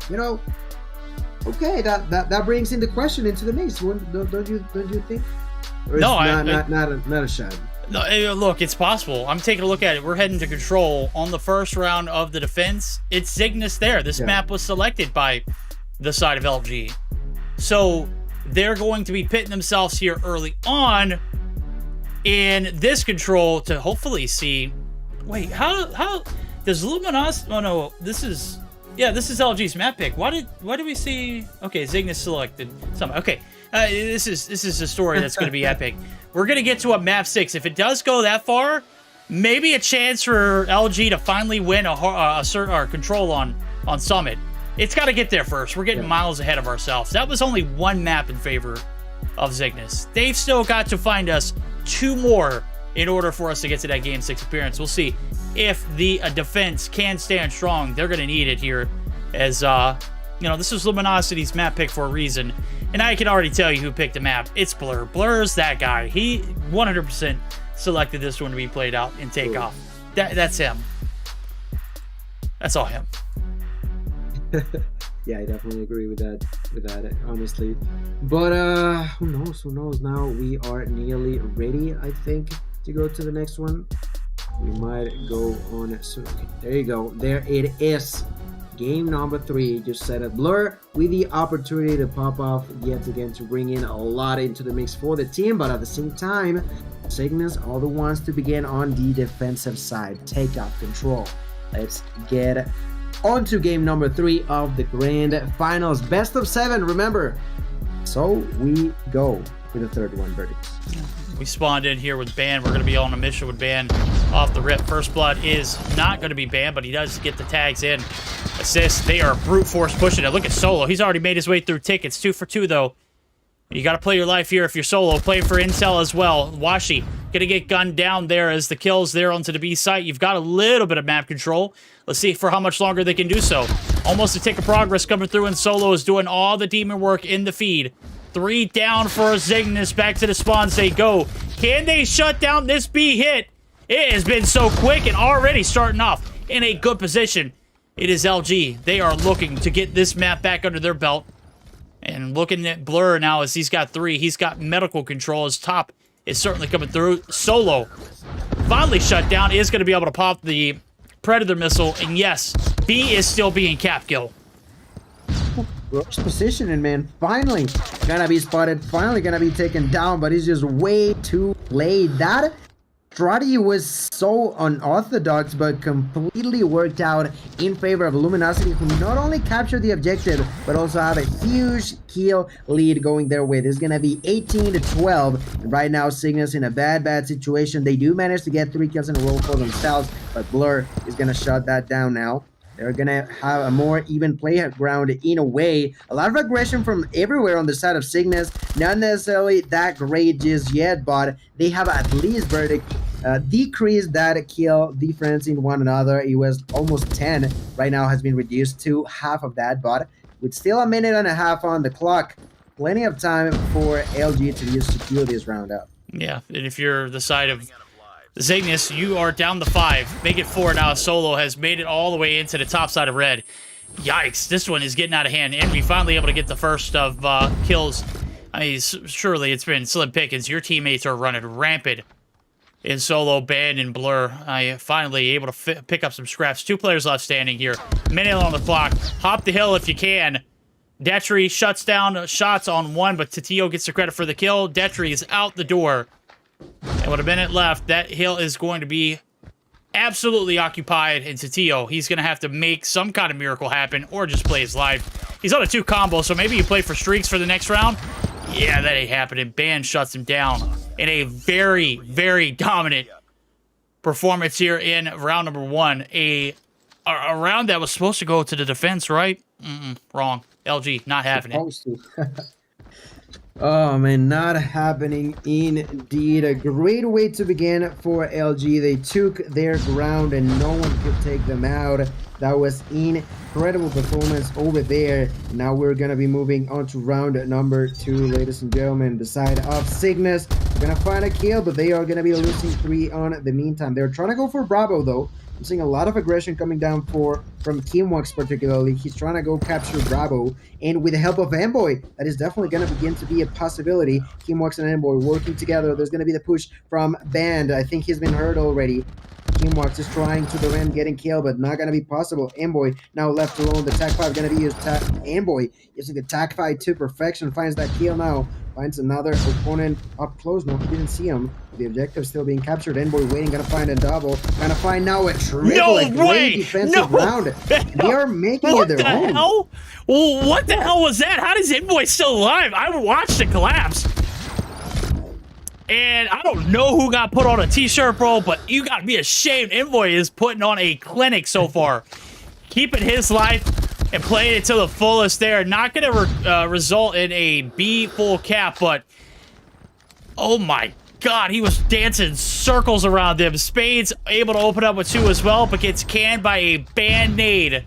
You know, okay, that brings into question into the mix. Don't you think? Or no, not a shot. No, look, it's possible. I'm taking a look at it. We're heading to control on the first round of the defense. It's Zygnus there. This map was selected by the side of LG, so they're going to be pitting themselves here early on in this control to hopefully see. Wait, how does Luminosity? Oh no, this is LG's map pick. Why do we see? Okay, Zygnus selected some. Okay, this is a story that's going to be epic. We're going to get to a map 6. If it does go that far, maybe a chance for LG to finally win a control on Summit. It's got to get there first. We're getting miles ahead of ourselves. That was only one map in favor of Zygnus. They've still got to find us 2 more in order for us to get to that Game 6 appearance. We'll see if the defense can stand strong. They're going to need it here, as this was Luminosity's map pick for a reason. And I can already tell you who picked the map. It's Blur. Blur's that guy. He 100% selected this one to be played out and take off. That's him. That's all him. Yeah, I definitely agree with that, honestly. But who knows? Now we are nearly ready, I think, to go to the next one. We might go on soon. Okay, there you go. There it is. Game number 3. Just set up Blur with the opportunity to pop off yet again to bring in a lot into the mix for the team, but at the same time, Zygnus are the ones to begin on the defensive side. Take out control. Let's get on to game number 3 of the grand finals. Best of 7, remember. So we go with the third one, Verdict. We spawned in here with Ban. We're going to be on a mission with Ban off the rip. First Blood is not going to be banned, but he does get the tags in. Assist. They are brute force pushing it. Look at Solo. He's already made his way through tickets. 2 for 2, though. You got to play your life here if you're Solo. Playing for Intel as well. Washi going to get gunned down there as the kills there onto the B site. You've got a little bit of map control. Let's see for how much longer they can do so. Almost a tick of progress coming through, and Solo is doing all the demon work in the feed. 3 down for Zygnus. Back to the spawn. Say go. Can they shut down this B hit? It has been so quick and already starting off in a good position. It is LG. They are looking to get this map back under their belt. And looking at Blur now as he's got 3. He's got medical control. His top is certainly coming through. Solo finally shut down. Is going to be able to pop the Predator missile. And yes, B is still being cap kill. Roach positioning, man. Finally gonna be spotted. Finally gonna be taken down, but he's just way too late. That strategy was so unorthodox, but completely worked out in favor of Luminosity, who not only captured the objective, but also have a huge kill lead going their way. There's gonna be 18-12. And right now, Zygnus in a bad situation. They do manage to get 3 kills in a row for themselves, but Blur is gonna shut that down now. They're gonna have a more even playground in a way. A lot of aggression from everywhere on the side of Zygnus. Not necessarily that great just yet, but they have at least Verdict decreased that kill difference in one another. It was almost 10. Right now has been reduced to half of that, but with still a minute and a half on the clock, plenty of time for LG to use to secure this round up. Yeah, and if you're the side of Zygnus, you are down to 5. Make it 4 now. Solo has made it all the way into the top side of red. Yikes, this one is getting out of hand. And we finally able to get the first of kills. I mean, surely it's been slim pickings. Your teammates are running rampant in Solo, Ban, and Blur. I finally able to pick up some scraps. 2 players left standing here. Minute on the clock. Hop the hill if you can. Detri shuts down shots on 1, but Tatio gets the credit for the kill. Detri is out the door. And with a minute left, that hill is going to be absolutely occupied. And Tatio, he's going to have to make some kind of miracle happen or just play his life. He's on a 2 combo, so maybe you play for streaks for the next round. Yeah, that ain't happening. Ban shuts him down in a very, very dominant performance here in round number 1. A round that was supposed to go to the defense, right? Wrong. LG, not having it. Oh man, not happening indeed. A great way to begin for LG. They took their ground and no one could take them out. That was incredible performance over there. Now we're gonna be moving on to round number 2, ladies and gentlemen. The side of Zygnus, we're gonna find a kill, but they are gonna be losing 3 on the meantime. They're trying to go for Bravo though. I'm seeing a lot of aggression coming down from Kimwax particularly. He's trying to go capture Bravo, and with the help of Amboy, that is definitely going to begin to be a possibility. Kimwax and Amboy working together. There's going to be the push from Band. I think he's been hurt already. Kimwax is trying to the end, getting killed, but not going to be possible. Amboy now left alone. The Tag 5 going to be used. Amboy using the Tag 5 to perfection. Finds that kill now. Finds another opponent up close. No, he didn't see him. The objective still being captured. Amboy waiting, gonna find a double. Gonna find now a triple. No way! Defensive round. They are making it their own. Hell? Well, what the hell was that? How does Amboy still alive? I watched it collapse. And I don't know who got put on a t-shirt, bro, but you gotta be ashamed. Amboy is putting on a clinic so far. Keeping his life and playing it to the fullest there. Not gonna result in a B full cap, but oh my God, he was dancing circles around him. Spades able to open up with 2 as well, but gets canned by a Band-Aid,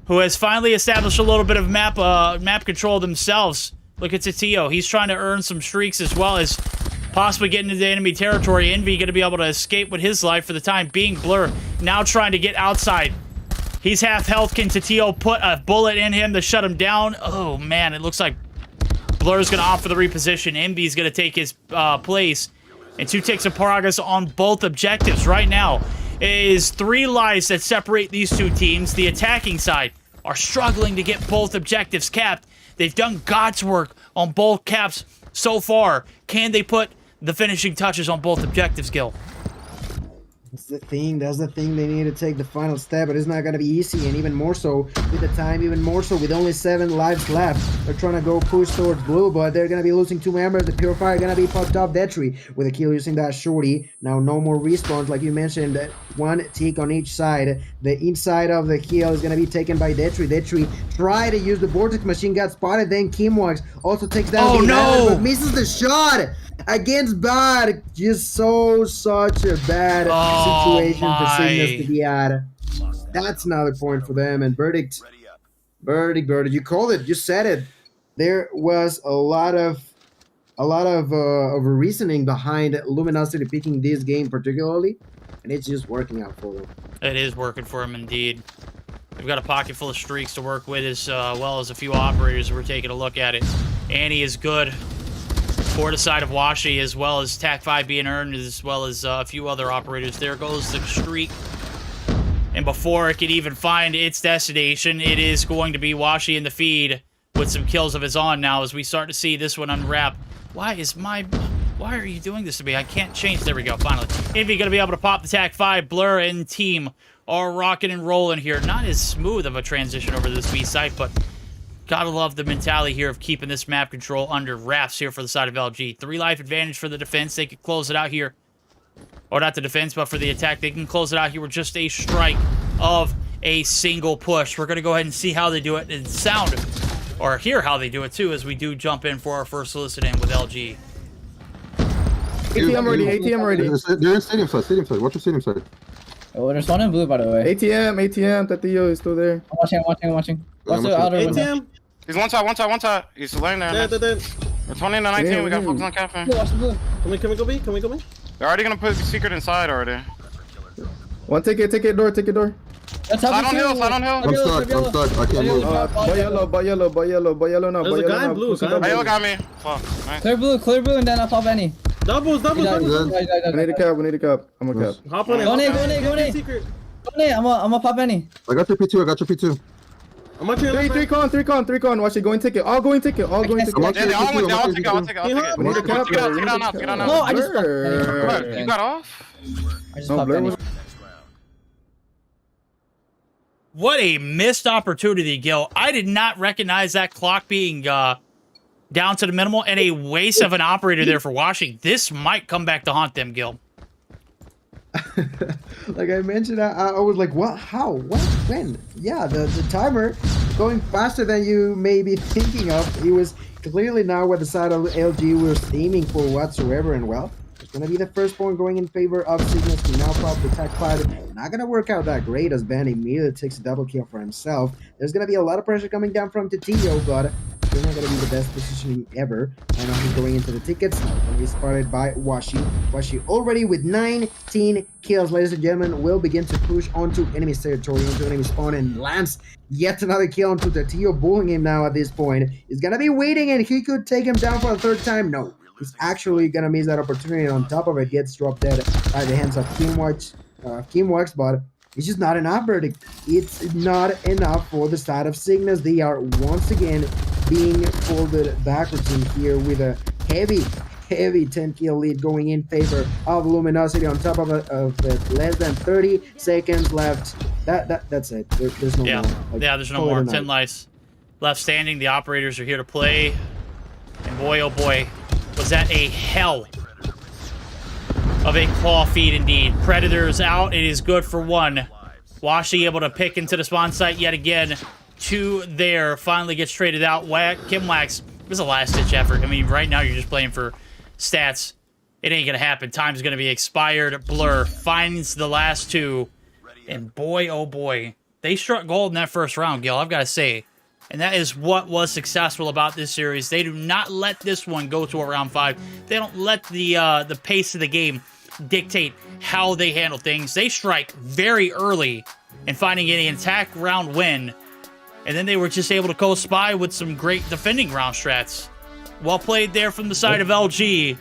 who has finally established a little bit of map control themselves. Look at Tatio. He's trying to earn some streaks as well as possibly getting into enemy territory. Envy going to be able to escape with his life for the time being. Blur now trying to get outside. He's half health. Can Tatio put a bullet in him to shut him down? Oh, man. It looks like Blur's going to opt for the reposition. Envy's going to take his place. And 2 ticks of progress on both objectives right now. It is 3 lives that separate these 2 teams. The attacking side are struggling to get both objectives capped. They've done God's work on both caps so far. Can they put the finishing touches on both objectives, Gil? That's the thing. That's the thing. They need to take the final step, but it's not going to be easy, and even more so with the time, even more so with only 7 lives left. They're trying to go push towards blue, but they're going to be losing 2 members. The Purifier going to be popped up. Detry with a kill using that shorty. Now no more respawns, like you mentioned. 1 tick on each side. The inside of the kill is going to be taken by Detry. Detry tried to use the Vortex Machine, got spotted. Then Kimwax also takes down but misses the shot. Against Bad, just such a bad situation for Zygnus to be at. That's another point for them. And verdict, you called it, you said it. There was a lot of reasoning behind Luminosity picking this game particularly, and it's just working out for them. It is working for them indeed. We've got a pocket full of streaks to work with, as well as a few operators. We're taking a look at it. Annie is good for the side of Washi, as well as TAC 5 being earned, as well as a few other operators. There goes the streak. And before it can even find its destination, it is going to be Washi in the feed with some kills of his own now as we start to see this one unwrap. Why are you doing this to me? I can't change. There we go, finally. Envy going to be able to pop the TAC 5. Blur and team are rocking and rolling here. Not as smooth of a transition over to this B site, but gotta love the mentality here of keeping this map control under wraps here for the side of LG. 3 life advantage for the defense. They could close it out here. Or not the defense, but for the attack. They can close it out here with just a strike of a single push. We're going to go ahead and see how they do it and sound, or hear how they do it too, as we do jump in for our first solicit in with LG. ATM ready, ATM ready. They're in stadium side, Watch your stadium side. Oh, there's one in blue, by the way. ATM, Tatillo is still there. I'm watching. Watch the outer ATM. He's one side. He's laying there. Dead. We're 20 and 19. We got focus on cafe. Watch the blue. Can we go B? Can we go B? They're already gonna put the secret inside already. One ticket door. Slide on hill. I'm stuck. I can't move. By yellow now. There's a guy in blue. Hill got me. Fuck. Nice. Clear blue, and then I'll pop any. Doubles. We need a cap. I'm a cap. Hop on it. Go in. I'm gonna pop any. I got your P2. I'm watching it. Three con. Watch it. Going ticket. All going ticket. All going ticket. Yeah, I'll take it. We need to cut up. Get on off. No, I just You got off? I just No, popped Blur any. was- What a missed opportunity, Gil. I did not recognize that clock being down to the minimal, and a waste of an operator there for washing. This might come back to haunt them, Gil. Like I mentioned, I was like, what? How? What? When? Yeah, the timer going faster than you may be thinking of. It was clearly now what the side of LG was aiming for whatsoever, and well, it's gonna be the first point going in favor of Zygnus to now probably attack 5. Not gonna work out that great as Ben immediately takes a double kill for himself. There's gonna be a lot of pressure coming down from Titio, but they're not gonna be the best positioning ever. And now he's going into the tickets, and he's spotted by Washi. Washi already with 19 kills, ladies and gentlemen, will begin to push onto enemy territory, into enemy spawn, and lands yet another kill onto Titio, bullying him now at this point. He's gonna be waiting, and he could take him down for a 3rd time. No, he's actually gonna miss that opportunity, and on top of it, gets dropped dead by the hands of Kimwax, but it's just not enough, verdict. It's not enough for the side of Zygnus. They are once again being folded backwards in here with a heavy 10 kill lead going in favor of Luminosity. On top of it, less than 30 seconds left. That's it. There's no more. There's no more. 10 lives left standing. The operators are here to play, and boy, oh boy, was that a hell of a claw feed indeed. Predators out. It is good for 1. Washi able to pick into the spawn site yet again. 2 there. Finally gets traded out. Kimwax, it was a last-ditch effort. I mean, right now you're just playing for stats. It ain't going to happen. Time's going to be expired. Blur finds the last 2. And boy, oh boy, they struck gold in that first round, Gil, I've got to say. And that is what was successful about this series. They do not let this one go to a round 5. They don't let the pace of the game dictate how they handle things. They strike very early in finding an attack round win, and then they were just able to co-spy with some great defending round strats. Well played there from the side of LG,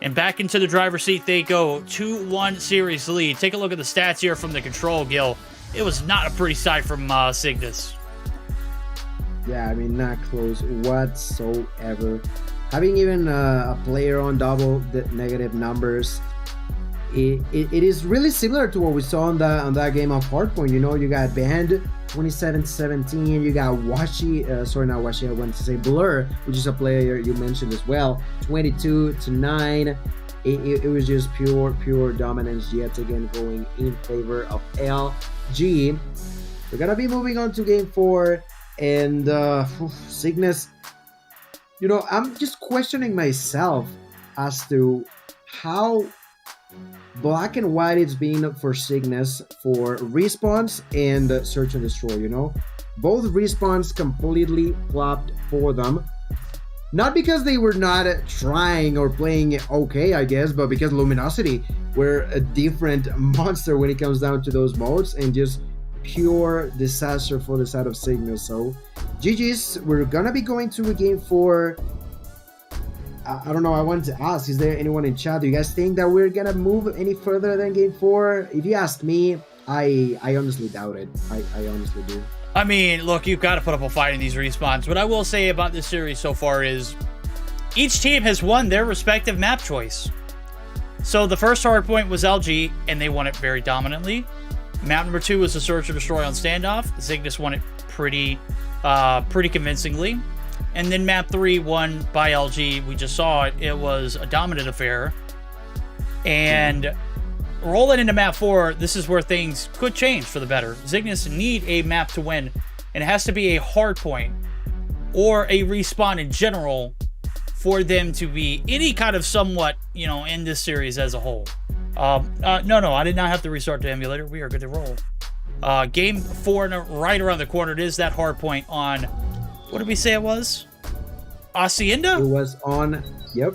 and back into the driver's seat they go. 2-1 series lead. Take a look at the stats here from the control, Gil. It was not a pretty sight from Zygnus. Yeah, I mean, not close whatsoever. Having even a player on double the negative numbers, it is really similar to what we saw on that game of Hardpoint. You know, you got Band 27-17, you got Washi, sorry, not Washi, I wanted to say Blur, which is a player you mentioned as well, 22-9. It was just pure dominance yet again going in favor of LG. We're gonna be moving on to game 4, and Zygnus, you know, I'm just questioning myself as to how black and white it's been for Zygnus for respawns and search and destroy. You know, both respawns completely flopped for them, not because they were not trying or playing okay, I guess, but because Luminosity were a different monster when it comes down to those modes, and just pure disaster for the side of Zygnus. So GG's. We're gonna be going to game 4. I don't know, I wanted to ask, is there anyone in chat, do you guys think that we're gonna move any further than game 4? If you ask me, I honestly doubt it. I honestly do. I mean, look, you've got to put up a fight in these respawns. What I will say about this series so far is each team has won their respective map choice. So the first hardpoint was LG, and they won it very dominantly. Map number 2 was the search or destroy on standoff. Zygnus won it pretty convincingly. And then map 3 won by LG. We just saw it. It was a dominant affair. And rolling into map 4, this is where things could change for the better. Zygnus need a map to win, and it has to be a hard point or a respawn in general for them to be any kind of somewhat, you know, in this series as a whole. No, I did not have to restart the emulator. We are good to roll. Game 4 right around the corner. It is that hard point on, what did we say it was? Hacienda? It was on, yep.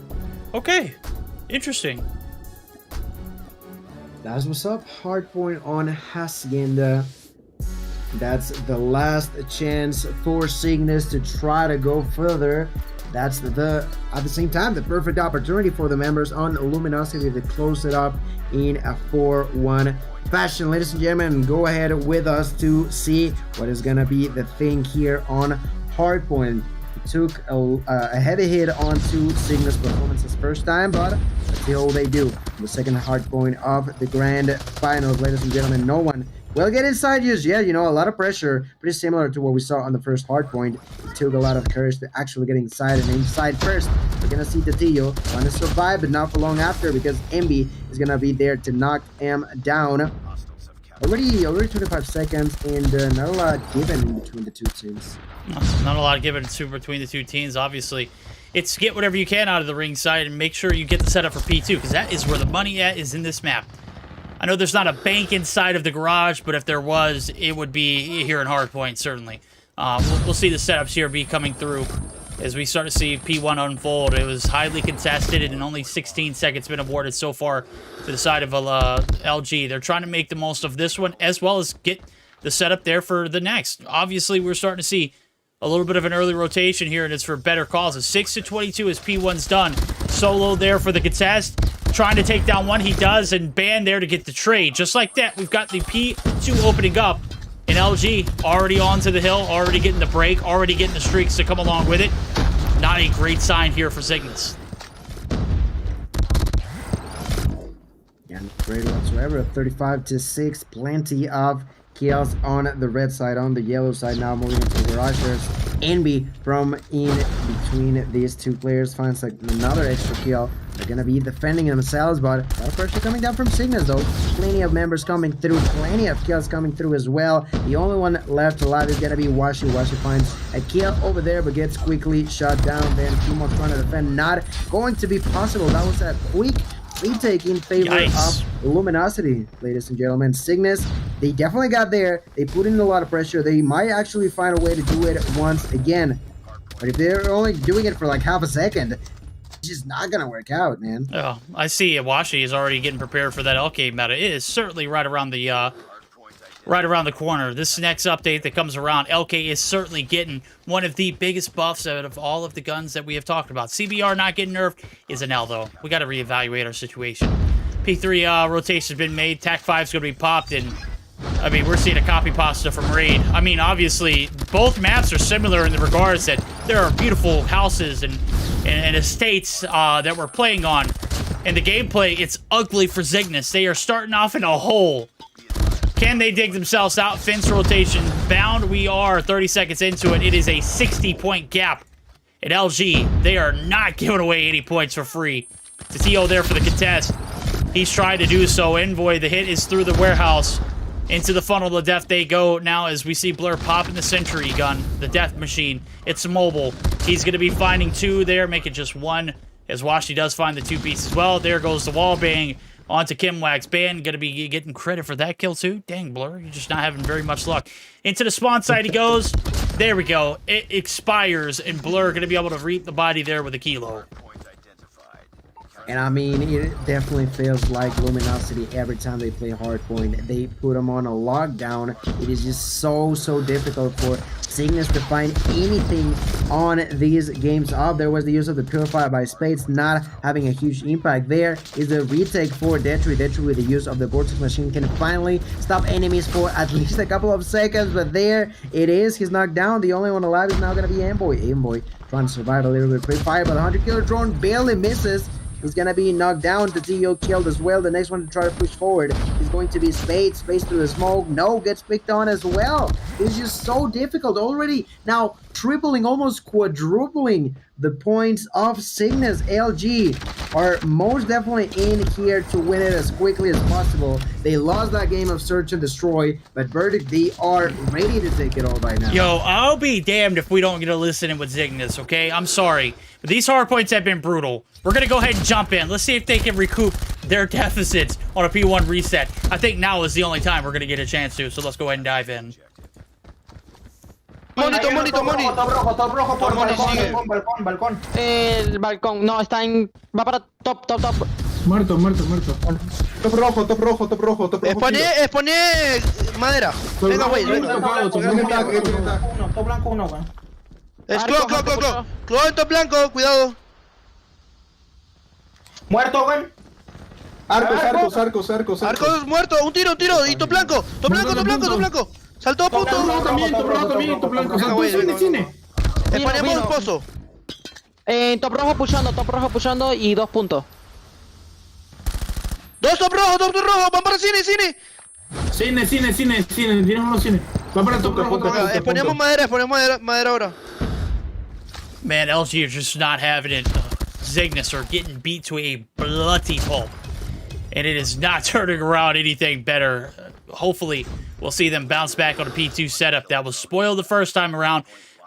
Okay, interesting. That's what's up. Hardpoint on Hacienda. That's the last chance for Zygnus to try to go further. That's at the same time, the perfect opportunity for the members on Luminosity to close it up in a 4-1 fashion. Ladies and gentlemen, go ahead with us to see what is gonna be the thing here on Hardpoint. He took a heavy hit onto Zygnus Performance's first time, but let's see how they do. The second Hardpoint of the grand finals, ladies and gentlemen. No one will get inside just yet. You know, a lot of pressure, pretty similar to what we saw on the first Hardpoint. It took a lot of courage to actually get inside, and inside first, we're gonna see Tatillo trying to survive, but not for long after, because Envy is gonna be there to knock him down. Already 25 seconds, and not a lot given in between the two teams. Not a lot given between the two teams, obviously. It's get whatever you can out of the ringside and make sure you get the setup for P2, because that is where the money is in this map. I know there's not a bank inside of the garage, but if there was, it would be here in Hardpoint, certainly. We'll see the setups here be coming through as we start to see P1 unfold. It was highly contested, and only 16 seconds been awarded so far to the side of LG. They're trying to make the most of this one, as well as get the setup there for the next. Obviously, we're starting to see a little bit of an early rotation here, and it's for better causes. 6-22 as P1's done. Solo there for the contest. Trying to take down one, he does, and Ban there to get the trade. Just like that, we've got the P2 opening up, and LG already onto the hill, already getting the break, already getting the streaks to come along with it. Not a great sign here for Zygnus. Yeah, great whatsoever. 35-6, plenty of kills on the red side. On the yellow side now, moving into the garage. There's Envy from in between these two players, finds like another extra kill. They're gonna be defending themselves, but a lot of pressure coming down from Zygnus though. Plenty of members coming through, plenty of kills coming through as well. The only one left alive is gonna be Washi. Washi finds a kill over there, but gets quickly shot down. Then Kimo trying to defend, not going to be possible. That was a quick retake in favor of Luminosity, ladies and gentlemen. Zygnus, they definitely got there. They put in a lot of pressure. They might actually find a way to do it once again. But if they're only doing it for like half a second, it's just not gonna work out, man. Oh, I see Iwashi is already getting prepared for that LK meta. It is certainly right around the corner. This next update that comes around, LK is certainly getting one of the biggest buffs out of all of the guns that we have talked about. CBR not getting nerfed is an L, though. We got to reevaluate our situation. P3 rotation's been made. TAC 5's going to be popped, and I mean, we're seeing a copy pasta from Raid. I mean, obviously, both maps are similar in the regards that there are beautiful houses and estates that we're playing on. And the gameplay, it's ugly for Zygnus. They are starting off in a hole. Can they dig themselves out? Fence rotation bound. We are 30 seconds into it. It is a 60-point gap. At LG, they are not giving away 80 points for free. Tatillo there for the contest. He's trying to do so. Envoy, the hit is through the warehouse. Into the funnel of death they go now as we see Blur popping the sentry gun, the death machine. It's mobile. He's going to be finding two there, make it just one, as Washi does find the two pieces as well. There goes the wall bang onto Kimwax. Ban going to be getting credit for that kill too. Dang, Blur, you're just not having very much luck. Into the spawn site he goes. There we go. It expires, and Blur going to be able to reap the body there with a kilo. And I mean, it definitely feels like Luminosity every time they play Hardpoint. They put them on a lockdown. It is just so difficult for Zygnus to find anything on these games. There was the use of the Purifier by Spades, not having a huge impact. There is a retake for Detri. Detri with the use of the Vortex Machine can finally stop enemies for at least a couple of seconds, but there it is. He's knocked down. The only one alive is now going to be Envoy. Envoy trying to survive a little bit. Quick fire, but the 100-killer drone barely misses. He's gonna be knocked down. Tatillo killed as well. The next one to try to push forward is going to be Spade. Spade through the smoke. No, gets picked on as well. It's just so difficult. Already now tripling, almost quadrupling the points of Zygnus. LG are most definitely in here to win it as quickly as possible. They lost that game of Search and Destroy, but Verdict, they are ready to take it all right now. Yo, I'll be damned if we don't get to listen in with Zygnus, okay? I'm sorry. But these hardpoints have been brutal. We're going to go ahead and jump in. Let's see if they can recoup their deficits on a P1 reset. I think now is the only time we're going to get a chance to, so let's go ahead and dive in. Monito. Top rojo por balcón. El balcón, no, está en... Va para top. Muerto. Top rojo. Exponé madera. Venga, güey. Top blanco uno, güey. Es Clo en top blanco, cuidado. Muerto, güey. Arcos. Arcos muerto, un tiro, y top blanco. Saltó, puto. Top rojo también, top blanco. Saltó, cine. Ponemos un pozo. Top rojo pushando y 2 puntos. Dos top rojo, van para cine. Cine, tienes uno cine. Va para top rojo. Ponemos madera ahora. Man, LG are just not having it. Zygnus are getting beat to a bloody pulp. And it is not turning around anything better. Hopefully, we'll see them bounce back on a P2 setup that was spoiled the first time around.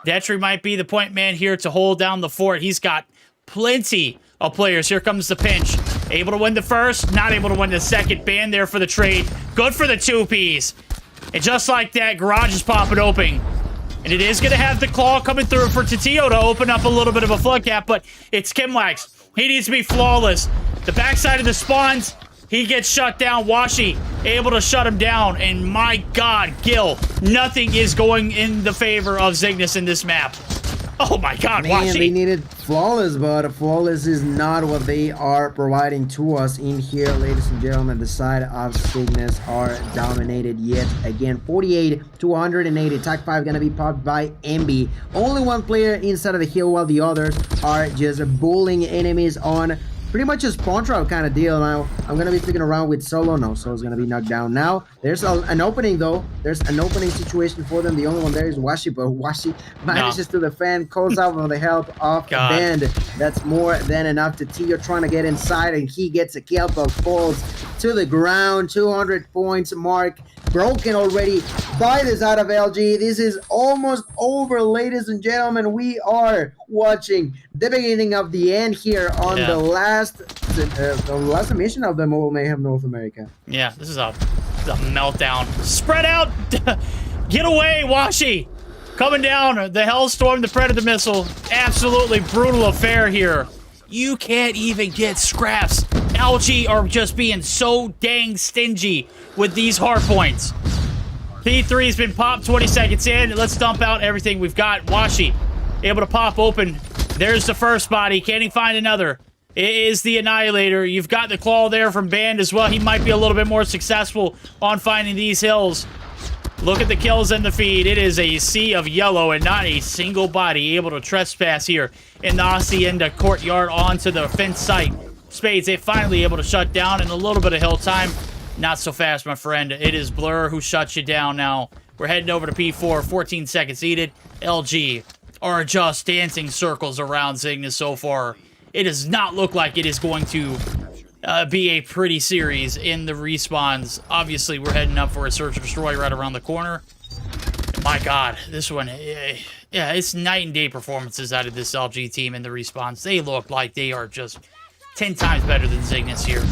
Detry might be the point man here to hold down the fort. He's got plenty of players. Here comes the pinch. Able to win the first, not able to win the second. Banned there for the trade. Good for the 2Ps. And just like that, garage is popping open. And it is going to have the claw coming through for Tatio to open up a little bit of a flood gap, but it's Kimlax. He needs to be flawless. The backside of the spawns, he gets shut down. Washi able to shut him down. And my God, Gil, nothing is going in the favor of Zygnus in this map. Oh my God, Man, Washi. they needed flawless, but flawless is not what they are providing to us in here, ladies and gentlemen. The side of Zygnus are dominated yet again. 48 to 180. Tag 5 gonna be popped by MB. Only one player inside of the hill, while the others are just bullying enemies on pretty much a spawn trap kind of deal. Now I'm gonna be picking around with Solo. No, Solo's gonna be knocked down. Now there's an opening though. There's an opening situation for them. The only one there is Washi, but Washi manages to defend, calls out for the help of Band. That's more than enough. Tatio trying to get inside, and he gets a kill, but falls to the ground. 200 points mark broken already by the side of LG. This is almost over, ladies and gentlemen. We are watching the beginning of the end here on the last mission of the Mayhem North America. Yeah, this is a meltdown. Spread out! Get away, Washi! Coming down, the Hellstorm, the Predator missile. Absolutely brutal affair here. You can't even get scraps. LG are just being so dang stingy with these hardpoints. P3's been popped 20 seconds in. Let's dump out everything we've got. Washi able to pop open. There's the first body. Can he find another? It is the Annihilator. You've got the claw there from Band as well. He might be a little bit more successful on finding these hills. Look at the kills in the feed. It is a sea of yellow and not a single body able to trespass here in the Hacienda courtyard onto the fence site. Spades, they finally able to shut down in a little bit of hill time. Not so fast, my friend. It is Blur who shuts you down now. We're heading over to P4. 14 seconds needed. LG are just dancing circles around Zygnus so far. It does not look like it is going to be a pretty series in the respawns. Obviously, we're heading up for a Search and Destroy right around the corner. My God, this one, yeah, it's night and day performances out of this LG team in the respawns. They look like they are just 10 times better than Zygnus here.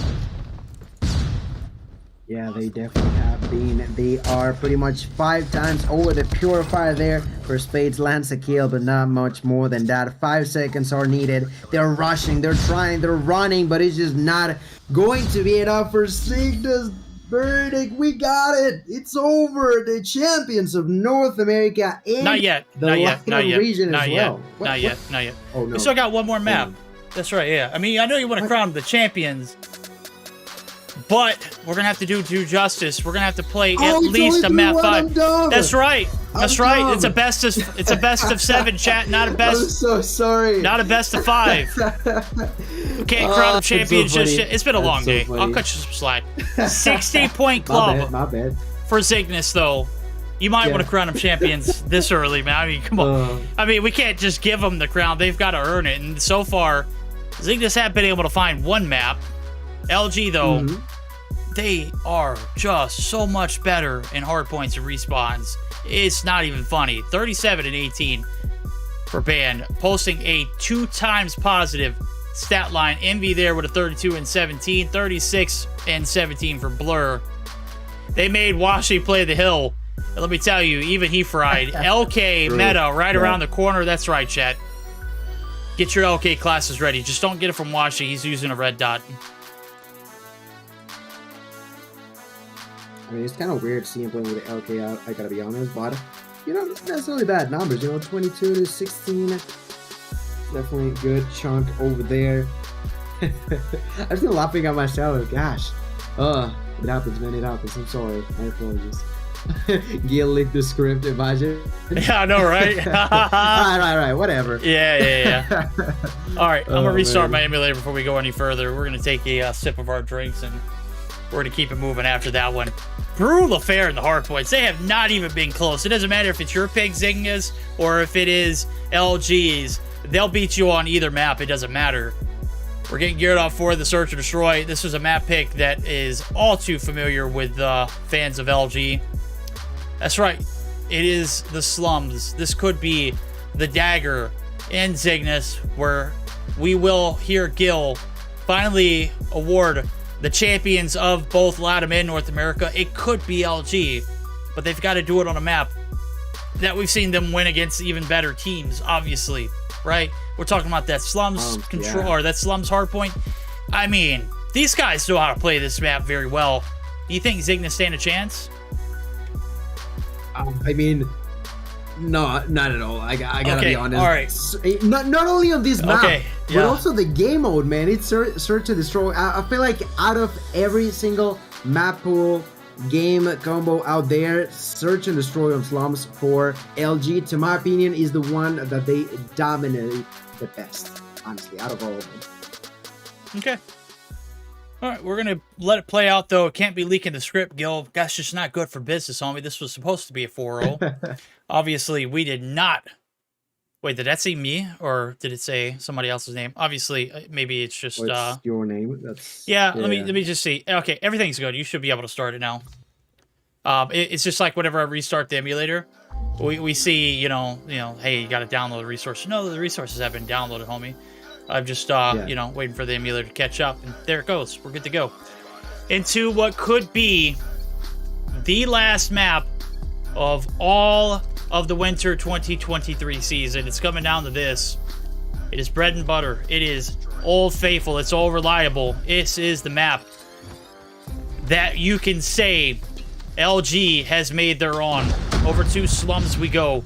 Yeah, they definitely have been. They are pretty much 5 times over the Purifier there for Spades lands a kill, but not much more than that. 5 seconds are needed. They're rushing, they're trying, they're running, but it's just not going to be enough for Zygnus. Verdict, we got it. It's over. The champions of North America and not yet. the Not yet. Not yet. region Not as yet. well. Not yet. Not yet. Oh no. We still got one more map. That's right. Yeah. I mean, I know you want to crown the champions, but we're gonna have to do justice. We're gonna have to play at least a map 5. That's right. That's right. It's a best of 7, chat. Not a best. I'm so sorry. Not a best of 5. We can't crown the champions just yet. It's been a long day. I'll cut you some slack. 60-point club. My bad. For Zygnus, though. You might want to crown them champions this early, man. I mean, come on. I mean, we can't just give them the crown. They've got to earn it. And so far, Zygnus have been able to find one map. LG, though, they are just so much better in hardpoints and respawns. It's not even funny. 37 and 18 for Band, posting a 2 times positive stat line. Envy there with a 32 and 17, 36 and 17 for Blur. They made Washi play the hill. And let me tell you, even he fried. LK meta right around the corner. That's right, chat. Get your LK classes ready. Just don't get it from Washi. He's using a red dot. I mean, it's kind of weird seeing him playing with the LK out, I gotta be honest, but, you know, not necessarily bad numbers, you know, 22 to 16, definitely a good chunk over there. I'm still laughing at myself. Gosh. It happens, man. It happens. I'm sorry. My apologies. Gil leaked the script. Imagine. Yeah, I know, right? right. Whatever. Yeah. All right, I'm gonna restart man. my emulator before we go any further. We're gonna take a sip of our drinks and we're gonna keep it moving after that one. Brutal affair in the Hardpoints. They have not even been close. It doesn't matter if it's your pick, Zygnus, or if it is LG's. They'll beat you on either map. It doesn't matter. We're getting geared up for the Search and Destroy. This was a map pick that is all too familiar with fans of LG. That's right. It is the slums. This could be the dagger in Zygnus, where we will hear Gil finally award the champions of both LATAM and North America. It could be LG, but they've got to do it on a map that we've seen them win against even better teams, obviously, right? We're talking about that slums control, or that slums hardpoint. I mean, these guys know how to play this map very well. Do you think Zygnus stand a chance? I mean, no, not at all. I gotta be honest. All right. Not only on this map, yeah. but also the game mode, man. It's Search and Destroy. I feel like out of every single map pool game combo out there, Search and Destroy on slums for LG, to my opinion, is the one that they dominate the best, honestly, out of all of them. Okay. All right, we're going to let it play out, though. It can't be leaking the script, Gil. That's just not good for business, homie. This was supposed to be a 4-0. Obviously, we did not. Wait, did that say me, or did it say somebody else's name? Obviously, maybe it's just... What's your name? Yeah, let me just see. Okay, everything's good. You should be able to start it now. It's just like whenever I restart the emulator, we see, you know, hey, you got to download the resource. No, the resources have been downloaded, homie. I'm just, waiting for the emulator to catch up, and there it goes. We're good to go. Into what could be the last map of all of the winter 2023 season. It's coming down to this. It is bread and butter. It is Old Faithful. It's all reliable. This is the map that you can say LG has made their own. Over to slums we go.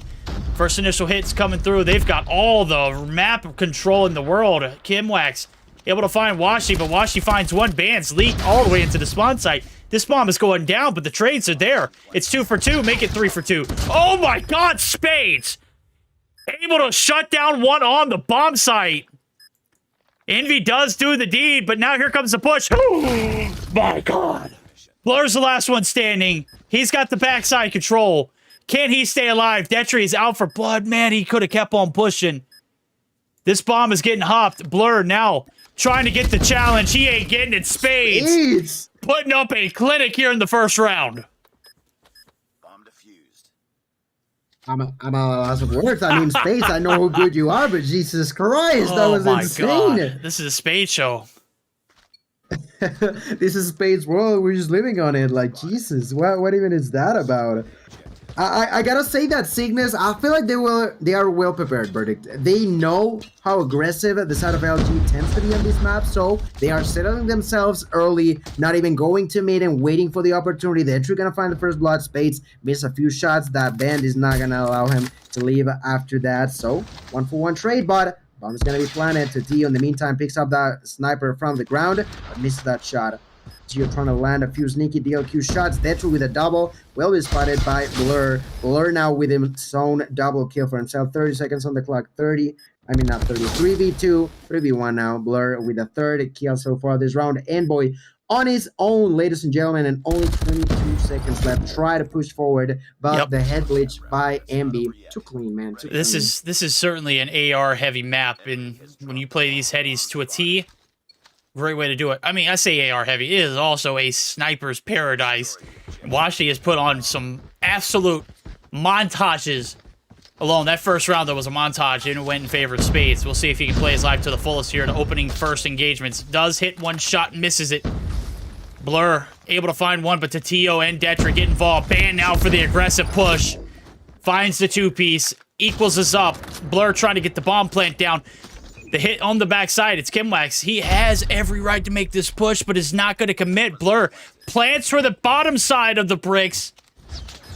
First initial hits coming through. They've got all the map control in the world. Kimwax able to find Washi, but Washi finds one. Bands leak all the way into the spawn site. This bomb is going down, but the trades are there. It's 2 for 2. Make it 3 for 2. Oh my God, Spades! Able to shut down one on the bomb site. Envy does do the deed, but now here comes the push. Oh my God. Blur's the last one standing. He's got the backside control. Can he stay alive? Detry is out for blood. Man, he could have kept on pushing. This bomb is getting hopped. Blur now trying to get the challenge. He ain't getting it. Spades putting up a clinic here in the first round. Bomb defused. I'm a loss of words. I mean, Spades, I know how good you are, but Jesus Christ, that was insane. God. This is a Spade show. This is Spade's world. We're just living on it. Like, Jesus, what even is that about? I gotta say that Zygnus, I feel like they are well prepared, Verdict. They know how aggressive the side of LG tends to be on this map, so they are settling themselves early, not even going to mid and waiting for the opportunity. They're actually gonna find the first blood. Spades miss a few shots. That band is not gonna allow him to leave after that. So 1-for-1 trade, but bomb is gonna be planted. To Tio in the meantime picks up that sniper from the ground, but misses that shot. Tio trying to land a few sneaky DLQ shots. Detru with a double. Will be spotted by Blur. Blur now with his own double kill for himself. 30 seconds on the clock. 3v2. 3v1 now. Blur with a third kill so far this round. And boy, on his own, ladies and gentlemen, and only 22 seconds left. Try to push forward, but the head glitch by Ambi. Too clean, man. Too This clean. is certainly an AR heavy map, and when you play these headies to a T, great way to do it. I mean, I say AR heavy. It is also a sniper's paradise. Washi has put on some absolute montages alone. That first round, there was a montage, and it went in favor of Spades. We'll see if he can play his life to the fullest here in opening first engagements. Does hit one shot, misses it. Blur able to find one, but Tatio and Detra get involved. Ban now for the aggressive push. Finds the two-piece. Equals us up. Blur trying to get the bomb plant down. The hit on the backside, it's Kimwax. He has every right to make this push, but is not going to commit. Blur plants for the bottom side of the bricks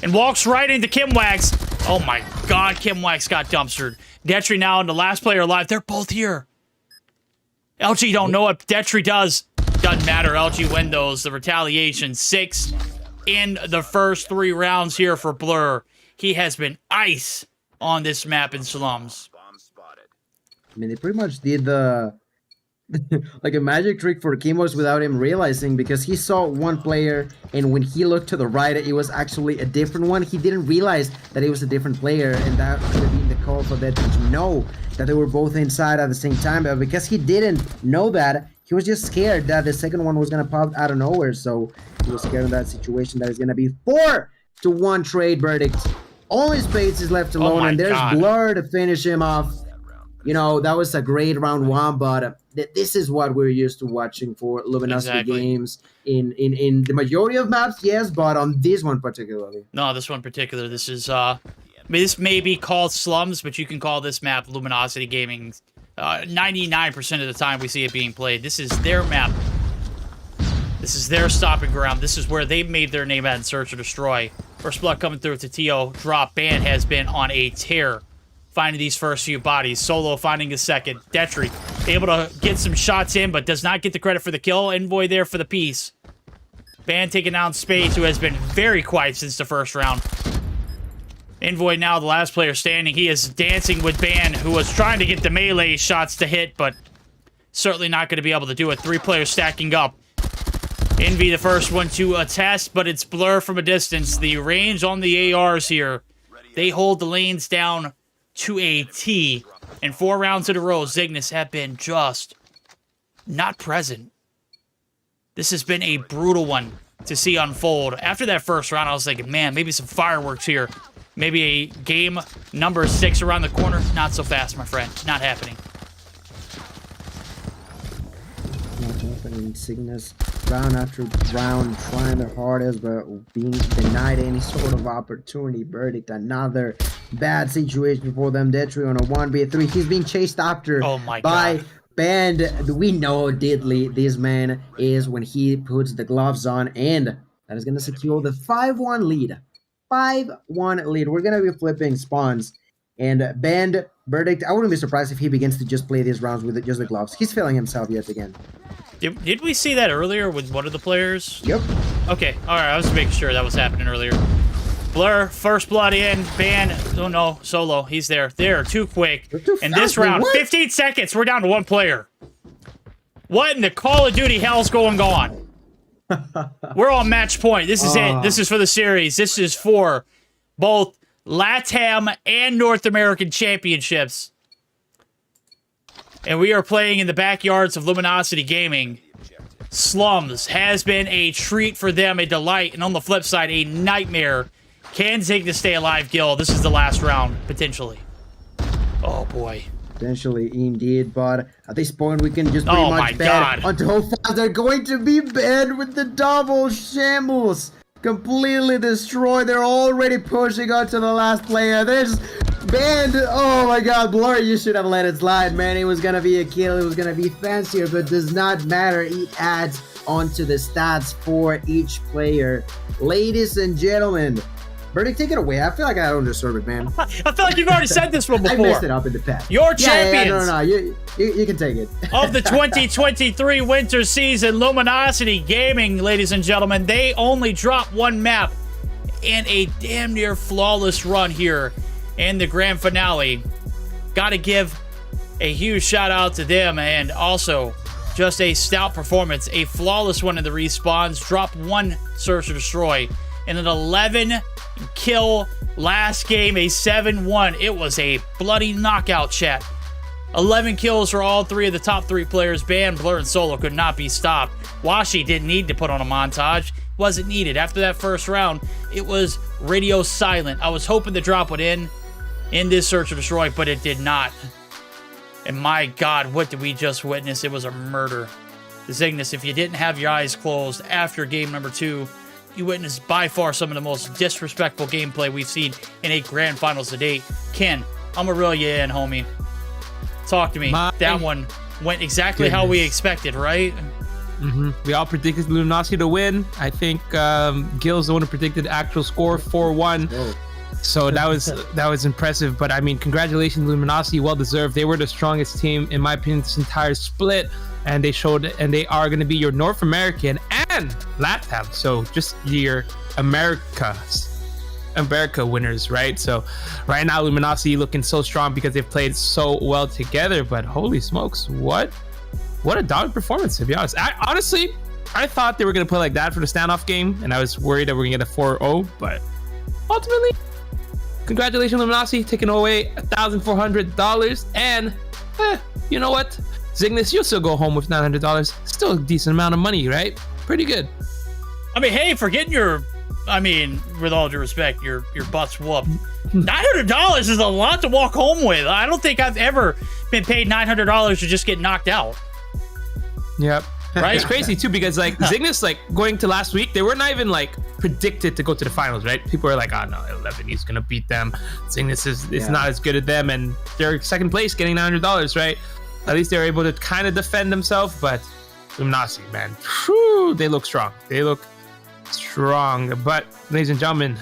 and walks right into Kimwax. Oh my God, Kimwax got dumpstered. Detry now and the last player alive. They're both here. LG don't know what Detry does. Doesn't matter. LG win those. The retaliation 6 in the first 3 rounds here for Blur. He has been ice on this map in Slums. I mean, they pretty much did the like a magic trick for Kimos without him realizing, because he saw one player and when he looked to the right, it was actually a different one. He didn't realize that it was a different player, and that could have been the call for that to know that they were both inside at the same time. But because he didn't know that, he was just scared that the second one was gonna pop out of nowhere. So he was scared in that situation that it's gonna be 4-1 trade verdict. Only Spades is left alone, and there's Blur to finish him off. You know, that was a great round 1, but this is what we're used to watching for Luminosity games in the majority of maps, yes, but on this one particularly. No, this one particular, this is, this may be called Slums, but you can call this map Luminosity Gaming. 99% of the time we see it being played. This is their map. This is their stopping ground. This is where they made their name at in Search or Destroy. First blood coming through to Tio. Drop Band has been on a tear, finding these first few bodies. Solo finding a second. Detry able to get some shots in, but does not get the credit for the kill. Envoy there for the piece. Band taking down Spades, who has been very quiet since the first round. Envoy now the last player standing. He is dancing with Band, who was trying to get the melee shots to hit, but certainly not going to be able to do it. 3 players stacking up. Envy the first one to attest, but it's Blur from a distance. The range on the ARs here, they hold the lanes down to a T. And 4 rounds in a row, Zygnus have been just not present. This has been a brutal one to see unfold. After that first round, I was thinking, man, maybe some fireworks here. Maybe a game number 6 around the corner. Not so fast, my friend. Not happening. Not happening. Zygnus round after round trying their hardest, but being denied any sort of opportunity. Verdict, another bad situation for them. Detry on a 1v3. He's being chased after by Band. We know Diddley, this man is when he puts the gloves on, and that is going to secure the 5-1 lead. 5-1 lead. We're going to be flipping spawns. And Band, Verdict, I wouldn't be surprised if he begins to just play these rounds with just the gloves. He's feeling himself yet again. Did we see that earlier with one of the players? Yep. Okay, alright, I was making sure that was happening earlier. Blur, first blood in, Band, oh no, Solo, he's there. They're too quick. In this round, 15 seconds, we're down to 1 player. What in the Call of Duty hell's going on? We're on match point. This is it. This is for the series. This is for both LATAM and North American championships. And we are playing in the backyards of Luminosity Gaming. Slums has been a treat for them, a delight, and on the flip side, a nightmare. Can Zygnus stay alive, Gil? This is the last round, potentially. Oh, boy. Potentially, indeed, but at this point, we can just pretty much bet on how fast they're going to be banned with the double shambles. Completely destroyed. They're already pushing on to the last player. There's Band. Oh my god, Blur, you should have let it slide, man. It was gonna be a kill. It was gonna be fancier, but does not matter. It adds onto the stats for each player. Ladies and gentlemen, Verdict, take it away. I feel like I don't deserve it, man. I feel like you've already said this one before. I messed it up in the past. Your champions. No. You can take it. Of the 2023 winter season, Luminosity Gaming, ladies and gentlemen, they only dropped 1 map in a damn near flawless run here in the grand finale. Gotta give a huge shout out to them, and also just a stout performance. A flawless one in the respawns. Drop 1 Search or Destroy. And an 11 kill last game, a 7-1. It was a bloody knockout, chat. 11 kills for all 3 of the top 3 players. Band, Blur, and Solo could not be stopped. Washi didn't need to put on a montage. Wasn't needed. After that first round, it was radio silent. I was hoping the drop would end in this Search or Destroy, but it did not. And my god, what did we just witness? It was a murder. Zygnus, if you didn't have your eyes closed after game number 2, you witnessed by far some of the most disrespectful gameplay we've seen in a grand finals to date. Ken, I'm gonna reel you in, homie. Talk to me. That one went exactly how we expected, right? We all predicted Luminosity to win. I think Gil's the one who predicted the actual score, 4-1. So that was impressive. But I mean, congratulations, Luminosity, well deserved. They were the strongest team, in my opinion, this entire split. And they showed, and they are going to be your North American and LATAM. So just your America winners, right? So right now, Luminosity looking so strong because they've played so well together. But holy smokes, what a dominant performance, to be honest. I thought they were going to play like that for the standoff game, and I was worried that we are going to get a 4-0. But ultimately, congratulations, Luminosity, taking away $1,400. And you know what? Zygnus, you'll still go home with $900. Still a decent amount of money, right? Pretty good. I mean, hey, for getting with all due respect, your butts whooped. $900 is a lot to walk home with. I don't think I've ever been paid $900 to just get knocked out. Yep. Right? It's crazy too, because like Zygnus, like going to last week, they were not even like predicted to go to the finals, right? People were like, oh no, 11, he's gonna beat them. Zygnus is not as good as them, and they're second place getting $900, right? At least they're able to kind of defend themselves. But Luminosity, man, whew, they look strong. But ladies and gentlemen,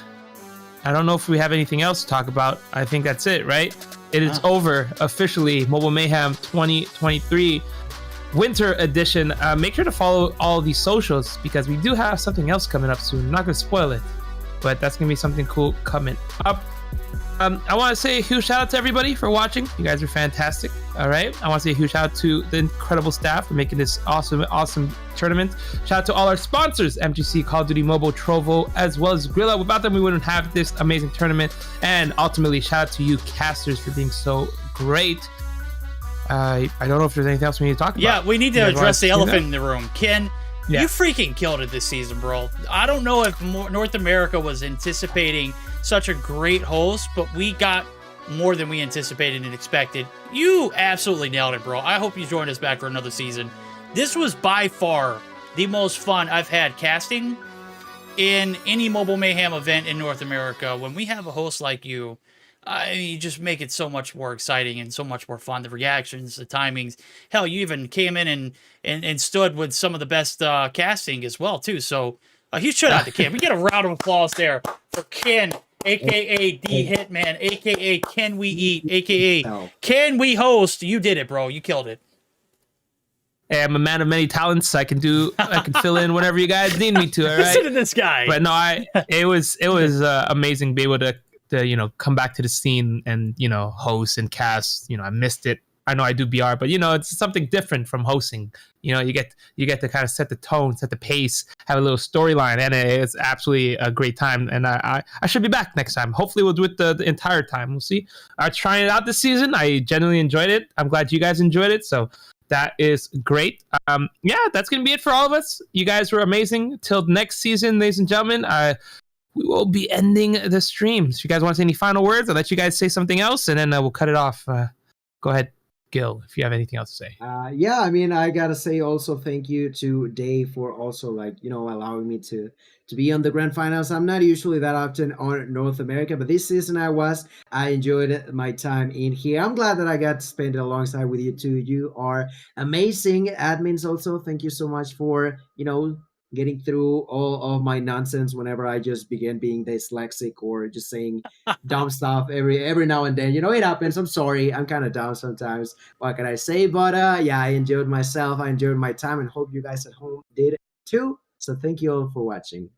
I don't know if we have anything else to talk about. I think that's it, right? It is over officially. Mobile Mayhem 2023 Winter Edition. Make sure to follow all these socials because we do have something else coming up soon. I'm not going to spoil it, but that's going to be something cool coming up. I want to say a huge shout out to everybody for watching. You guys are fantastic. All right. I want to say a huge shout out to the incredible staff for making this awesome tournament. Shout out to all our sponsors, MGC, Call of Duty Mobile, Trovo, as well as Grilla. Without them, we wouldn't have this amazing tournament. And ultimately, shout out to you casters for being so great. I don't know if there's anything else we need to talk about. Yeah, we need to address the elephant in the room. Ken, you freaking killed it this season, bro. I don't know if North America was anticipating such a great host, but we got more than we anticipated and expected. You absolutely nailed it, bro. I hope you join us back for another season. This was by far the most fun I've had casting in any Mobile Mayhem event in North America. When we have a host like you, you just make it so much more exciting and so much more fun. The reactions, the timings. Hell, you even came in and stood with some of the best casting as well, too. So a huge shout out to Ken. We get a round of applause there for Ken, a.k.a. D Hitman, a.k.a. Can We Eat, a.k.a. Can We Host. You did it, bro. You killed it. Hey, I'm a man of many talents. I can fill in whatever you guys need me to. All right. Listen to this guy. But no, it was amazing to be able to come back to the scene and host and cast. I missed it. I know I do BR, but it's something different from hosting. You get to kind of set the tone, set the pace, have a little storyline, and it's absolutely a great time. And I should be back next time. Hopefully we'll do it the entire time. We'll see. I'm trying it out this season. I genuinely enjoyed it. I'm glad you guys enjoyed it. So that is great. That's gonna be it for all of us. You guys were amazing. Till next season, ladies and gentlemen. We will be ending the stream. So if you guys want to say any final words, I'll let you guys say something else, and then we'll cut it off. Go ahead, Gil, if you have anything else to say. I gotta say also thank you to Dave for also allowing me to be on the grand finals. I'm not usually that often on North America, but this season I enjoyed my time in here. I'm glad that I got to spend it alongside with you too. You are amazing admins also. Thank you so much for getting through all of my nonsense whenever I just begin being dyslexic or just saying dumb stuff every now and then. It happens. I'm sorry. I'm kind of dumb sometimes. What can I say? But I enjoyed myself. I enjoyed my time and hope you guys at home did too. So thank you all for watching.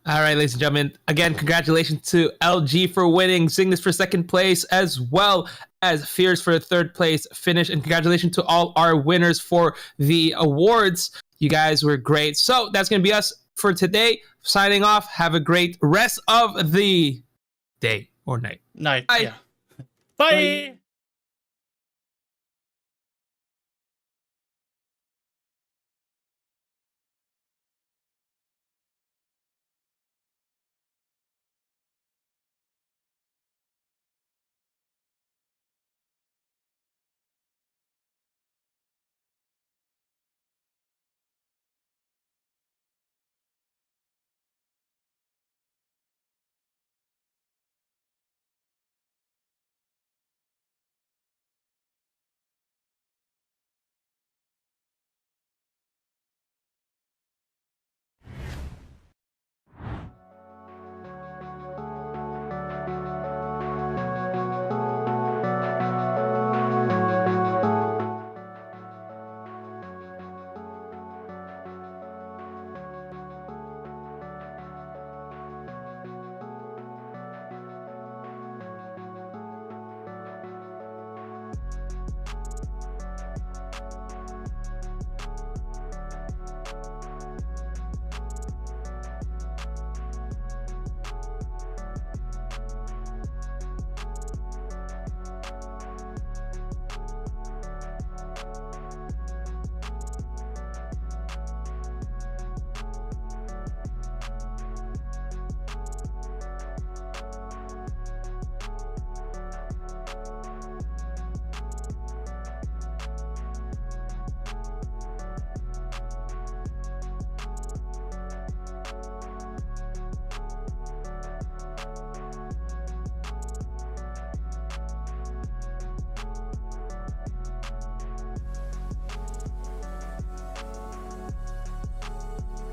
All right, ladies and gentlemen. Again, congratulations to LG for winning, Zygnus for second place, as well as Fierce for the third place finish. And congratulations to all our winners for the awards. You guys were great. So that's going to be us for today. Signing off. Have a great rest of the day or night. Night. Bye. Yeah. Bye.